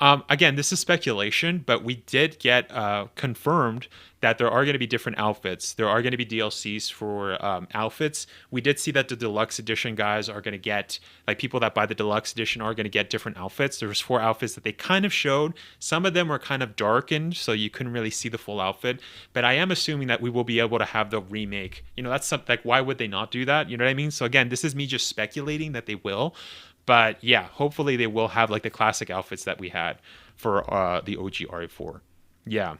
again, this is speculation, but we did get confirmed that there are going to be different outfits. There are going to be DLCs for outfits. We did see that the deluxe edition guys are going to get, like people that buy the deluxe edition are going to get different outfits. There was 4 outfits that they kind of showed. Some of them were kind of darkened, so you couldn't really see the full outfit. But I am assuming that we will be able to have the remake. You know, that's something like, why would they not do that? You know what I mean? So again, this is me just speculating that they will. But yeah, hopefully they will have like the classic outfits that we had for the OG RE4. Yeah.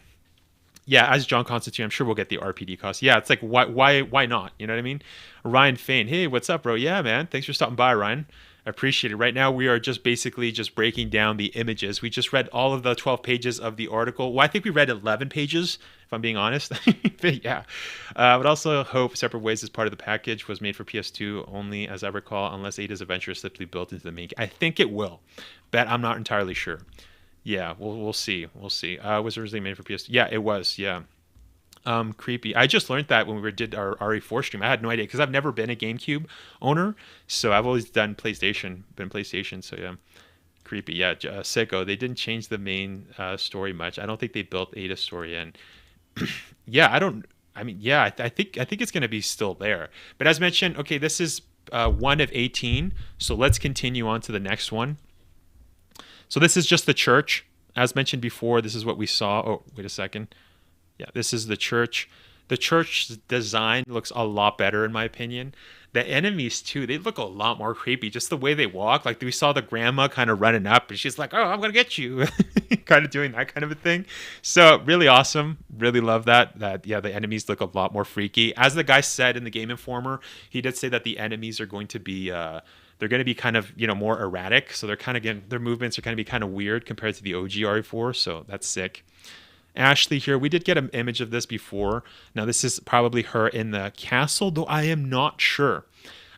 Yeah, as John Constantine, I'm sure we'll get the R.P.D. cost. Yeah, it's like, why not? You know what I mean? Ryan Fain, hey, what's up, bro? Yeah, man. Thanks for stopping by, Ryan. I appreciate it. Right now, we are just basically just breaking down the images. We just read all of the 12 pages of the article. Well, I think we read 11 pages, if I'm being honest. But yeah. But also hope Separate Ways as part of the package was made for PS2 only, as I recall, unless Ada's Adventure is simply built into the main. I think it will, but I'm not entirely sure. Yeah, we'll see. We'll see. Was originally made for PS2. Yeah, it was. Yeah. Creepy. I just learned that when we did our RE4 stream. I had no idea because I've never been a GameCube owner, so I've always done PlayStation. So yeah, creepy. Yeah, Sicko. They didn't change the main story much. I don't think they built Ada's story in. Yeah, I don't. I mean, yeah, I think it's gonna be still there. But as mentioned, okay, this is 1 of 18. So let's continue on to the next one. So this is just the church. As mentioned before, this is what we saw. Oh, wait a second. Yeah, this is the church. The church design looks a lot better, in my opinion. The enemies, too, they look a lot more creepy. Just the way they walk. Like, we saw the grandma kind of running up, and she's like, oh, I'm going to get you. Kind of doing that kind of a thing. So, really awesome. Really love that. Yeah, the enemies look a lot more freaky. As the guy said in the Game Informer, he did say that the enemies are going to be... they're going to be kind of, more erratic. So they're kind of getting, their movements are going to be kind of weird compared to the OG RE4. So that's sick. Ashley here. We did get an image of this before. Now this is probably her in the castle, though I am not sure.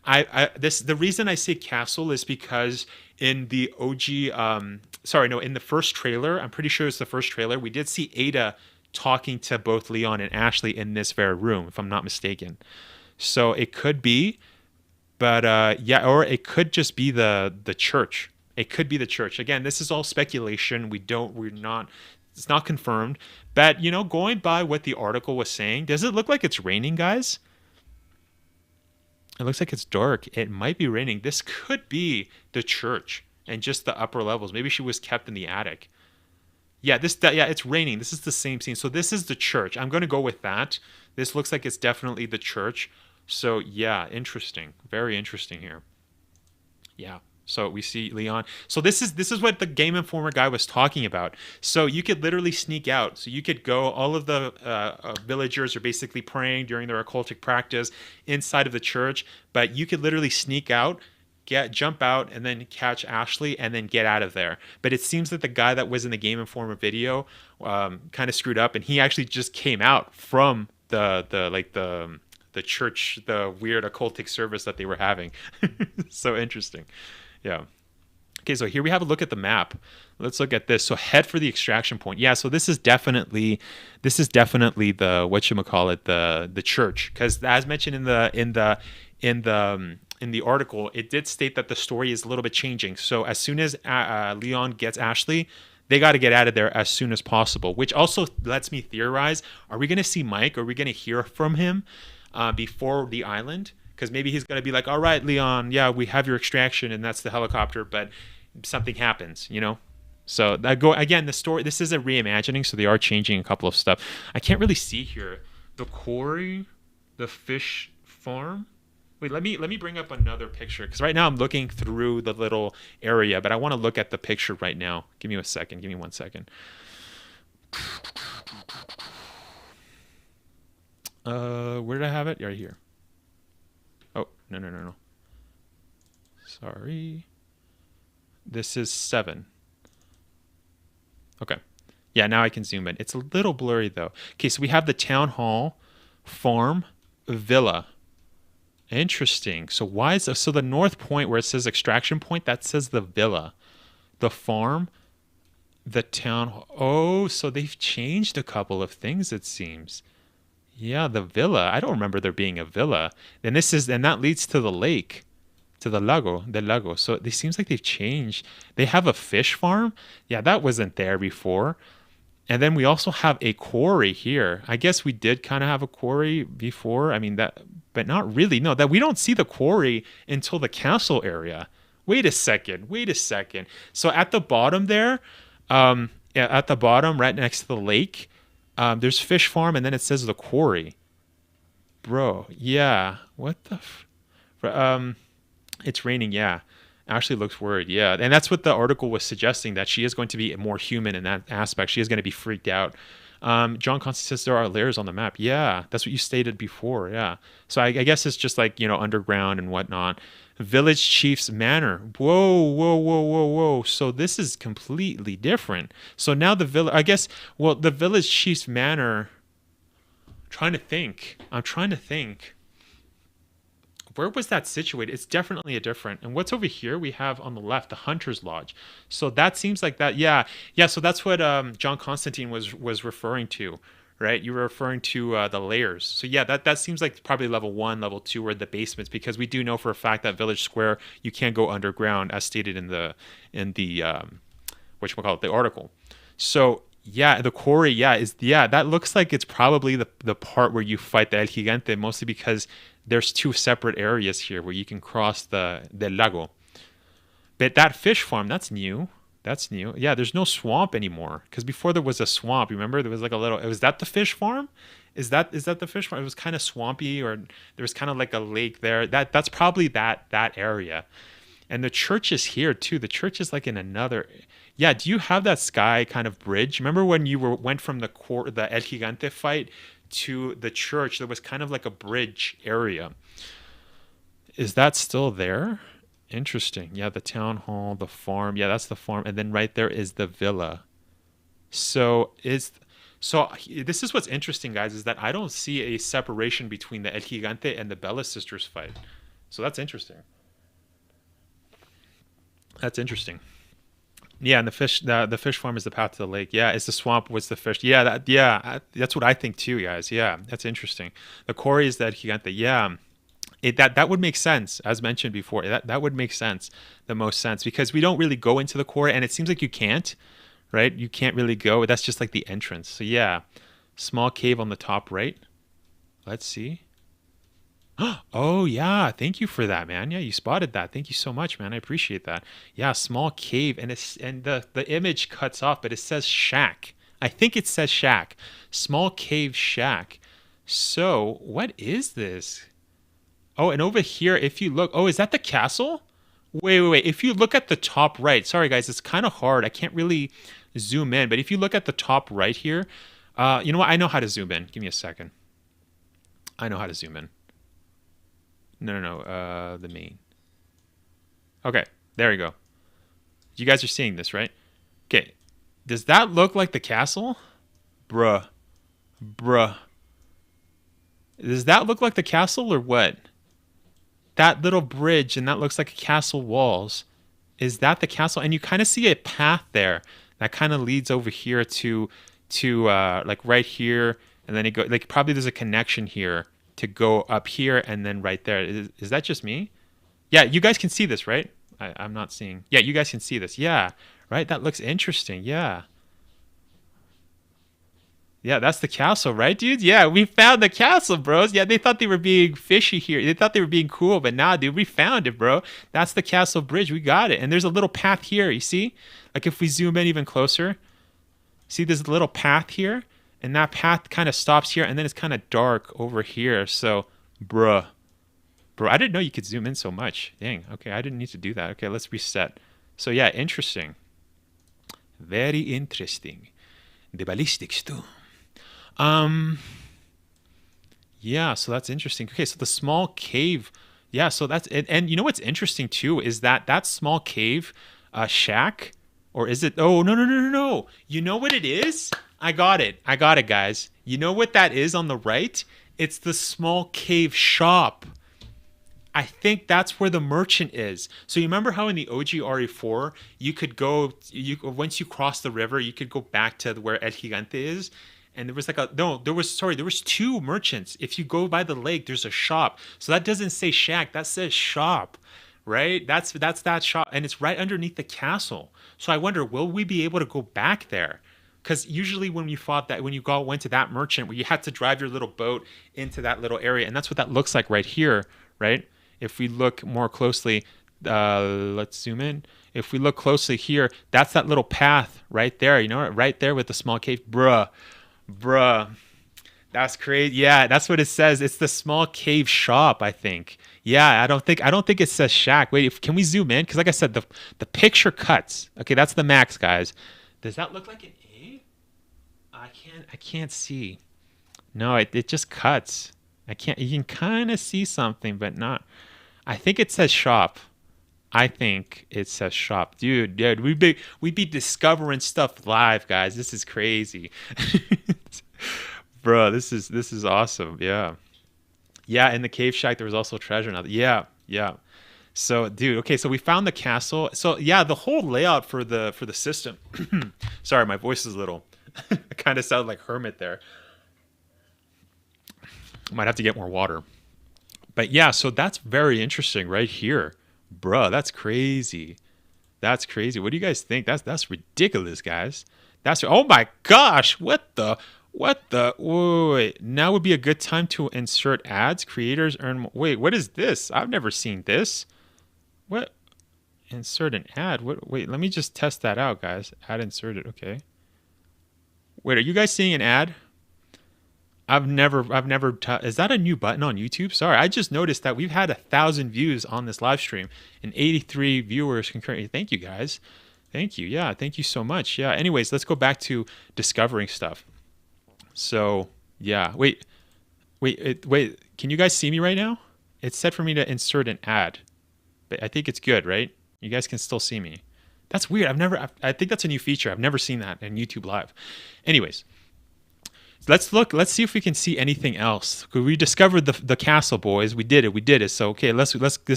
The reason I say castle is because in the OG, in the first trailer, I'm pretty sure it's the first trailer, we did see Ada talking to both Leon and Ashley in this very room, if I'm not mistaken. So it could be. But yeah, or it could just be the church. It could be the church. Again, this is all speculation. We're not, it's not confirmed. But, you know, going by what the article was saying, does it look like it's raining, guys? It looks like it's dark. It might be raining. This could be the church and just the upper levels. Maybe she was kept in the attic. Yeah, yeah, it's raining. This is the same scene. So this is the church. I'm going to go with that. This looks like it's definitely the church. So yeah, interesting. Very interesting here. Yeah. So we see Leon. So this is what the Game Informer guy was talking about. So you could literally sneak out. So you could go. All of the villagers are basically praying during their occultic practice inside of the church, but you could literally sneak out, jump out, and then catch Ashley, and then get out of there. But it seems that the guy that was in the Game Informer video kind of screwed up, and he actually just came out from the church, the weird occultic service that they were having. So interesting. Yeah. Okay, so here we have a look at the map. Let's look at this. So head for the extraction point. Yeah, so this is definitely the the church, because as mentioned in the article, it did state that the story is a little bit changing. So as soon as Leon gets Ashley, they got to get out of there as soon as possible, which also lets me theorize, are we going to see Mike? Are we going to hear from him before the island? Because maybe he's going to be like, all right, Leon, yeah, we have your extraction, and that's the helicopter, but something happens, you know? So again, the story, this is a reimagining, so they are changing a couple of stuff. I can't really see here. The quarry, the fish farm. Wait, let me bring up another picture, because right now I'm looking through the little area, but I want to look at the picture right now. Give me a second. Give me 1 second. Where did I have it? Right here. Oh, no. Sorry. This is 7. Okay. Yeah, now I can zoom in. It's a little blurry, though. Okay, so we have the town hall, farm, villa. Interesting. So why is so the north point where it says extraction point, that says the villa. The farm, the town. Oh, so they've changed a couple of things, it seems. Yeah, the villa. I don't remember there being a villa. And that leads to the lake, to the lago. So it seems like they've changed. They have a fish farm. Yeah, that wasn't there before. And then we also have a quarry here. I guess we did kind of have a quarry before. I mean but not really. No, that we don't see the quarry until the castle area. Wait a second. So at the bottom there, at the bottom, right next to the lake, there's fish farm, and then it says the quarry. Bro, yeah. What the? It's raining. Yeah, Ashley looks worried. Yeah, and that's what the article was suggesting, that she is going to be more human in that aspect. She is going to be freaked out. John Constantine says there are layers on the map. Yeah, that's what you stated before. Yeah, so I guess it's just like, underground and whatnot. Village Chief's Manor. Whoa. So this is completely different. So now the Village Chief's Manor. I'm trying to think. Where was that situated? It's definitely a different. And what's over here? We have on the left the Hunter's Lodge. So that seems like that. Yeah. So that's what John Constantine was referring to, right? You were referring to the layers. So yeah, that seems like probably level 1, level 2, or the basements, because we do know for a fact that Village Square, you can't go underground, as stated in the the article. So yeah, the quarry, that looks like it's probably the part where you fight the El Gigante, mostly because there's 2 separate areas here where you can cross the lago. But that fish farm, that's new. Yeah, there's no swamp anymore, because before there was a swamp. Remember, there was like a little. Was that the fish farm? Is that the fish farm? It was kind of swampy, or there was kind of like a lake there. That's probably that area. And the church is here too. The church is like in another. Yeah, do you have that sky kind of bridge? Remember when you went from the El Gigante fight to the church? There was kind of like a bridge area. Is that still there? Interesting. Yeah, the town hall, the farm. Yeah, that's the farm. And then right there is the villa. So this is what's interesting, guys, is that I don't see a separation between the El Gigante and the Bella sisters fight. So that's interesting. Yeah, and the fish farm is the path to the lake. Yeah, it's the swamp. What's the fish? Yeah, that's what I think too, guys. Yeah, that's interesting. The quarry is that Gigante. Yeah, that would make sense, as mentioned before. That would make sense, the most sense, because we don't really go into the core, and it seems like you can't, right? You can't really go. That's just like the entrance. So yeah, small cave on the top right. Let's see. Oh yeah, thank you for that, man. Yeah, you spotted that. Thank you so much, man. I appreciate that. Yeah, small cave, and the image cuts off, but it says shack. I think it says shack. Small cave shack. So what is this? Oh, and over here, if you look, oh, is that the castle? Wait. If you look at the top right, sorry guys, it's kind of hard. I can't really zoom in, but if you look at the top right here, you know what? I know how to zoom in. Give me a second. I know how to zoom in. No, the main. Okay, there we go. You guys are seeing this, right? Okay, does that look like the castle? Bruh. Does that look like the castle or what? That little bridge, and that looks like castle walls. Is that the castle? And you kind of see a path there that kind of leads over here to like right here, and then it go like probably there's a connection here to go up here and then right there. Is that just me? Yeah, you guys can see this, right? I'm not seeing. Yeah, you guys can see this. Yeah, right? That looks interesting. Yeah. Yeah, that's the castle, right, dude? Yeah, we found the castle, bros. Yeah, they thought they were being fishy here. They thought they were being cool, but nah, dude, we found it, bro. That's the castle bridge. We got it. And there's a little path here, you see? Like if we zoom in even closer, see there's a little path here, and that path kind of stops here, and then it's kind of dark over here. So, bro, I didn't know you could zoom in so much. Dang, okay, I didn't need to do that. Okay, let's reset. So yeah, interesting. Very interesting. The ballistics too. Yeah, so that's interesting. Okay, so the small cave. Yeah, so that's it. And you know what's interesting too is that small cave shack, or is it? Oh, no. You know what it is? I got it, guys. You know what that is on the right? It's the small cave shop. I think that's where the merchant is. So you remember how in the OG RE4, you could go, once you cross the river, you could go back to where El Gigante is. And there was there was two merchants. If you go by the lake, there's a shop. So that doesn't say shack, that says shop, right? That's that shop, and it's right underneath the castle. So I wonder, will we be able to go back there? Because usually when you went to that merchant, where you had to drive your little boat into that little area, and that's what that looks like right here, right? If we look more closely, let's zoom in. If we look closely here, that's that little path right there. You know, right there with the small cave, bruh, that's crazy. Yeah, that's what it says. It's the small cave shop, I think. Yeah, I don't think it says shack. Wait, can we zoom in? Because like I said, the picture cuts. Okay, that's the max, guys. Does that look like an A? I can't see. No, it just cuts. You can kind of see something, but not. I think it says shop. Dude, we be discovering stuff live, guys. This is crazy. Bro, this is awesome. Yeah. In the cave shack there was also treasure now. Yeah. So, dude, okay, so we found the castle. So, yeah, the whole layout for the system. Sorry, my voice is a little I kind of sound like Hermit there. Might have to get more water. But yeah, so that's very interesting right here. Bruh, that's crazy. What do you guys think? That's ridiculous, guys. Oh my gosh, what the wait. Now would be a good time to insert ads. Creators earn more. Wait, what is this? I've never seen this. What? Insert an ad. Wait, let me just test that out, guys. Ad inserted, okay. Wait, are you guys seeing an ad? I've never. Is that a new button on YouTube? Sorry, I just noticed that we've had 1,000 views on this live stream and 83 viewers concurrently. Thank you, guys. Thank you. Yeah, thank you so much. Yeah. Anyways, let's go back to discovering stuff. So yeah. Wait. Can you guys see me right now? It said for me to insert an ad, but I think it's good, right? You guys can still see me. That's weird. I think that's a new feature. I've never seen that in YouTube Live. Anyways. Let's see if we can see anything else. We discovered the castle, boys. We did it. So okay, let's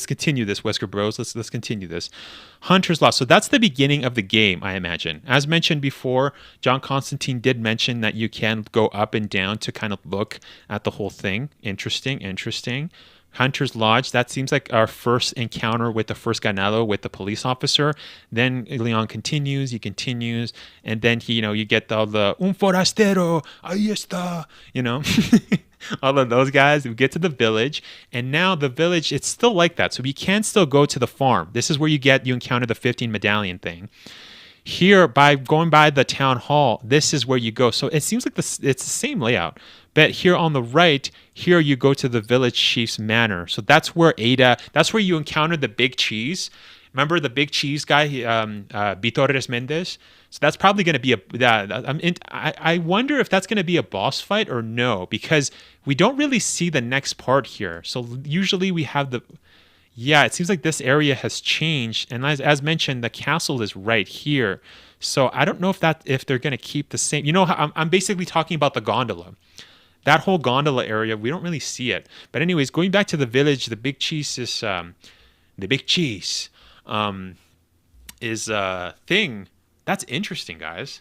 continue this, Wesker Bros. Let's continue this. Hunter's Lost. So that's the beginning of the game, I imagine. As mentioned before, John Constantine did mention that you can go up and down to kind of look at the whole thing. Interesting. Hunter's Lodge. That seems like our first encounter with the first ganado with the police officer. Then Leon continues, he continues, and then he, you get all the un forastero, ahí está, all of those guys. We get to the village, and now the village, it's still like that. So we can still go to the farm. This is where you encounter the 15 medallion thing. Here, by going by the town hall, this is where you go. So it seems like it's the same layout. But here on the right, here you go to the village chief's manor. So that's where that's where you encounter the big cheese. Remember the big cheese guy, Vitores Mendez? So that's probably going to be I wonder if that's going to be a boss fight or no, because we don't really see the next part here. So usually we have it seems like this area has changed, and as mentioned, the castle is right here. So I don't know if they're going to keep the same. I'm basically talking about the gondola. That whole gondola area, we don't really see it. But anyways, going back to the village, the big cheese is a thing. That's interesting, guys.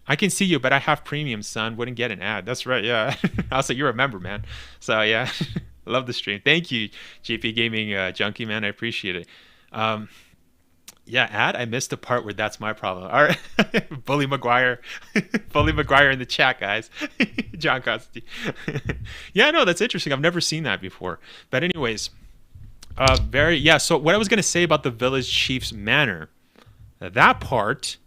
I can see you, but I have premium, son. Wouldn't get an ad. That's right, yeah. Also, you're a member, man. So, yeah. Love the stream. Thank you, JP Gaming Junkie, man. I appreciate it. Ad, I missed the part where that's my problem. All right. Bully McGuire. Bully McGuire in the chat, guys. John Constantine. No, that's interesting. I've never seen that before. But anyways, so what I was going to say about the village chief's manor, that part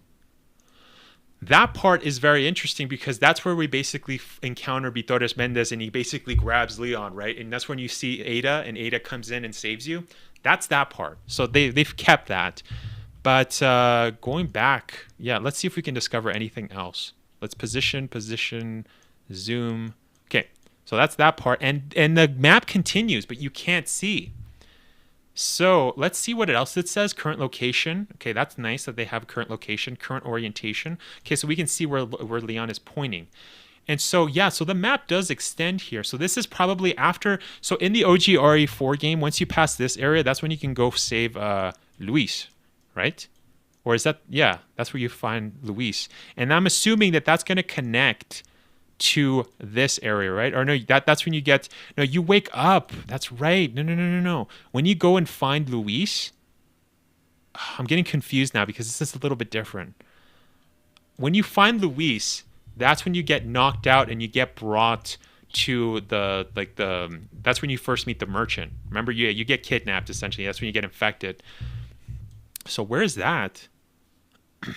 is very interesting because that's where we basically encounter Vitores Mendez, and he basically grabs Leon, right? And that's when you see Eder, and Eder comes in and saves you. That's that part. So they've kept that. But going back, let's see if we can discover anything else. Let's position, zoom. Okay, so that's that part. And the map continues, but you can't see. So let's see what else it says. Current location. Okay, that's nice that they have current location, current orientation. Okay, so we can see where Leon is pointing. And so, so the map does extend here. So this is probably after. So in the OG RE4 game, once you pass this area, that's when you can go save Luis, right? Or is that, that's where you find Luis. And I'm assuming that that's going to connect to this area, right? Or no, that's when you wake up. That's right. No. When you go and find Luis, I'm getting confused now because this is a little bit different. When you find Luis, that's when you get knocked out and you get brought to that's when you first meet the merchant. Remember, you get kidnapped essentially. That's when you get infected. So where is that? I'm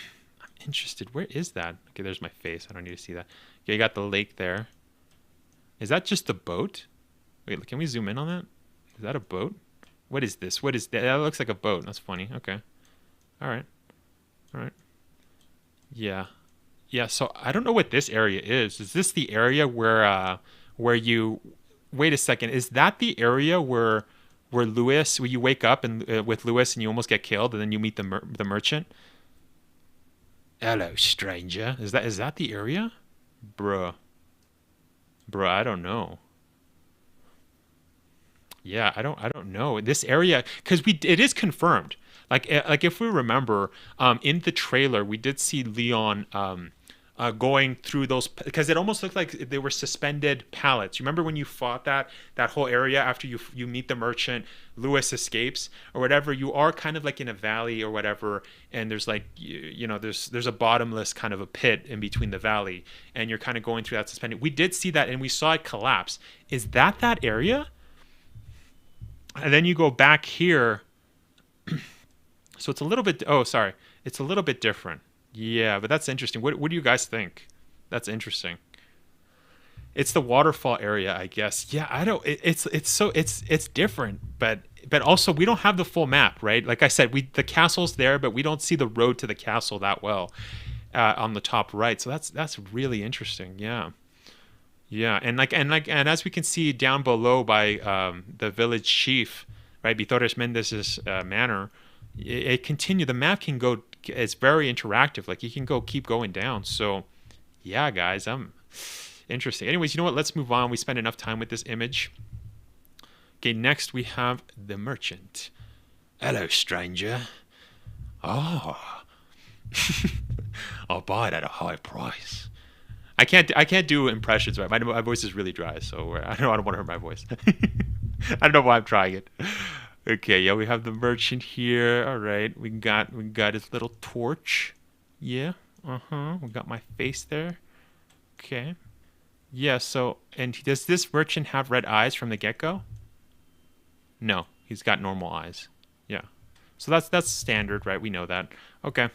interested. Where is that? Okay, there's my face. I don't need to see that. Okay, you got the lake there. Is that just a boat? Wait, can we zoom in on that? Is that a boat? What is this? What is that? That looks like a boat. That's funny. Okay. All right. Yeah, so I don't know what this area is. Is this the area where you... Wait a second. Is that the area where Lewis, where you wake up and with Lewis and you almost get killed and then you meet the merchant? Hello, stranger. Is that the area? Bruh, I don't know. I don't know this area because it is confirmed. Like if we remember, in the trailer we did see Leon going through those, because it almost looked like they were suspended pallets. You remember when you fought that whole area after you meet the merchant, Lewis escapes or whatever. You are kind of like in a valley or whatever, and there's like there's a bottomless kind of a pit in between the valley, and you're kind of going through that suspended. We did see that, and we saw it collapse. Is that area? And then you go back here. So it's a little bit. Oh, sorry, it's a little bit different. Yeah, but that's interesting. What do you guys think? That's interesting. It's the waterfall area, I guess. Yeah, I don't. It's different, but also we don't have the full map, right? Like I said, the castle's there, but we don't see the road to the castle that well on the top right. So that's really interesting. Yeah, and as we can see down below by the village chief, right, Vitores Mendez's manor. It continue. The map can go. It's very interactive. Like you can keep going down. So, yeah, guys, I'm interesting. Anyways, you know what? Let's move on. We spent enough time with this image. Okay, next we have the merchant. Hello, stranger. Oh, I'll buy it at a high price. I can't do impressions. Right, my voice is really dry, so I don't want to hurt my voice. I don't know why I'm trying it. Okay, yeah, we have the merchant here. All right, we got his little torch. Yeah, we got my face there. Okay, yeah. So, and does this merchant have red eyes from the get-go? No, he's got normal eyes. Yeah. So that's standard, right? We know that. Okay.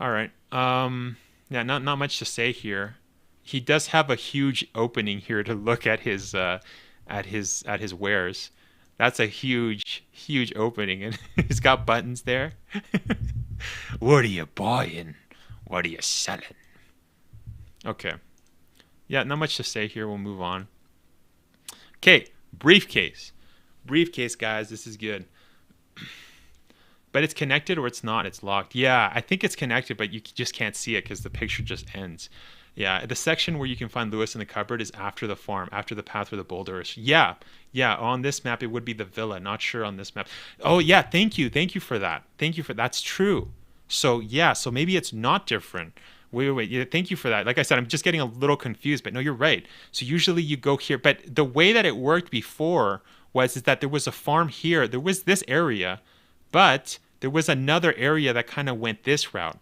All right. Yeah, not much to say here. He does have a huge opening here to look at his wares. That's a huge opening, and he's got buttons there. What are you buying? What are you selling? Okay. Yeah, not much to say here. We'll move on. Okay, briefcase. Briefcase, guys. This is good. But it's connected or it's not. It's locked. Yeah, I think it's connected, but you just can't see it because the picture just ends. Yeah, the section where you can find Lewis in the cupboard is after the farm, after the path where the boulder is. Yeah, yeah. On this map, it would be the villa. Not sure on this map. Oh, yeah. Thank you for that. That's true. So yeah, so maybe it's not different. Wait. Yeah, thank you for that. Like I said, I'm just getting a little confused, but no, you're right. So usually you go here, but the way that it worked before is that there was a farm here. There was this area, but there was another area that kind of went this route.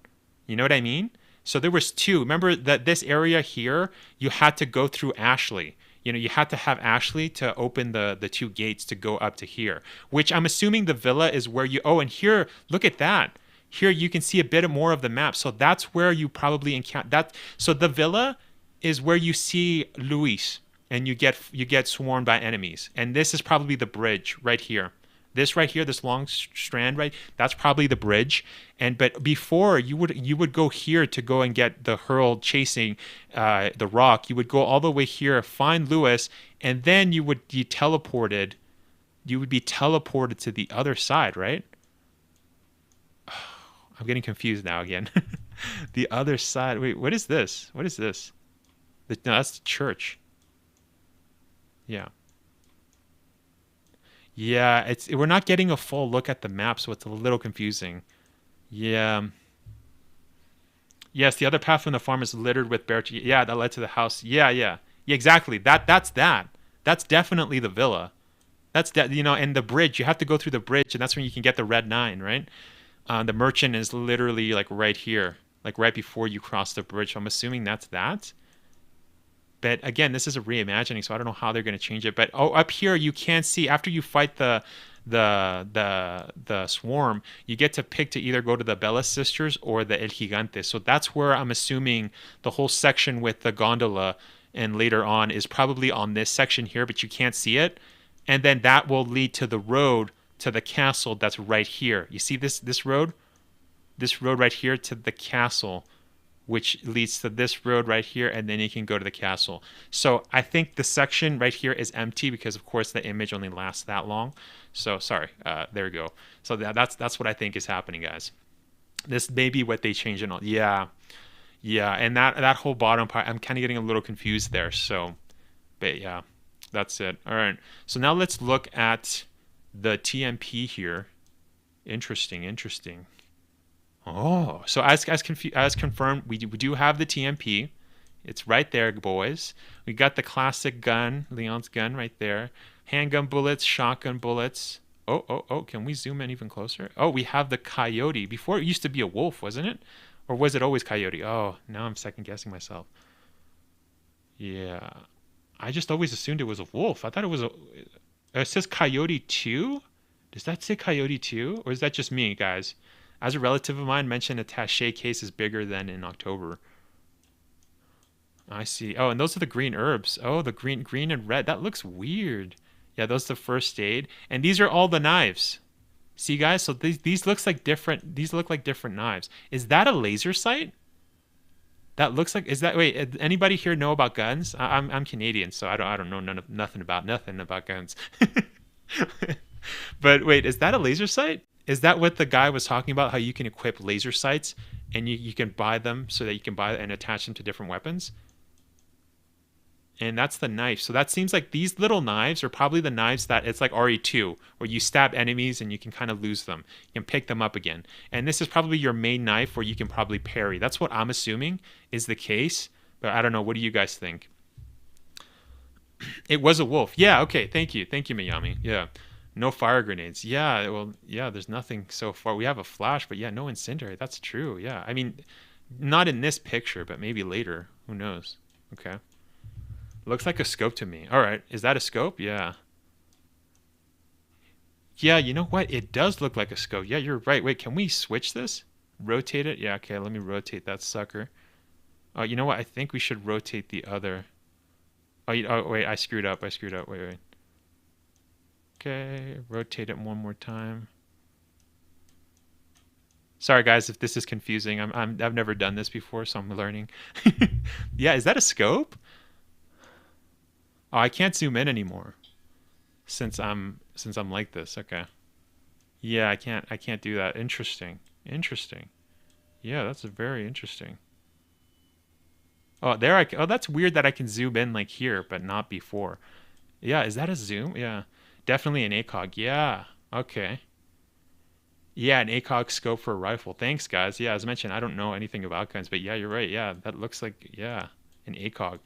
You know what I mean? So there was two. Remember that this area here, you had to go through Ashley. You had to have Ashley to open the two gates to go up to here, which I'm assuming the villa is where you, oh, and here, look at that. Here you can see a bit more of the map. So that's where you probably encounter that. So the villa is where you see Luis and you get swarmed by enemies. And this is probably the bridge right here. This right here, this long strand, right? That's probably the bridge. But before you would go here to go and get the hurl chasing the rock. You would go all the way here, find Lewis, and then you would be teleported. You would be teleported to the other side, right? I'm getting confused now again. The other side. Wait, what is this? What is this? No, that's the church. Yeah. Yeah, we're not getting a full look at the map, so it's a little confusing. Yeah. Yes, the other path from the farm is littered with bear. Yeah, that led to the house. Yeah, exactly. That's that. That's definitely the villa. That's that. And the bridge. You have to go through the bridge, and that's when you can get the red 9, right? The merchant is literally like right here, like right before you cross the bridge. So I'm assuming that's that. But again, this is a reimagining, so I don't know how they're going to change it. But up here you can see after you fight the swarm, you get to pick to either go to the Bella Sisters or the El Gigante. So that's where I'm assuming the whole section with the gondola and later on is probably on this section here, but you can't see it. And then that will lead to the road to the castle that's right here. You see this road? This road right here to the castle, which leads to this road right here, and then you can go to the castle. So I think the section right here is empty because, of course, the image only lasts that long. So sorry, there we go. So that's what I think is happening, guys. This may be what they changed and all. Yeah, and that whole bottom part, I'm kind of getting a little confused there. So, but yeah, that's it. All right. So now let's look at the TMP here. Interesting. Oh, so as confirmed, we do have the TMP. It's right there, boys. We got the classic gun, Leon's gun right there. Handgun bullets, shotgun bullets. Oh, can we zoom in even closer? Oh, we have the coyote. Before it used to be a wolf, wasn't it? Or was it always coyote? Oh, now I'm second guessing myself. Yeah. I just always assumed it was a wolf. I thought it was a... It says coyote 2? Does that say coyote 2? Or is that just me, guys? As a relative of mine mentioned, a taché case is bigger than in October. I see. Oh, and those are the green herbs. Oh, the green and red. That looks weird. Yeah, those are the first aid. And these are all the knives. See, guys? So these looks like different. These look like different knives. Is that a laser sight? That looks like. Is that? Wait. Anybody here know about guns? I'm Canadian, so I don't know nothing about guns. But wait, is that a laser sight? Is that what the guy was talking about? How you can equip laser sights and you can buy them so that you can buy and attach them to different weapons? And that's the knife. So that seems like these little knives are probably the knives that it's like RE2, where you stab enemies and you can kind of lose them. You can pick them up again. And this is probably your main knife where you can probably parry. That's what I'm assuming is the case. But I don't know. What do you guys think? It was a wolf. Yeah, okay. Thank you. Thank you, Miyami. Yeah. No fire grenades. Yeah, well, yeah, there's nothing so far. We have a flash, but yeah, no incendiary. That's true. Yeah. I mean, not in this picture, but maybe later. Who knows? Okay. Looks like a scope to me. All right. Is that a scope? Yeah. Yeah, you know what? It does look like a scope. Yeah, you're right. Wait, can we switch this? Rotate it? Yeah, okay. Let me rotate that sucker. Oh, you know what? I think we should rotate the other. Oh, wait, I screwed up. I screwed up. Wait. Okay, rotate it one more time. Sorry, guys, if this is confusing. I've never done this before, so I'm learning. Yeah, is that a scope? Oh, I can't zoom in anymore since I'm like this. Okay. Yeah, I can't do that. Interesting. Interesting. Yeah, that's very interesting. Oh, oh, that's weird that I can zoom in like here, but not before. Yeah, is that a zoom? Yeah. Definitely an ACOG. Yeah. Okay. Yeah, an ACOG scope for a rifle. Thanks, guys. Yeah, as mentioned, I don't know anything about guns, but yeah, you're right. Yeah, that looks like, yeah, an ACOG.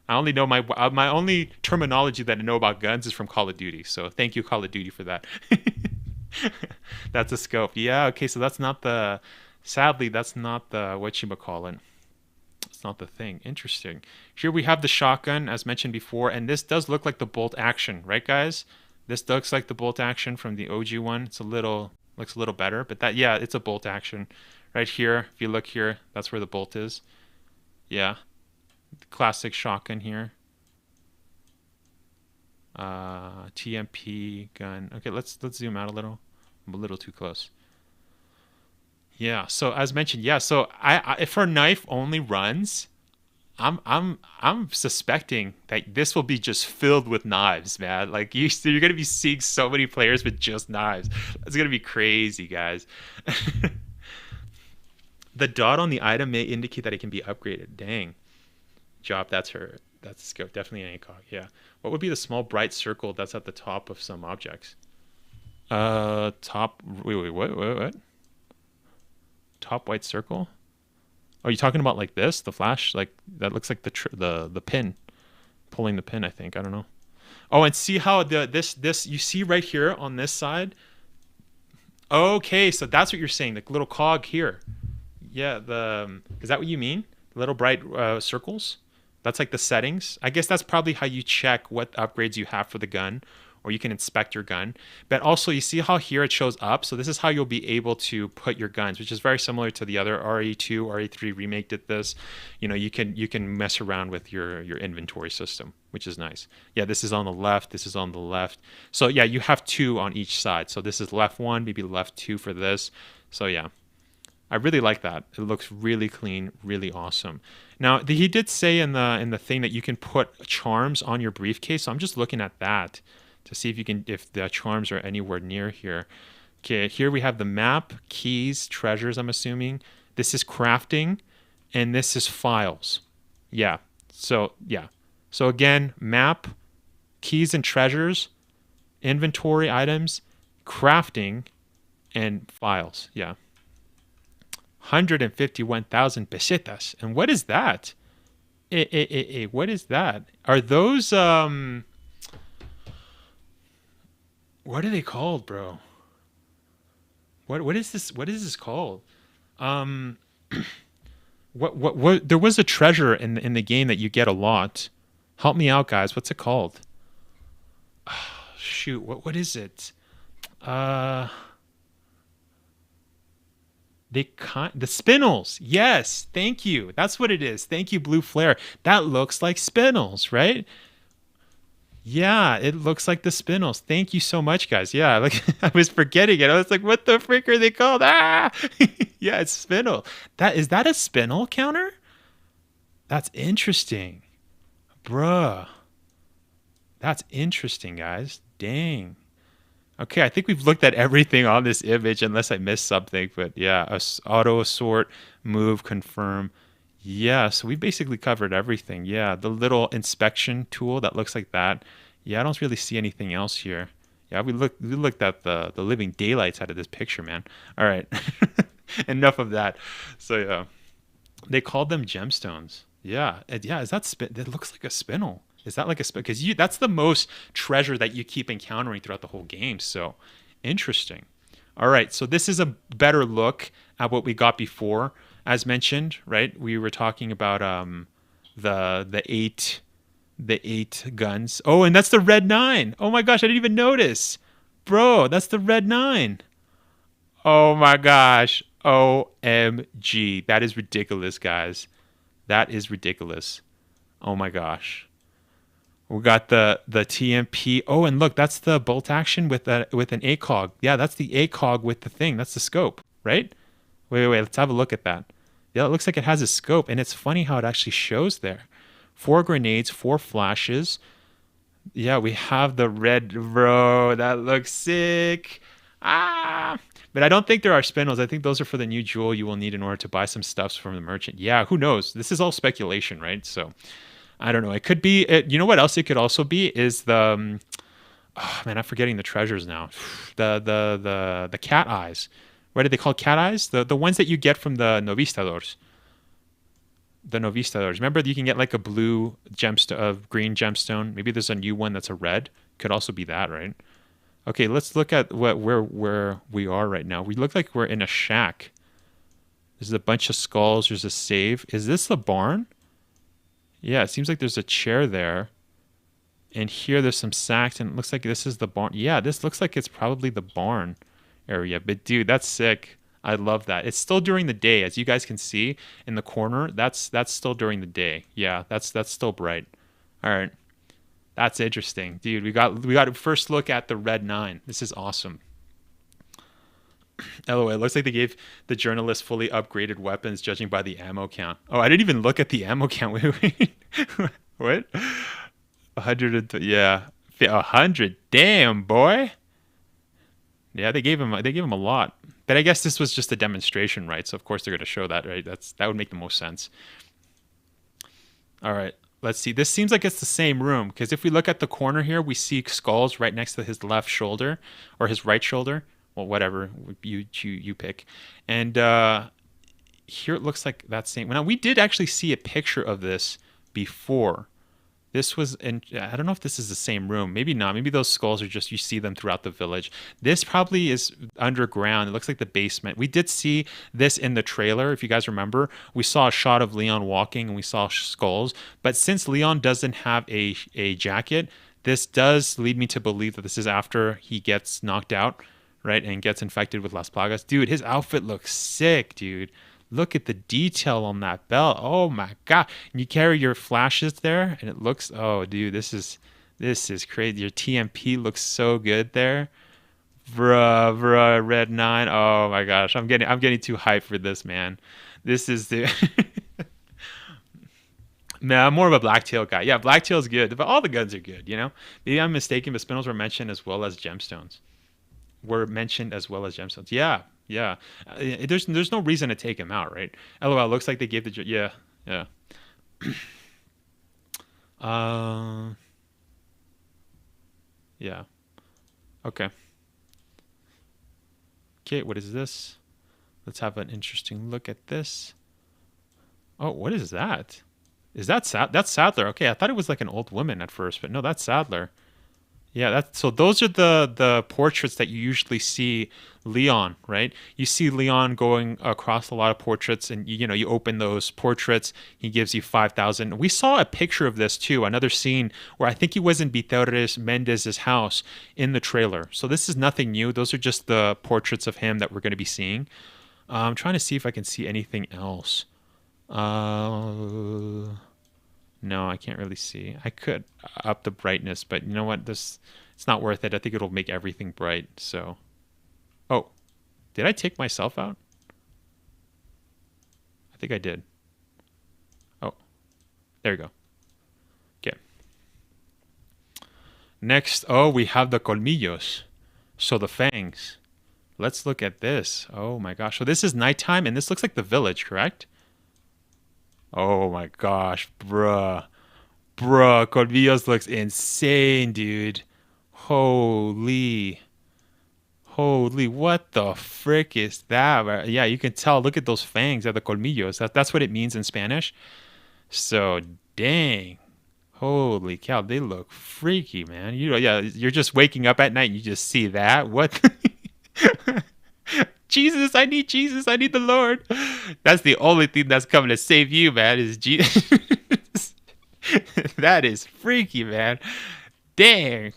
I only know my only terminology that I know about guns is from Call of Duty. So thank you, Call of Duty, for that. That's a scope. Yeah, okay, so that's not the, sadly, that's not the, whatchamacallit. It's not the thing. Interesting. Here we have the shotgun, as mentioned before, and this does look like the bolt action, right, guys? This looks like the bolt action from the OG one. It's looks a little better, but that, yeah, it's a bolt action. Right here, if you look here, that's where the bolt is. Yeah. The classic shotgun here. TMP gun. Okay, let's zoom out a little. I'm a little too close. Yeah, so as mentioned, yeah, so I if our knife only runs, I'm suspecting that this will be just filled with knives, man. Like you're gonna be seeing so many players with just knives. It's gonna be crazy, guys. The dot on the item may indicate that it can be upgraded. Dang. Job, that's her. That's a scope. Definitely an ACOG. Yeah. What would be the small bright circle that's at the top of some objects? Top. Wait. What? Top white circle? Are you talking about like this? The flash? Like that looks like the pin, pulling the pin. I think. I don't know. Oh, and see how this you see right here on this side. Okay, so that's what you're saying. The little cog here. Yeah. Is that what you mean? Little bright circles. That's like the settings. I guess that's probably how you check what upgrades you have for the gun, or you can inspect your gun. But also you see how here it shows up. So this is how you'll be able to put your guns, which is very similar to the other RE2, RE3 remake did this. You know, you can mess around with your inventory system, which is nice. Yeah, this is on the left. This is on the left. So yeah, you have two on each side. So this is left one, maybe left two for this. So yeah. I really like that. It looks really clean, really awesome. Now, he did say in the thing that you can put charms on your briefcase. So I'm just looking at that to see if the charms are anywhere near here. Okay, here we have the map, keys, treasures, I'm assuming. This is crafting, and this is files. Yeah. So again, map, keys and treasures, inventory items, crafting, and files. Yeah. 151,000 pesetas. And what is that? What is that? Are those what are they called, bro? What is this? What is this called? What there was a treasure in the game that you get a lot. Help me out, guys. What's it called? Oh, shoot, what is it? The spinels. Yes, thank you. That's what it is. Thank you, Blue Flare. That looks like spinels, right? Yeah, it looks like the spinels. Thank you so much, guys. Yeah, like I was forgetting it. I was like, what the frick are they called? Ah, yeah, it's spinel. Is that a spinel counter? That's interesting, bruh. That's interesting, guys. Dang. Okay, I think we've looked at everything on this image, unless I missed something. But yeah, auto assort, move, confirm. Yeah, so we basically covered everything. Yeah, the little inspection tool that looks like that. Yeah, I don't really see anything else here. Yeah, we looked at the living daylights out of this picture, man. All right, enough of that. So yeah, they called them gemstones. Yeah, yeah. Is that spin? It looks like a spinel. Is that like a spin? Because that's the most treasure that you keep encountering throughout the whole game. So interesting. All right, so this is a better look at what we got before, as mentioned. Right, we were talking about the eight guns. Oh, and that's the red 9. Oh my gosh, I didn't even notice, bro. That's the red 9. Oh my gosh. OMG, that is ridiculous, guys. That is ridiculous. Oh my gosh. We got the TMP. Oh, and look, that's the bolt action with an ACOG. Yeah, that's the ACOG with the thing. That's the scope, right? Wait. Let's have a look at that. Yeah, it looks like it has a scope, and it's funny how it actually shows there. 4 grenades, 4 flashes. Yeah, we have the red, bro. That looks sick. Ah, but I don't think there are spindles. I think those are for the new jewel you will need in order to buy some stuffs from the merchant. Yeah, who knows? This is all speculation, right? So I don't know. It could be. You know what else it could also be is the. Oh man, I'm forgetting the treasures now. The cat eyes. What are they called? Cat eyes? The ones that you get from the novistadors. The novistadors. Remember, you can get like a blue gemstone, a green gemstone. Maybe there's a new one that's a red. Could also be that, right? Okay, let's look at where we are right now. We look like we're in a shack. There's a bunch of skulls. There's a save. Is this the barn? Yeah, it seems like there's a chair there. And here there's some sacks, and it looks like this is the barn. Yeah, this looks like it's probably the barn area. But dude, that's sick. I love that. It's still during the day, as you guys can see in the corner. That's still during the day. Yeah, that's still bright. All right. That's interesting. Dude, we got a first look at the Red 9. This is awesome. LOL, it looks like they gave the journalist fully upgraded weapons judging by the ammo count. Oh, I didn't even look at the ammo count. Wait. What? 100, yeah. 100. Damn, boy. Yeah, they gave him a lot. But I guess this was just a demonstration, right? So of course they're going to show that, right? That would make the most sense. All right. Let's see. This seems like it's the same room because if we look at the corner here, we see skulls right next to his left shoulder or his right shoulder. Well, whatever you pick. And here it looks like that same. Now we did actually see a picture of this before. This was in, I don't know if this is the same room. Maybe not. Maybe those skulls are just, you see them throughout the village. This probably is underground. It looks like the basement. We did see this in the trailer. If you guys remember, we saw a shot of Leon walking and we saw skulls. But since Leon doesn't have a jacket, this does lead me to believe that this is after he gets knocked out, right? And gets infected with Las Plagas. Dude, his outfit looks sick, dude. Look at the detail on that belt. Oh my god. And you carry your flashes there and it looks, oh dude, this is crazy. Your TMP looks so good there. Bruh, red 9. Oh my gosh. I'm getting too hyped for this, man. This is the Man, I'm more of a blacktail guy. Yeah, blacktail's good, but all the guns are good, you know? Maybe I'm mistaken, but spindles were mentioned as well as gemstones. Yeah, yeah. There's no reason to take him out, right? LOL. Looks like they gave the yeah. Uh, yeah. Okay. Okay. What is this? Let's have an interesting look at this. Oh, what is that? Is that That's Sadler? Okay, I thought it was like an old woman at first, but no, that's Sadler. Yeah, so those are the portraits that you usually see Leon, right? You see Leon going across a lot of portraits, and you open those portraits, he gives you 5,000. We saw a picture of this too, another scene where I think he was in Viteres Mendez's house in the trailer. So this is nothing new. Those are just the portraits of him that we're going to be seeing. I'm trying to see if I can see anything else. No, I can't really see. I could up the brightness, but you know what? It's not worth it. I think it'll make everything bright. So, oh, did I take myself out? I think I did. Oh, there you go. Okay. Next, oh, we have the colmillos. So the fangs. Let's look at this. Oh my gosh. So this is nighttime, and this looks like the village, correct? Oh my gosh, bruh. Colmillos looks insane, dude. Holy, what the frick is that? Yeah, you can tell. Look at those fangs at the colmillos. That's what it means in Spanish. So, dang. Holy cow, they look freaky, man. You know, yeah, you're just waking up at night and you just see that. What? Jesus, I need Jesus. I need the Lord. That's the only thing that's coming to save you, man, is Jesus. That is freaky, man. Dang.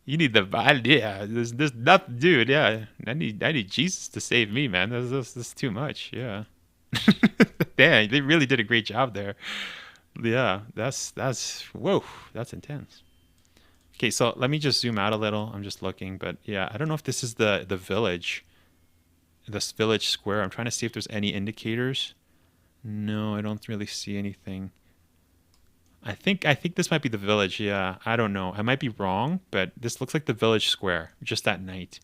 You need the yeah. There's nothing, dude. Yeah, I need Jesus to save me, man. That's too much. Yeah. Damn, they really did a great job there. Yeah, that's whoa, that's intense. Okay, so let me just zoom out a little. I'm just looking, but yeah, I don't know if this is the village, this village square. I'm trying to see if there's any indicators. No, I don't really see anything. I think this might be the village. Yeah, I don't know. I might be wrong, but this looks like the village square just at night,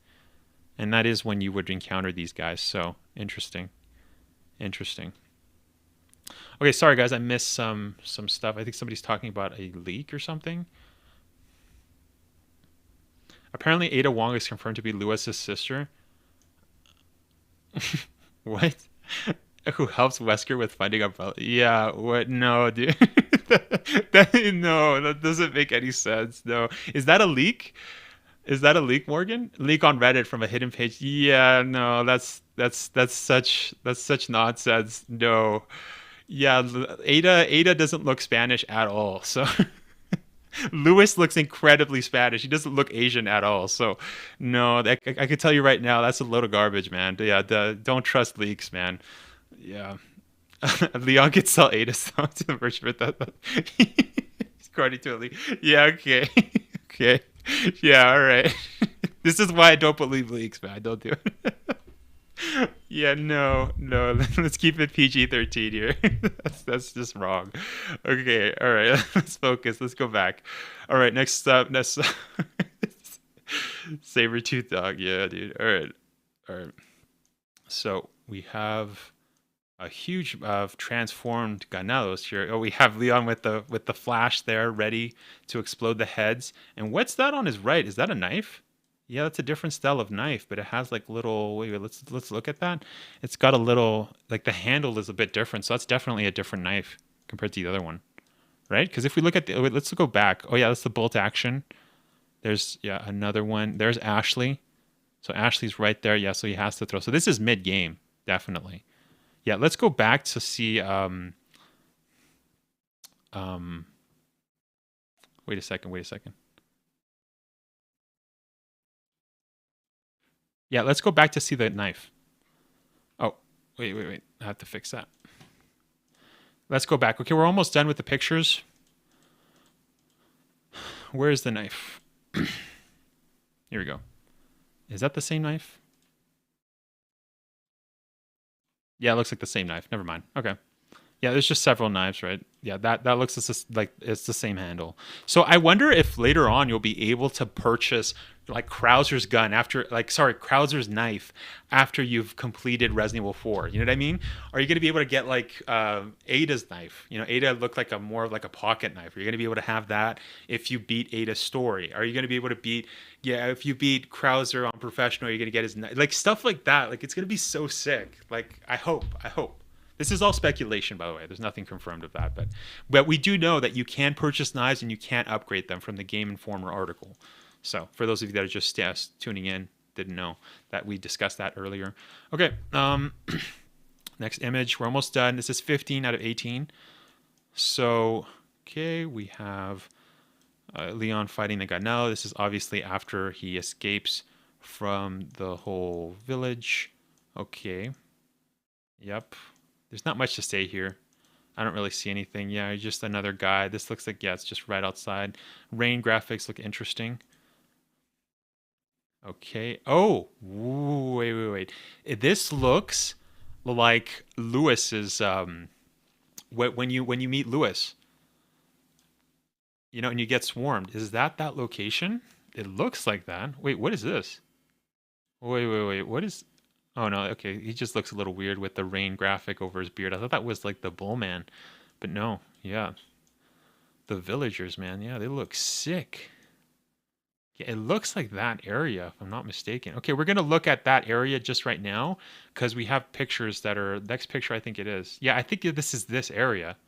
and that is when you would encounter these guys. So interesting, interesting. Okay, sorry guys, I missed some stuff. I think somebody's talking about a leak or something. Apparently, Ada Wong is confirmed to be Lewis's sister. What? Who helps Wesker with finding Umbrella? Yeah. What? No, dude. No, that doesn't make any sense. No. Is that a leak? Is that a leak, Morgan? Leak on Reddit from a hidden page? Yeah. No. That's such nonsense. No. Yeah. Ada doesn't look Spanish at all. So. Lewis looks incredibly Spanish. He doesn't look Asian at all. So, no, I could tell you right now, that's a load of garbage, man. Yeah, don't trust leaks, man. Yeah. Leon could sell Ada songs to the merchant with that. According to a leak. Yeah, okay. Okay. Yeah, all right. This is why I don't believe leaks, man. I don't do it. Yeah, no. Let's keep it PG-13 here. That's just wrong. Okay, all right. Let's focus. Let's go back. All right, next up, next saber-tooth dog. Yeah, dude. All right. So we have a huge transformed ganados here. Oh, we have Leon with the flash there, ready to explode the heads. And what's that on his right? Is that a knife? Yeah, that's a different style of knife, but it has like little. Wait, let's look at that. It's got a little like the handle is a bit different, so that's definitely a different knife compared to the other one, right? Because if we look at the, wait, let's go back. Oh yeah, that's the bolt action. There's another one. There's Ashley. So Ashley's right there. Yeah, so he has to throw. So this is mid game, definitely. Yeah, let's go back to see. Wait a second. Yeah, let's go back to see the knife. Oh, wait. I have to fix that. Let's go back. Okay, we're almost done with the pictures. Where is the knife? Here we go. Is that the same knife? Yeah, it looks like the same knife. Never mind. Okay. Yeah, there's just several knives, right? Yeah, that looks like it's the same handle. So I wonder if later on you'll be able to purchase like Krauser's gun Krauser's knife after you've completed Resident Evil 4. You know what I mean? Are you going to be able to get like Ada's knife? You know, Ada looked like more of like a pocket knife. Are you going to be able to have that if you beat Ada's story? Are you going to be able to beat if you beat Krauser on professional, you're going to get his knife? Like stuff like that. Like it's going to be so sick. Like I hope. This is all speculation, by the way. There's nothing confirmed of that, but we do know that you can purchase knives and you can't upgrade them from the Game Informer article. So for those of you that are just tuning in, didn't know that we discussed that earlier. Okay, next image. We're almost done. This is 15 out of 18. So okay, we have Leon fighting the guy. Now this is obviously after he escapes from the whole village. Okay. Yep. There's not much to say here. I don't really see anything. Yeah, he's just another guy. This looks like, it's just right outside. Rain graphics look interesting. Okay. Oh, wait. This looks like Lewis's, when you meet Lewis, and you get swarmed. Is that location? It looks like that. Wait, what is this? Wait. What is... Oh no, okay. He just looks a little weird with the rain graphic over his beard. I thought that was like the Bullman. But no, yeah. The villagers, man. Yeah, they look sick. Yeah, it looks like that area, if I'm not mistaken. Okay, we're going to look at that area just right now because we have pictures that are... Next picture, I think it is. Yeah, I think this is this area.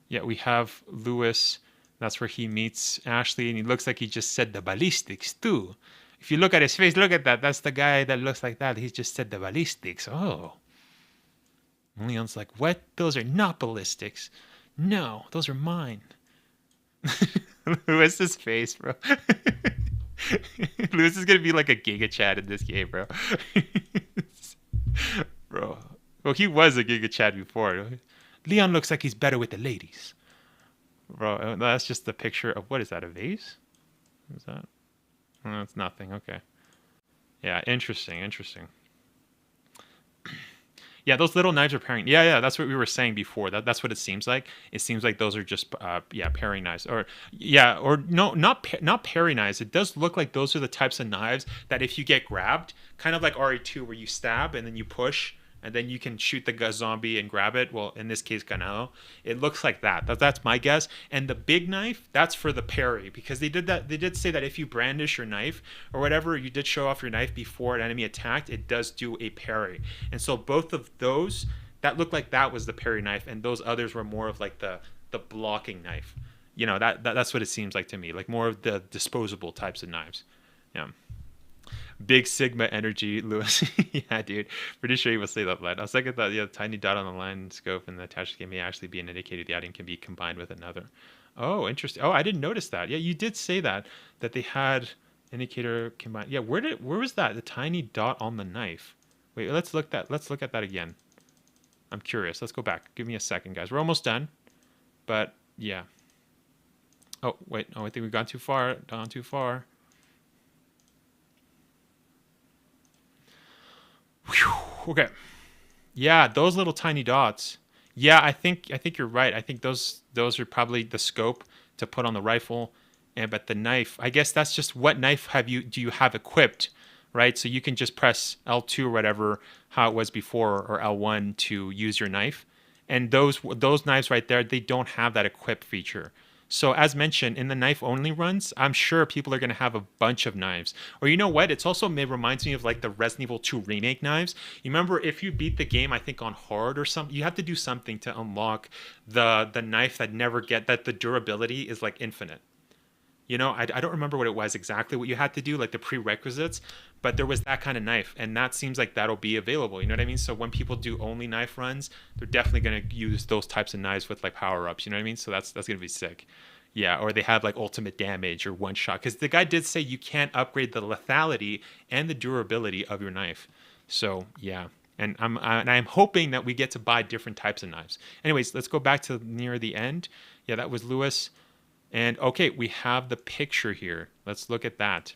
Yeah, we have Lewis. That's where he meets Ashley, and he looks like he just said the ballistics too. If you look at his face, look at that. That's the guy that looks like that. He just said the ballistics. Oh. Leon's like, what? Those are not ballistics. No, those are mine. Lewis' his face, bro. Lewis is gonna be like a Giga Chad in this game, bro. Bro. Well, he was a Giga Chad before. Leon looks like he's better with the ladies. Bro, that's just the picture of, what is that, a vase? What is that? Oh, it's nothing. Okay. Yeah, interesting, interesting. Yeah, those little knives are parrying. Yeah, that's what we were saying before. That's what it seems like. It seems like those are just yeah, parrying knives. Or yeah, or no, not parry knives. It does look like those are the types of knives that if you get grabbed, kind of like RE2 where you stab and then you push and then you can shoot the zombie and grab it. Well, in this case, Ganado. It looks like that. That's my guess. And the big knife, that's for the parry, because they did that. They did say that if you brandish your knife or whatever, you did show off your knife before an enemy attacked, it does do a parry. And so both of those, that looked like that was the parry knife, and those others were more of like the blocking knife. You know, that's what it seems like to me, like more of the disposable types of knives. Yeah. Big Sigma energy, Lewis. Yeah, dude. Pretty sure you will say that, Vlad. I was like, yeah, the tiny dot on the line scope in the attached game may actually be an indicator the item can be combined with another. Oh, interesting. Oh, I didn't notice that. Yeah, you did say that they had indicator combined. Yeah, where was that? The tiny dot on the knife. Wait, let's look at that again. I'm curious. Let's go back. Give me a second, guys. We're almost done. But yeah. Oh, wait. Oh, I think we've gone too far. Gone too far. Whew, okay. Yeah, those little tiny dots. Yeah, I think you're right. I think those are probably the scope to put on the rifle. And but the knife, I guess that's just what knife do you have equipped, right? So you can just press L2 or whatever, how it was before, or L1 to use your knife. And those knives right there, they don't have that equip feature. So as mentioned, in the knife only runs, I'm sure people are going to have a bunch of knives. Or you know what? It's also reminds me of like the Resident Evil 2 remake knives. You remember if you beat the game, I think on hard or something, you have to do something to unlock the knife that the durability is like infinite. You know, I don't remember what it was exactly what you had to do, like the prerequisites, but there was that kind of knife, and that seems like that'll be available. You know what I mean? So when people do only knife runs, they're definitely going to use those types of knives with like power ups. You know what I mean? So that's going to be sick. Yeah, or they have like ultimate damage or one shot, because the guy did say you can't upgrade the lethality and the durability of your knife. So yeah. And I'm hoping that we get to buy different types of knives. Anyways, let's go back to near the end. Yeah, that was Lewis. And okay, we have the picture here. Let's look at that.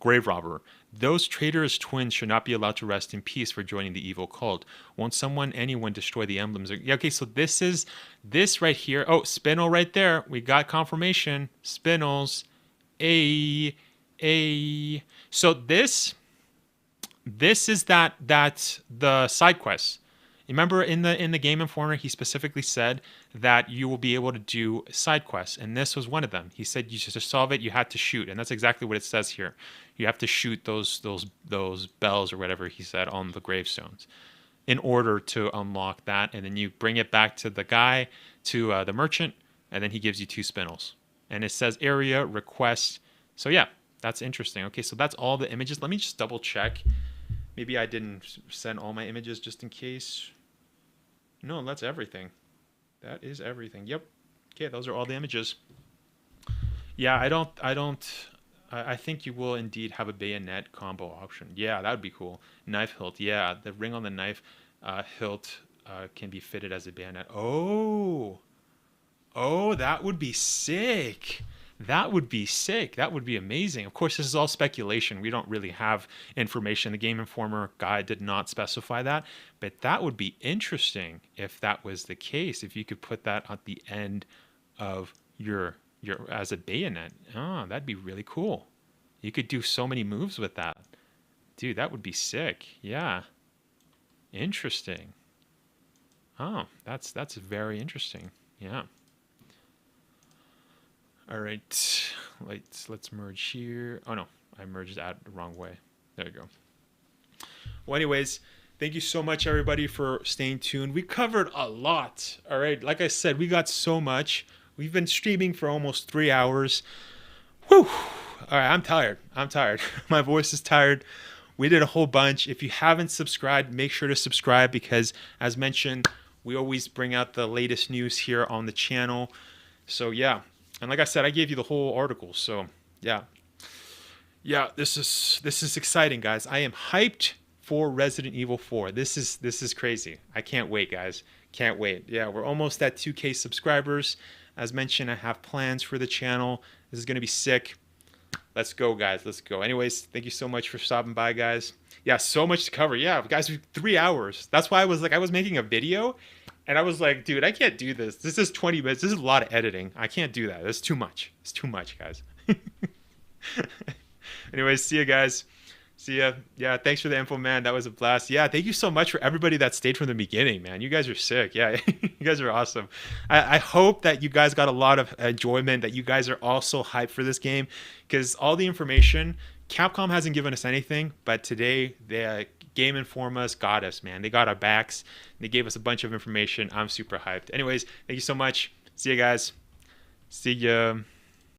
Grave robber. Those traitorous twins should not be allowed to rest in peace for joining the evil cult. Won't anyone destroy the emblems? Yeah, okay, so this right here. Oh, Spinel right there. We got confirmation. Spinels. A. So this is the side quest. Remember in the Game Informer, he specifically said that you will be able to do side quests, and this was one of them. He said to solve it, you had to shoot, and that's exactly what it says here. You have to shoot those bells or whatever he said on the gravestones in order to unlock that, and then you bring it back to the guy, to the merchant, and then he gives you 2 spinels. And it says area request. So yeah, that's interesting. Okay, so that's all the images. Let me just double check. Maybe I didn't send all my images just in case. No, that's everything. That is everything. Yep. Okay, those are all the images. Yeah, I think you will indeed have a bayonet combo option. Yeah, that would be cool. Knife hilt. Yeah, the ring on the knife hilt can be fitted as a bayonet. Oh, that would be sick. That would be sick. That would be amazing. Of course, this is all speculation. We don't really have information. The Game Informer guide did not specify that, but that would be interesting if that was the case. If you could put that at the end of your as a bayonet. Oh, that'd be really cool. You could do so many moves with that. Dude, that would be sick. Yeah. Interesting. Oh, that's very interesting. Yeah. All right, let's merge here. Oh no, I merged that the wrong way. There you go. Well, anyways, Thank you so much, everybody, for staying tuned. We covered a lot. All right. Like I said, we got so much. We've been streaming for almost 3 hours. Whew. All right. I'm tired. I'm tired. My voice is tired. We did a whole bunch. If you haven't subscribed, make sure to subscribe because, as mentioned, we always bring out the latest news here on the channel. So, yeah. And like I said, I gave you the whole article. So, yeah. Yeah, this is exciting, guys. I am hyped for Resident Evil 4. This is crazy. I can't wait, guys. Can't wait. Yeah, we're almost at 2K subscribers. As mentioned, I have plans for the channel. This is going to be sick. Let's go, guys. Let's go. Anyways, thank you so much for stopping by, guys. Yeah, so much to cover. Yeah, guys, 3 hours. That's why I was making a video, and I was like, dude, I can't do this. This is 20 minutes. This is a lot of editing. I can't do that. That's too much. It's too much, guys. Anyways, see you guys. See ya. Yeah, thanks for the info, man. That was a blast. Yeah, thank you so much for everybody that stayed from the beginning, man. You guys are sick. Yeah, you guys are awesome. I hope that you guys got a lot of enjoyment, that you guys are also hyped for this game, because all the information, Capcom hasn't given us anything, but today the Game Informers got us, man. They got our backs. They gave us a bunch of information. I'm super hyped. Anyways, thank you so much. See you guys. See ya.